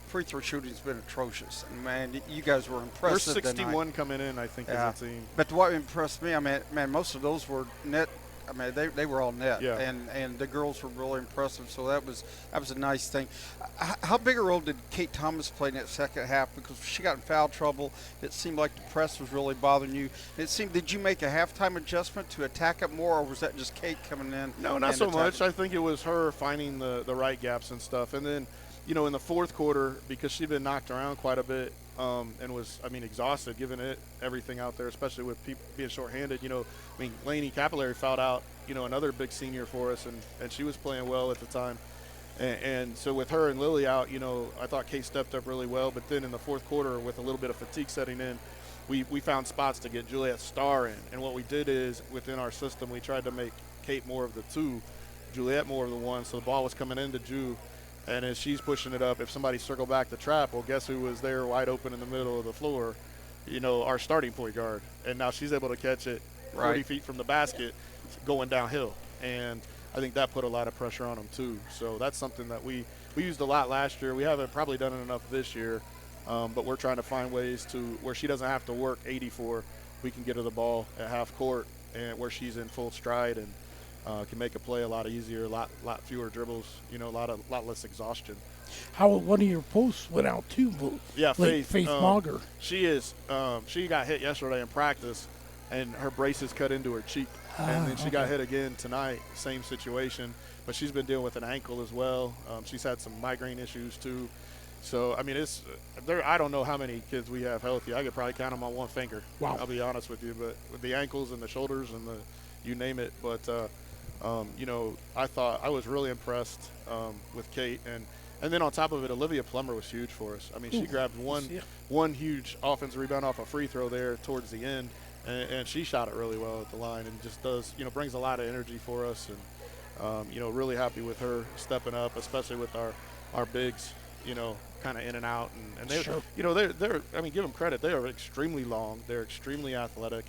Free throw shooting's been atrocious. And, man, you guys were impressive. We're 61 tonight. Coming in, I think, as a team. But what impressed me, most of those were net. They were all net, yeah. and the girls were really impressive. So that was a nice thing. How big a role did Kate Thomas play in that second half? Because she got in foul trouble. It seemed like the press was really bothering you. Did you make a halftime adjustment to attack it more, or was that just Kate coming in? No, not so much. I think it was her finding the right gaps and stuff. And then, in the fourth quarter, because she'd been knocked around quite a bit and was, exhausted, giving it everything out there, especially with people being shorthanded. Lainey Capillary fouled out, another big senior for us, and she was playing well at the time. And so with her and Lily out, I thought Kate stepped up really well. But then in the fourth quarter, with a little bit of fatigue setting in, we found spots to get Juliet Starr in. And what we did is, within our system, we tried to make Kate more of the 2, Juliet more of the 1. So the ball was coming into Ju. And as she's pushing it up, if somebody circled back the trap, well, guess who was there wide open in the middle of the floor? Our starting point guard. And now she's able to catch it 40 feet from the basket going downhill. And I think that put a lot of pressure on them too. So that's something that we used a lot last year. We haven't probably done it enough this year, but we're trying to find ways to where she doesn't have to work 84. We can get her the ball at half court and where she's in full stride and can make a play a lot easier, a lot fewer dribbles, a lot less exhaustion. How one of your posts went out too? Yeah, Faith Mauger. She got hit yesterday in practice, and her braces cut into her cheek, and then she got hit again tonight. Same situation, but she's been dealing with an ankle as well. She's had some migraine issues too. So it's there. I don't know how many kids we have healthy. I could probably count them on one finger. Wow. I'll be honest with you, but with the ankles and the shoulders and you name it. But I thought I was really impressed with Kate, and And then on top of it, Olivia Plummer was huge for us. I mean, she grabbed one huge offensive rebound off a free throw there towards the end, and she shot it really well at the line and just does, brings a lot of energy for us. And, really happy with her stepping up, especially with our bigs, kind of in and out. And they, they're, I mean, give them credit. They are extremely long. They're extremely athletic,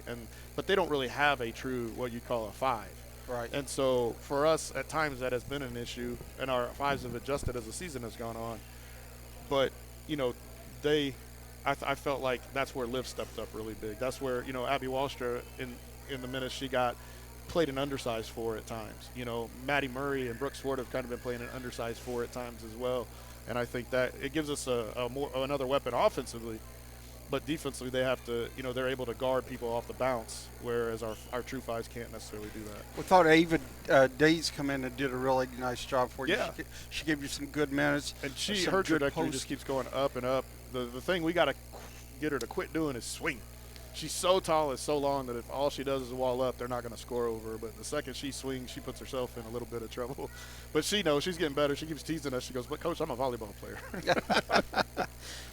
but they don't really have a true, what you call a 5. Right. And so for us, at times that has been an issue, and our 5s have adjusted as the season has gone on. But, I felt like that's where Liv stepped up really big. That's where, Abby Wallstra, in the minutes she got, played an undersized 4 at times. Maddie Murray and Brooke Swart have kind of been playing an undersized 4 at times as well. And I think that it gives us another weapon offensively. But defensively, they have to, they're able to guard people off the bounce, whereas our true 5s can't necessarily do that. We thought Ava Days come in and did a really nice job for you. Yeah. She gave you some good minutes. And her trajectory just keeps going up and up. The thing we got to get her to quit doing is swing. She's so tall and so long that if all she does is wall up, they're not going to score over her. But the second she swings, she puts herself in a little bit of trouble. But she knows she's getting better. She keeps teasing us. She goes, "But Coach, I'm a volleyball player."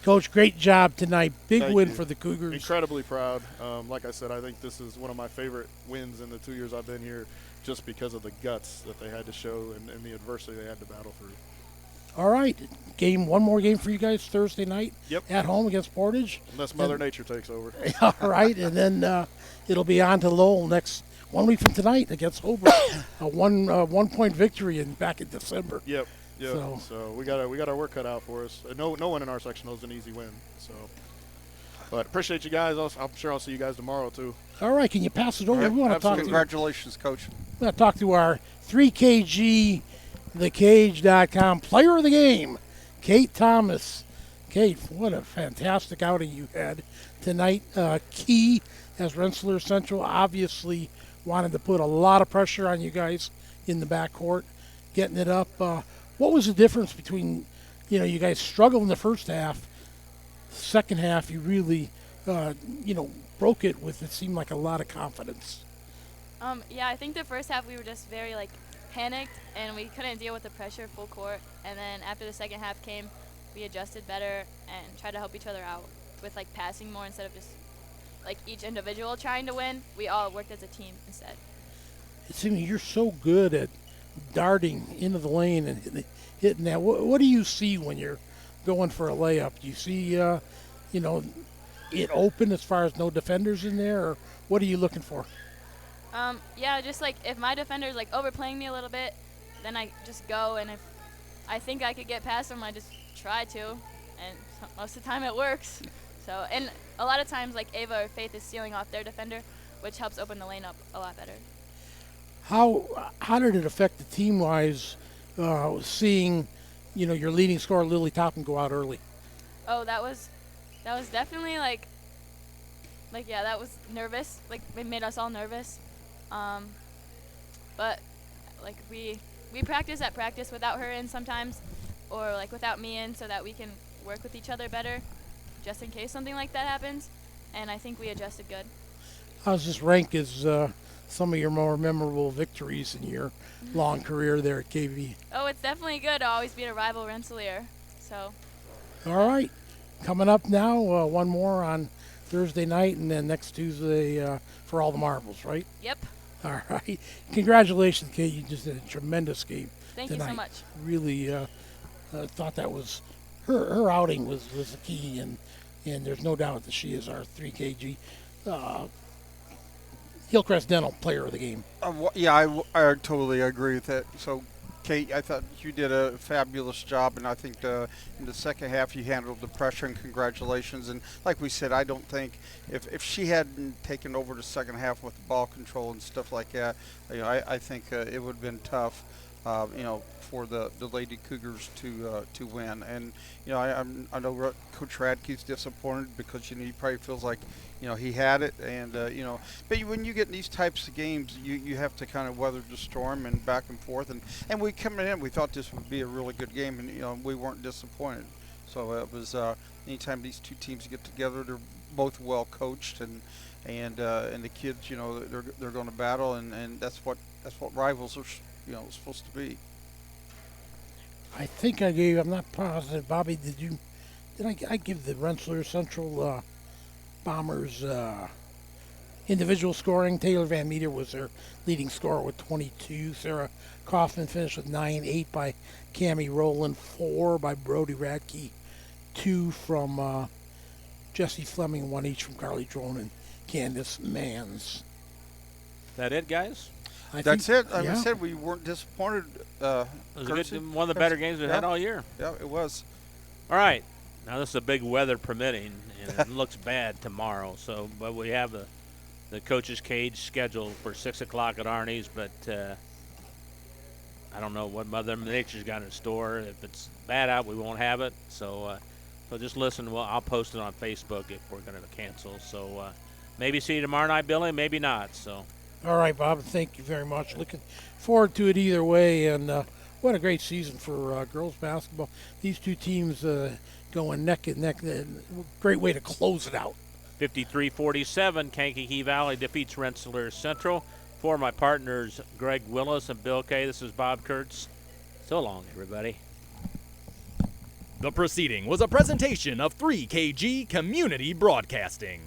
Coach, great job tonight. Big Thank win you. for the Cougars. Incredibly proud. Like I said, I think this is one of my favorite wins in the 2 years I've been here, just because of the guts that they had to show and the adversity they had to battle through. All right, one more game for you guys Thursday night. Yep. At home against Portage. Unless Mother Nature takes over. All right, and then it'll be on to Lowell next 1 week from tonight against Hobart. A 1 point victory back in December. Yep. So we got our work cut out for us. No one in our section knows an easy win. So, but appreciate you guys. I'm sure I'll see you guys tomorrow too. All right, can you pass it over? Yep, We want to talk. Congratulations, Coach. We want to talk to our 3KG. TheCage.com player of the game, Kate Thomas. Kate, what a fantastic outing you had tonight. Key, as Rensselaer Central obviously wanted to put a lot of pressure on you guys in the backcourt, getting it up. What was the difference between, you guys struggled in the first half, second half you really, broke it with, it seemed like a lot of confidence. Yeah, I think the first half we were just very, panicked, and we couldn't deal with the pressure full court. And then after the second half came, we adjusted better and tried to help each other out with passing more instead of just each individual trying to win. We all worked as a team instead. It seems you're so good at darting into the lane and hitting that. What do you see when you're going for a layup? Do you see it open as far as no defenders in there, or what are you looking for? Yeah, just if my defender's overplaying me a little bit, then I just go, and if I think I could get past them, I just try to, and most of the time it works. So, and a lot of times Ava or Faith is stealing off their defender, which helps open the lane up a lot better. How did it affect the team-wise, seeing your leading scorer Lily Topham go out early? Oh, that was definitely that was nervous. It made us all nervous. But we practice at practice without her in sometimes, or without me in, so that we can work with each other better, just in case something like that happens. And I think we adjusted good. How's this rank as some of your more memorable victories in your long career there at KV? Oh, it's definitely good to always beat a rival Rensselaer. So. All right, coming up now, one more on Thursday night, and then next Tuesday for all the marbles, right? Yep. All right. Congratulations, Kate. You just did a tremendous game Thank tonight. you so much. Really thought that was her outing was the key, and there's no doubt that she is our 3KG Hillcrest Dental player of the game. Yeah, I totally agree with that. So, Kate, I thought you did a fabulous job, and I think in the second half you handled the pressure, and congratulations. And like we said, I don't think if she hadn't taken over the second half with the ball control and stuff like that, I think it would have been tough, for the Lady Cougars to win. And I know Coach Radke's disappointed because he probably feels like he had it, and but when you get in these types of games, you have to kind of weather the storm and back and forth. And we coming in, we thought this would be a really good game, and we weren't disappointed. So it was anytime these two teams get together, they're both well coached, and the kids, they're going to battle, and that's what rivals are supposed to be. I think I'm not positive. Bobby, did I give the Rensselaer Central Bombers individual scoring? Taylor Van Meter was their leading scorer with 22. Sarah Kaufman finished with 9, 8 by Cammie Rowland, 4 by Brody Radke, 2 from Jesse Fleming, 1 each from Carly Drone and Candace Mans. That it, guys? That's it. I said we weren't disappointed. It was one of the better games we've had all year. Yeah, it was. All right. Now, this is a big weather permitting, and it looks bad tomorrow. But we have the coach's cage scheduled for 6 o'clock at Arnie's, but I don't know what Mother Nature's got in store. If it's bad out, we won't have it. So just listen. Well, I'll post it on Facebook if we're going to cancel. So maybe see you tomorrow night, Billy. Maybe not. So. All right, Bob. Thank you very much. Looking forward to it either way. And what a great season for girls basketball. These two teams going neck and neck. Great way to close it out. 53-47, Kankakee Valley defeats Rensselaer Central. For my partners, Greg Willis and Bill Kay, this is Bob Kurtz. So long, everybody. The proceeding was a presentation of 3KG Community Broadcasting.